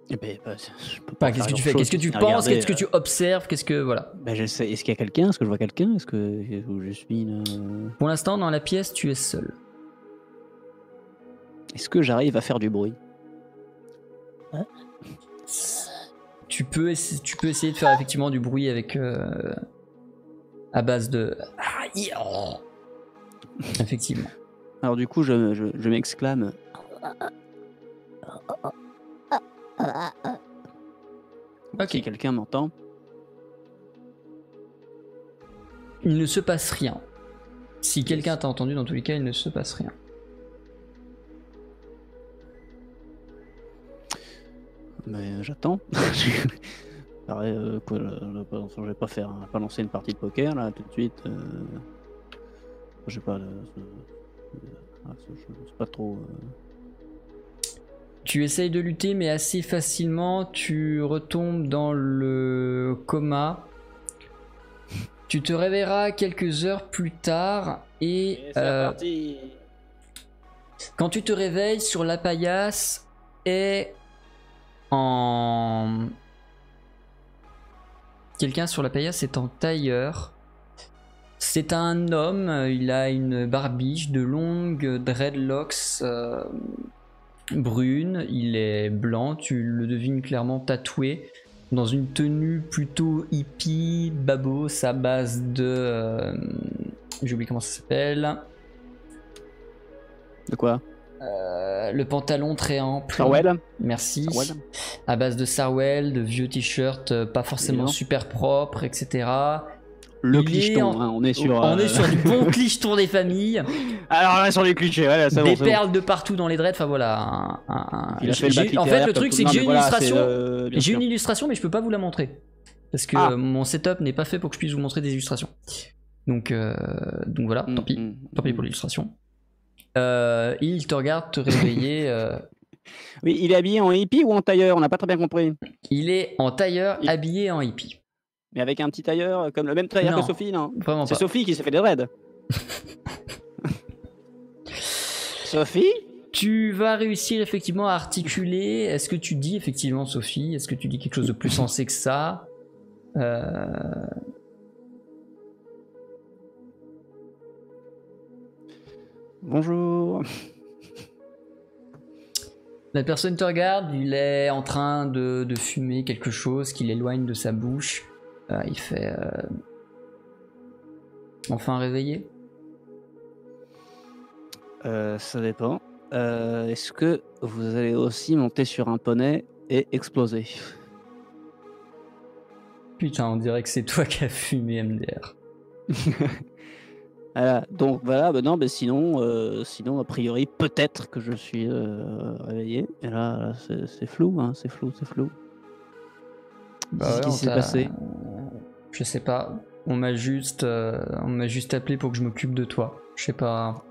Eh ben, je peux Enfin, qu'est-ce que tu fais? Qu'est-ce que tu penses? Qu'est-ce que tu observes? Qu'est-ce que voilà? Ben, je sais. Est-ce qu'il y a quelqu'un? Est-ce que je vois quelqu'un? Est-ce que où je suis là? Pour l'instant, dans la pièce, tu es seul. Est-ce que j'arrive à faire du bruit? Tu peux essayer de faire effectivement du bruit avec à base de effectivement. Alors du coup, je m'exclame. Ok. Si quelqu'un m'entend. Il ne se passe rien. Si quelqu'un t'a entendu, dans tous les cas, il ne se passe rien. Mais j'attends. Pareil, je vais pas lancer une partie de poker là tout de suite. Je sais pas. C'est pas trop. Tu essayes de lutter, mais assez facilement, tu retombes dans le coma Tu te réveilleras quelques heures plus tard et c'est parti. quand tu te réveilles sur la paillasse est en... Quelqu'un sur la paillasse est en tailleur. C'est un homme, il a une barbiche, de longues dreadlocks brunes, il est blanc, tu le devines clairement tatoué, dans une tenue plutôt hippie, babos à base de... j'ai oublié comment ça s'appelle. De quoi? Le pantalon très ample. Sarwell. Merci. Sarwell. À base de Sarwell, de vieux t-shirts pas forcément super propres, etc. Le clicheton, hein, on est sur... On est sur du bon clicheton des familles. Alors là, sur les clichés, ouais, des perles de partout dans les dreads, enfin voilà. Il a fait le en fait, le truc, c'est que j'ai une illustration. J'ai une sûr. illustration, mais je peux pas vous la montrer. Parce que mon setup n'est pas fait pour que je puisse vous montrer des illustrations. Donc voilà, tant pis. Tant pis pour l'illustration. Il te regarde te réveiller. Oui, il est habillé en hippie ou en tailleur? On n'a pas très bien compris. Il est en tailleur, habillé en hippie. Mais avec un petit tailleur, comme le même tailleur Non, que Sophie, non? Vraiment C'est pas. Sophie qui s'est fait des dreads. Sophie? Tu vas réussir effectivement à articuler. Est-ce que tu dis effectivement Sophie? Est-ce que tu dis quelque chose de plus sensé que ça? Bonjour. La personne te regarde, il est en train de fumer quelque chose qui l'éloigne de sa bouche. Il fait... Enfin réveillé? Ça dépend. Est-ce que vous allez aussi monter sur un poney et exploser? Putain, on dirait que c'est toi qui as fumé MDR. Voilà, donc voilà, non, mais sinon, a priori, peut-être que je suis réveillé. Et là c'est flou, hein, c'est flou. Bah Qu'est-ce qui s'est passé? Je sais pas. On m'a juste appelé pour que je m'occupe de toi. Je sais pas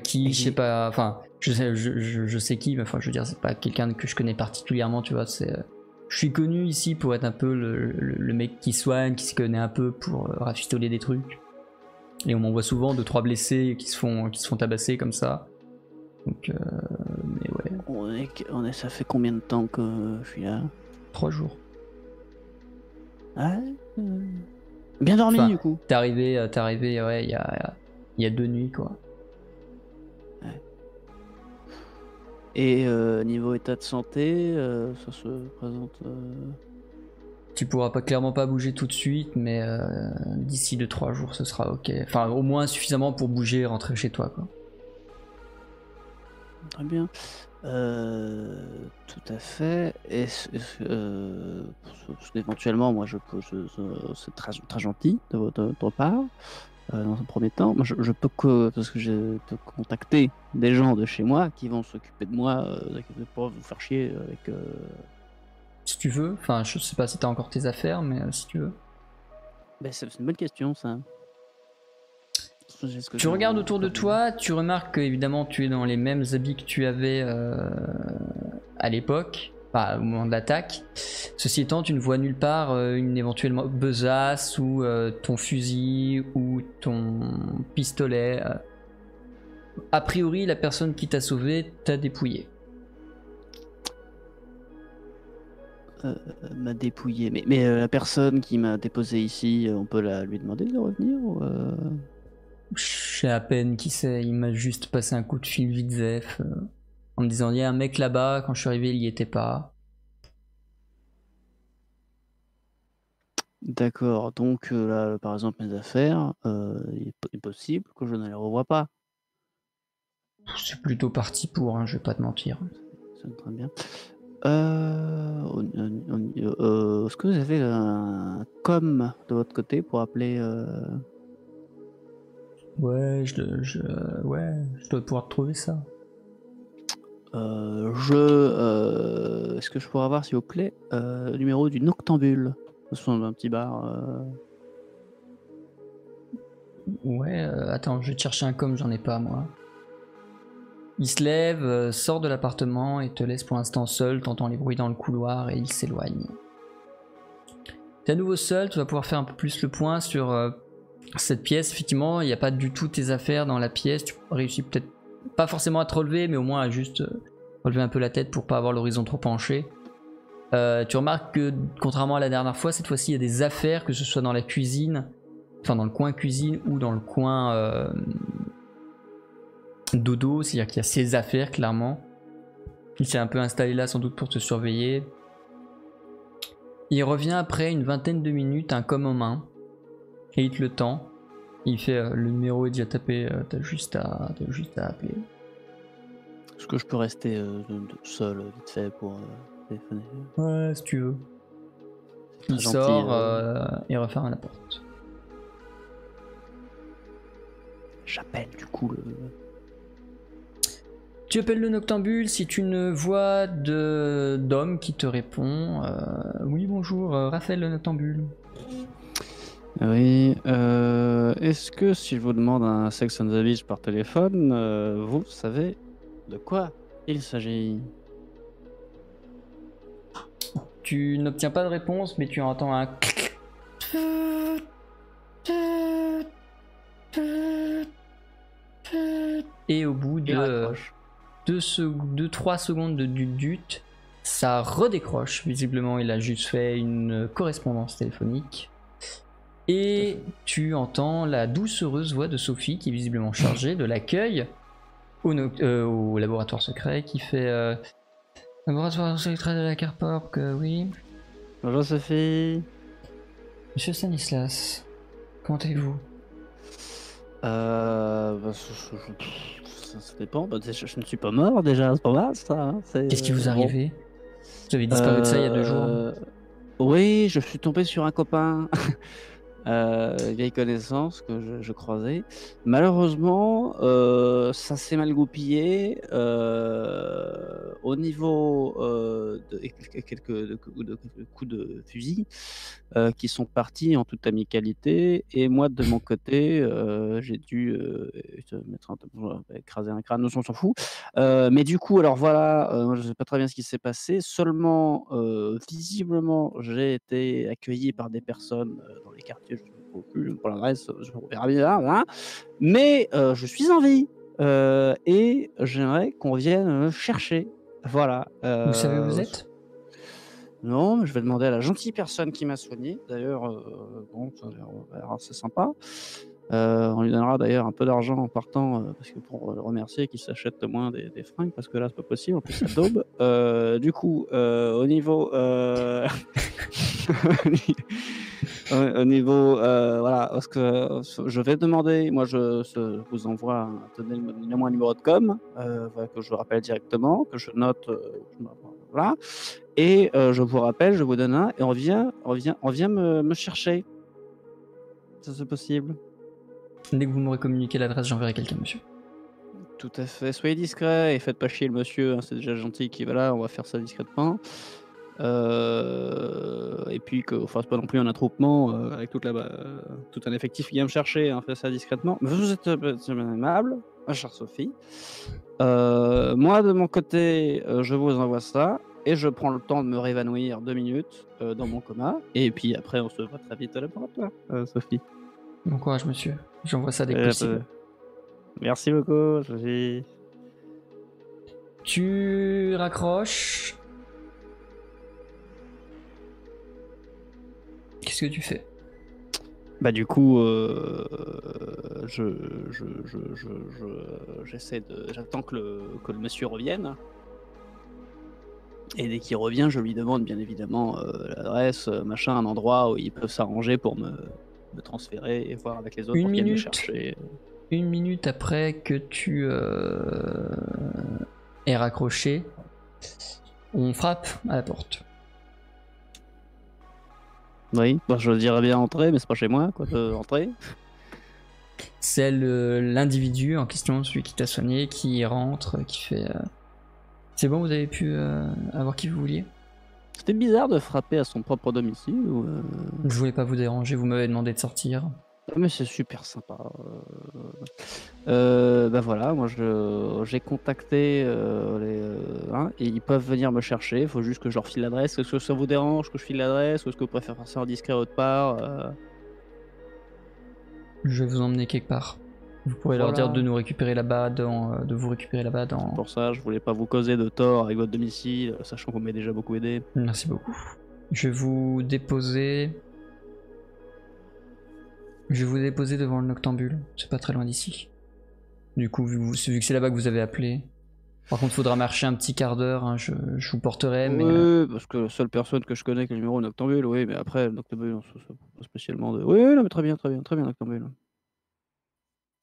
qui, je sais pas. Enfin, je sais qui, mais enfin, je veux dire, c'est pas quelqu'un que je connais particulièrement, tu vois. Je suis connu ici pour être un peu le mec qui soigne, qui se connaît un peu pour rafistoler des trucs. Et on m'envoie souvent 2-3 blessés qui se font tabasser comme ça. Donc, mais ouais. Ça fait combien de temps que je suis là? 3 jours. Ouais. Bien dormi, du coup. T'es arrivé, ouais, il y a 2 nuits, quoi. Ouais. Et niveau état de santé, ça se présente... Tu pourras clairement pas bouger tout de suite, mais d'ici 2-3 jours, ce sera ok. Enfin, au moins suffisamment pour bouger et rentrer chez toi, quoi. Très bien. Tout à fait. Parce qu'éventuellement, moi, c'est très gentil de votre part. Dans un premier temps, moi, je peux parce que je peux contacter des gens de chez moi qui vont s'occuper de moi, pour vous faire chier avec. Si tu veux, enfin, je sais pas si t'as encore tes affaires, mais si tu veux. Ben, c'est une bonne question, ça. Tu regardes autour de toi, tu remarques que évidemment tu es dans les mêmes habits que tu avais à l'époque, enfin, au moment de l'attaque. Ceci étant, tu ne vois nulle part une éventuellement besace ou ton fusil ou ton pistolet. A priori, la personne qui t'a sauvé t'a dépouillé. M'a dépouillé. Mais la personne qui m'a déposé ici, on peut lui demander de revenir ou Je sais à peine qui c'est, il m'a juste passé un coup de fil vite zef en me disant il y a un mec là-bas, quand je suis arrivé il y était pas. D'accord, donc là par exemple mes affaires, il est possible que je ne les revoie pas. C'est plutôt parti pour, hein, je vais pas te mentir. Ça me très bien. Est-ce que vous avez un com de votre côté pour appeler Ouais, je dois pouvoir te trouver ça. Est-ce que je pourrais avoir, s'il vous plaît, le numéro du Noctambule? Ce sont un petit bar. Ouais, attends, je vais te chercher un com, j'en ai pas moi. Il se lève, sort de l'appartement et te laisse pour l'instant seul, t'entends les bruits dans le couloir et il s'éloigne. T'es à nouveau seul, tu vas pouvoir faire un peu plus le point sur cette pièce. Effectivement, il n'y a pas du tout tes affaires dans la pièce. Tu réussis peut-être pas forcément à te relever, mais au moins à juste relever un peu la tête pour pas avoir l'horizon trop penché. Tu remarques que contrairement à la dernière fois, cette fois-ci il y a des affaires, que ce soit dans la cuisine, enfin dans le coin cuisine ou dans le coin dodo, c'est-à-dire qu'il y a ses affaires clairement. Il s'est un peu installé là sans doute pour te surveiller. Il revient après une vingtaine de minutes, un com en main, et il te le tend. Il fait le numéro est déjà tapé, t'as juste à appeler. Est-ce que je peux rester seul vite fait pour téléphoner? Ouais, si tu veux. Il gentil, sort et referme la porte. J'appelle du coup le... Tu appelles le noctambule, c'est une voix d'homme qui te répond. Oui, bonjour, Raphaël le noctambule. Oui, est-ce que si je vous demande un Sex on the Beach par téléphone, vous savez de quoi il s'agit? Tu n'obtiens pas de réponse, mais tu entends un... Et au bout de 2-3 secondes de dut, ça redécroche. Visiblement, il a juste fait une correspondance téléphonique. Et tu entends la douce heureuse voix de Sophie, qui est visiblement chargée de l'accueil au laboratoire secret, qui fait laboratoire secret de la Carport, oui. Bonjour Sophie. Monsieur Stanislas, comment allez-vous? Ça dépend. Bah, je ne suis pas mort déjà, c'est pas mal ça. Hein. Qu'est-ce qui vous est arrivé? Vous avez disparu de ça il y a 2 jours. Oui, je suis tombé sur un copain. Vieille connaissance que je croisais. Malheureusement, ça s'est mal goupillé au niveau de quelques coups de fusil qui sont partis en toute amicalité. Et moi, de mon côté, j'ai dû mettre écraser un crâne, on s'en fout. Mais du coup, alors voilà, moi, je ne sais pas très bien ce qui s'est passé. Seulement, visiblement, j'ai été accueilli par des personnes dans les quartiers. Je ne trouve plus pour l'adresse, je verrai bien. Hein. Mais je suis en vie et j'aimerais qu'on vienne me chercher. Voilà. Vous savez où vous êtes? Non, mais je vais demander à la gentille personne qui m'a soigné. D'ailleurs, bon, ça a l'air assez sympa. On lui donnera d'ailleurs un peu d'argent en partant, parce que pour le remercier qu'il s'achète au moins des fringues, parce que là, c'est pas possible. En plus, ça daube. Du coup, au niveau... au niveau, voilà, parce que je vais demander, moi je vous envoie, donnez-moi un numéro de com, voilà, que je vous rappelle directement, que je note, voilà, et je vous rappelle, je vous donne un, et on vient me chercher. Ça c'est possible? Dès que vous m'aurez communiqué l'adresse, j'enverrai quelqu'un, monsieur. Tout à fait, soyez discret et faites pas chier le monsieur, hein, c'est déjà gentil qui va là, on va faire ça discrètement. Et puis qu'on fasse pas non plus un attroupement avec tout un effectif qui vient me chercher, hein, fait ça discrètement. Mais vous êtes aimable, ma chère Sophie. Moi de mon côté, je vous envoie ça et je prends le temps de me réévanouir 2 minutes dans mon coma. Et puis après, on se voit très vite au laboratoire, Sophie. Bon courage, monsieur. J'envoie ça dès que possible. Merci beaucoup, Sophie. Tu raccroches. Qu'est-ce que tu fais? Bah du coup, j'attends que le monsieur revienne. Et dès qu'il revient, je lui demande bien évidemment l'adresse, machin, un endroit où il peut s'arranger pour me transférer et voir avec les autres pour qu'il vienne me chercher. 1 minute après que tu aies raccroché, on frappe à la porte. Oui, bah, je dirais bien entrer, mais c'est pas chez moi, quoi, de rentrer. C'est l'individu en question, celui qui t'a soigné, qui rentre, qui fait... C'est bon, vous avez pu avoir qui vous vouliez? C'était bizarre de frapper à son propre domicile ou Je voulais pas vous déranger, vous m'avez demandé de sortir. Ah, mais c'est super sympa. Bah voilà, moi j'ai contacté et ils peuvent venir me chercher. Il faut juste que je leur file l'adresse. Est-ce que ça vous dérange que je file l'adresse ou est-ce que vous préférez faire ça en discret autre part? Je vais vous emmener quelque part. Vous pourrez leur dire de nous récupérer là-bas, de vous récupérer là-bas dans... Pour ça, je voulais pas vous causer de tort avec votre domicile, sachant qu'on m'est déjà beaucoup aidé. Merci beaucoup. Je vais vous déposer... devant le Noctambule. C'est pas très loin d'ici. Du coup, vu que c'est là-bas que vous avez appelé... Par contre, il faudra marcher un petit quart d'heure, hein, je vous porterai, mais... Oui, parce que la seule personne que je connais qui a le numéro Noctambule, oui, mais après, le Noctambule, on se pas spécialement de... Oui, non, mais très bien, Noctambule.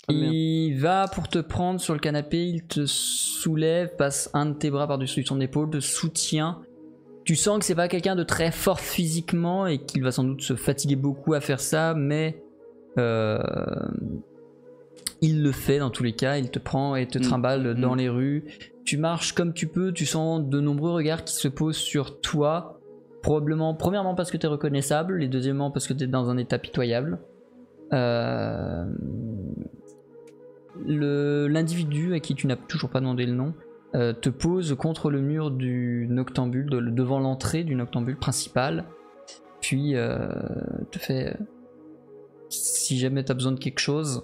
Il va pour te prendre sur le canapé, il te soulève, passe un de tes bras par-dessus son épaule, te soutient. Tu sens que c'est pas quelqu'un de très fort physiquement et qu'il va sans doute se fatiguer beaucoup à faire ça, mais il le fait dans tous les cas, il te prend et te trimballe dans les rues. Tu marches comme tu peux, tu sens de nombreux regards qui se posent sur toi. Probablement, premièrement parce que tu es reconnaissable, et deuxièmement parce que tu es dans un état pitoyable. L'individu à qui tu n'as toujours pas demandé le nom te pose contre le mur du Noctambule, devant l'entrée du Noctambule principal, puis te fait si jamais tu as besoin de quelque chose,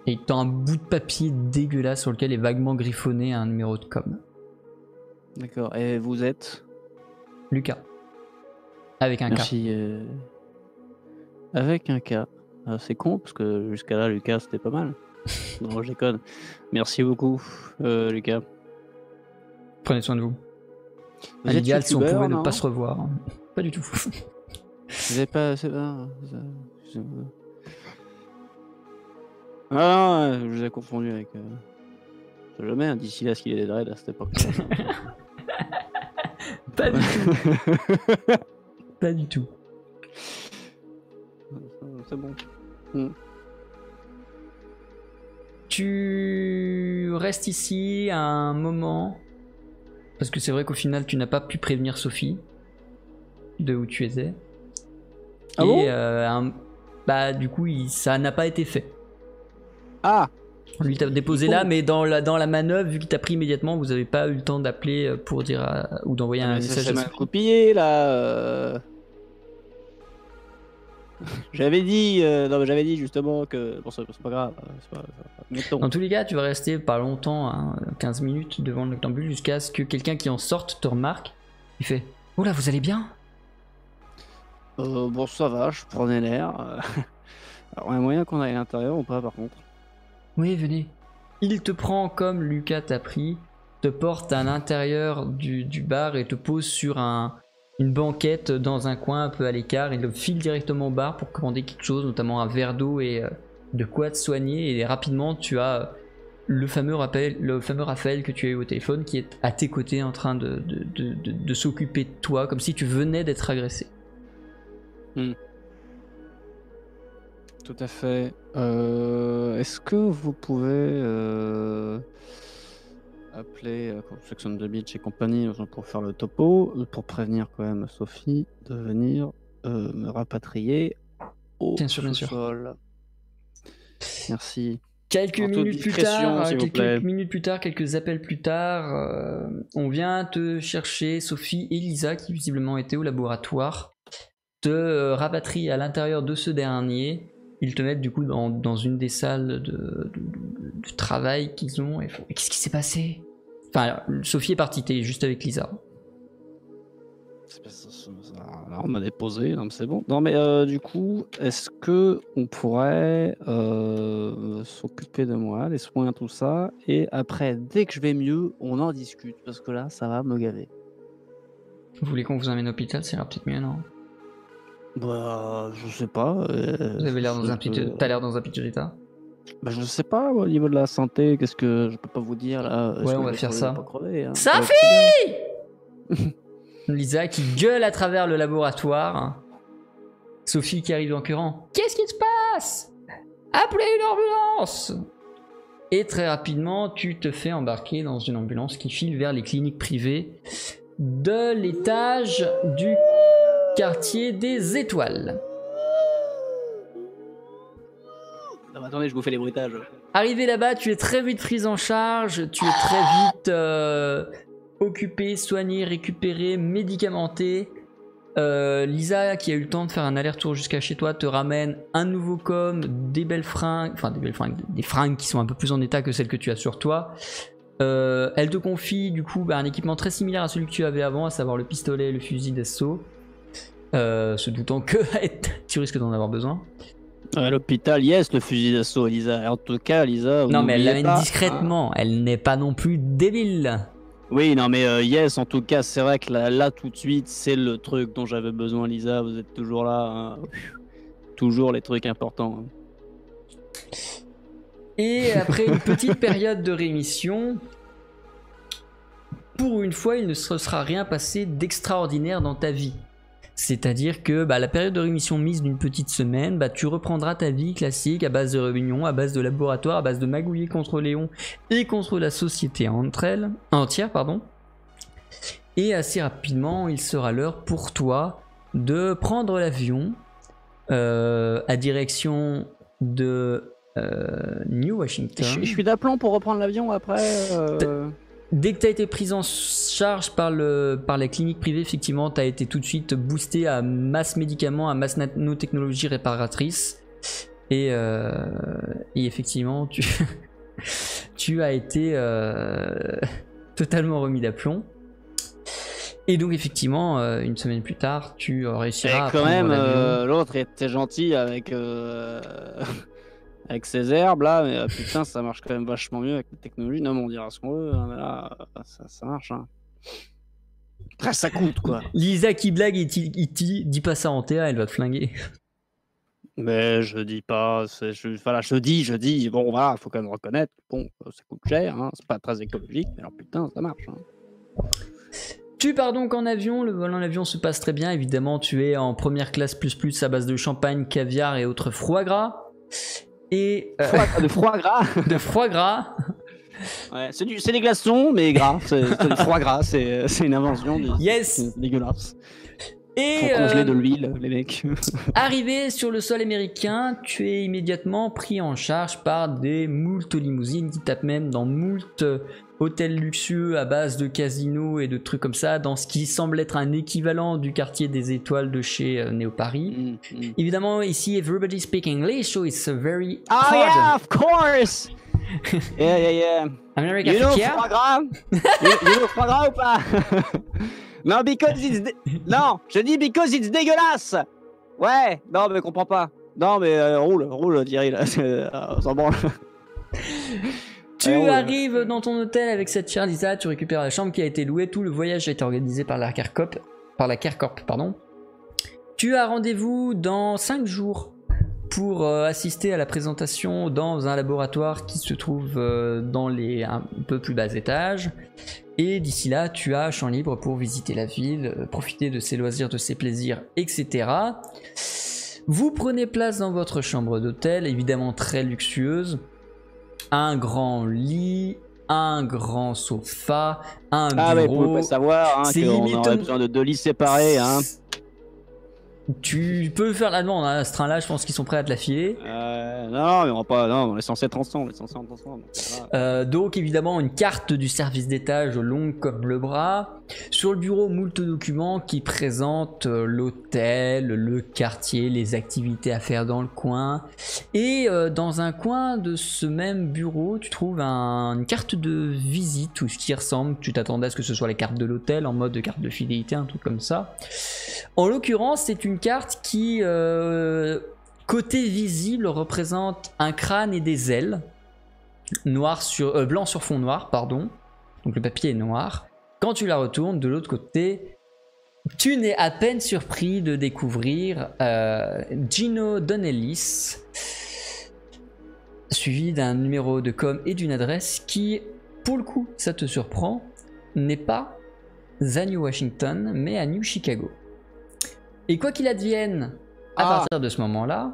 et il tend un bout de papier dégueulasse sur lequel est vaguement griffonné un numéro de com. D'accord, et vous êtes Lucas. Avec un Merci, K. Avec un K. C'est con, parce que jusqu'à là, Lucas, c'était pas mal. Non, je déconne. Merci beaucoup, Lucas. Prenez soin de vous. Vous À êtes l'idéal, si on youtubeur, pouvait ne non pas se revoir. Hein. Pas du tout. Vous avez pas... Ah non, je vous ai confondu avec... Je sais jamais, hein, d'ici là, ce qu'il est des dreads à cette époque-là. Pas du tout. Pas du tout. C'est bon. Tu restes ici un moment, parce que c'est vrai qu'au final tu n'as pas pu prévenir Sophie de où tu étais. Ah et bah du coup ça n'a pas été fait. Ah, lui t'a déposé là, mais dans la manœuvre, vu qu'il t'a pris immédiatement, vous n'avez pas eu le temps d'appeler pour dire ou d'envoyer un message. C'est mal copié là. J'avais dit, non mais j'avais dit justement que bon c'est pas grave. Mettons. Dans tous les cas, tu vas rester pas longtemps, hein, 15 minutes devant le Noctambule jusqu'à ce que quelqu'un qui en sorte te remarque. Il fait « Oh là, vous allez bien ?» Bon ça va, je prenais l'air. Alors il y a moyen qu'on aille à l'intérieur ou pas par contre? Oui, venez. Il te prend comme Lucas t'a pris, te porte à l'intérieur du bar et te pose sur une banquette dans un coin un peu à l'écart. Il le file directement au bar pour commander quelque chose, notamment un verre d'eau et de quoi te soigner. Et rapidement, tu as le fameux Raphaël que tu as eu au téléphone qui est à tes côtés en train de s'occuper de toi, comme si tu venais d'être agressé. Tout à fait. Est-ce que vous pouvez appeler Section de Beach et compagnie pour faire le topo, pour prévenir quand même Sophie de venir me rapatrier au sous-sol. Merci. Quelques minutes plus tard, quelques appels plus tard, on vient te chercher Sophie et Lisa qui visiblement étaient au laboratoire, te rapatrient à l'intérieur de ce dernier. Ils te mettent du coup dans une des salles de travail qu'ils ont. Et qu'est-ce qui s'est passé? Enfin, Sophie est partie, t'es juste avec Lisa. Alors, on m'a déposé, non mais c'est bon. Non mais du coup, est-ce que on pourrait s'occuper de moi, les soins, tout ça, et après, dès que je vais mieux, on en discute, parce que là, ça va me gaver. Vous voulez qu'on vous emmène à l'hôpital? Ça ira peut-être mieux, non? Bah, je sais pas. Vous avez l'air t'as l'air dans un piteux état. Bah, je sais pas, au niveau de la santé, qu'est-ce que je peux pas vous dire là. Ouais, on va faire ça. Crever, hein. Sophie! Lisa qui gueule à travers le laboratoire. Sophie qui arrive en courant. Qu'est-ce qui se passe? Appelez une ambulance! Et très rapidement, tu te fais embarquer dans une ambulance qui file vers les cliniques privées de l'étage du quartier des Étoiles. Non, mais attendez, je vous fais les bruitages. Arrivé là-bas, tu es très vite prise en charge, tu es très vite occupé, soigné, récupéré, médicamenté. Lisa, qui a eu le temps de faire un aller-retour jusqu'à chez toi, te ramène un nouveau com, des belles fringues, enfin des fringues qui sont un peu plus en état que celles que tu as sur toi. Elle te confie du coup un équipement très similaire à celui que tu avais avant, à savoir le pistolet et le fusil d'assaut, se doutant que tu risques d'en avoir besoin. À l'hôpital, yes, le fusil d'assaut, Lisa. En tout cas, Lisa. Non, mais elle l'amène discrètement, elle n'est pas non plus débile. Oui, non, mais yes, en tout cas, c'est vrai que là tout de suite, c'est le truc dont j'avais besoin, Lisa. Vous êtes toujours là. Hein. Toujours les trucs importants. Hein. Et après une petite période de rémission, pour une fois, il ne se sera rien passé d'extraordinaire dans ta vie. C'est-à-dire que la période de rémission mise d'une petite semaine, tu reprendras ta vie classique à base de réunions, à base de laboratoire, à base de magouiller contre Léon et contre la société entière. Et assez rapidement, il sera l'heure pour toi de prendre l'avion à direction de New Washington. Je suis d'aplomb pour reprendre l'avion après. Dès que tu as été prise en charge par la clinique privée, effectivement, tu as été tout de suite boosté à masse médicaments, à masse nanotechnologie réparatrice. Et effectivement, tu as été totalement remis d'aplomp. Et donc, effectivement, une semaine plus tard, tu réussiras à prendre l'avion. Et quand même, l'autre était gentil avec ces herbes là, mais putain, ça marche quand même vachement mieux avec la technologie. Non, mais on dira ce qu'on veut, hein, mais là, ça marche. Hein. Après, ça coûte quoi. Lisa qui blague, il dit pas ça en TA, elle va te flinguer. Mais je dis pas, je dis, bon, voilà, faut quand même reconnaître, bon, ça coûte cher, hein, c'est pas très écologique, mais alors putain, ça marche. Hein. Tu pars donc en avion, le vol en avion se passe très bien, évidemment, tu es en première classe plus à base de champagne, caviar et autres foie gras. Et de foie gras. De foie gras. Ouais, c'est des glaçons, mais gras. C'est du foie gras, c'est une invention. Yes. C'est dégueulasse. Et faut congeler de l'huile, les mecs. Arrivé sur le sol américain, tu es immédiatement pris en charge par des moult limousines qui tapent même dans moult hôtels luxueux à base de casinos et de trucs comme ça, dans ce qui semble être un équivalent du quartier des étoiles de chez Néo Paris. Évidemment, ici, everybody speak English, so it's a very hard. Yeah, of course. Yeah. America, you know foie gras? you know foie gras ou pas? Non, non, je dis because it's dégueulasse. Ouais, non, mais comprends pas. Non, mais roule, Thierry, là. On s'en branle. Tu arrives dans ton hôtel avec cette chère Lisa, tu récupères la chambre qui a été louée, tout le voyage a été organisé par la CARCORP, pardon. Tu as rendez-vous dans 5 jours pour assister à la présentation dans un laboratoire qui se trouve dans les un peu plus bas étages. Et d'ici là, tu as champ libre pour visiter la ville, profiter de ses loisirs, de ses plaisirs, etc. Vous prenez place dans votre chambre d'hôtel, évidemment très luxueuse. Un grand lit, un grand sofa, un bureau. Ah ouais, vous pouvez pas savoir hein, qu'on aurait besoin de 2 lits séparés. Hein. Tu peux faire la demande, hein, ce train-là, je pense qu'ils sont prêts à te la filer. Non, mais on est censé être ensemble. Donc évidemment, une carte du service d'étage longue comme le bras. Sur le bureau, moult documents qui présentent l'hôtel, le quartier, les activités à faire dans le coin. Et dans un coin de ce même bureau, tu trouves une carte de visite, ou ce qui ressemble, tu t'attendais à ce que ce soit les cartes de l'hôtel, en mode carte de fidélité, un truc comme ça. En l'occurrence, c'est une carte qui, côté visible, représente un crâne et des ailes, blanc sur fond noir, pardon. Donc le papier est noir. Quand tu la retournes de l'autre côté, tu n'es à peine surpris de découvrir Gino Donnellis, suivi d'un numéro de com et d'une adresse qui, pour le coup, ça te surprend, n'est pas à New Washington, mais à New Chicago. Et quoi qu'il advienne, à partir de ce moment-là,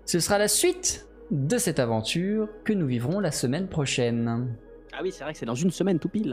ce sera la suite de cette aventure que nous vivrons la semaine prochaine. Ah oui, c'est vrai que c'est dans une semaine tout pile.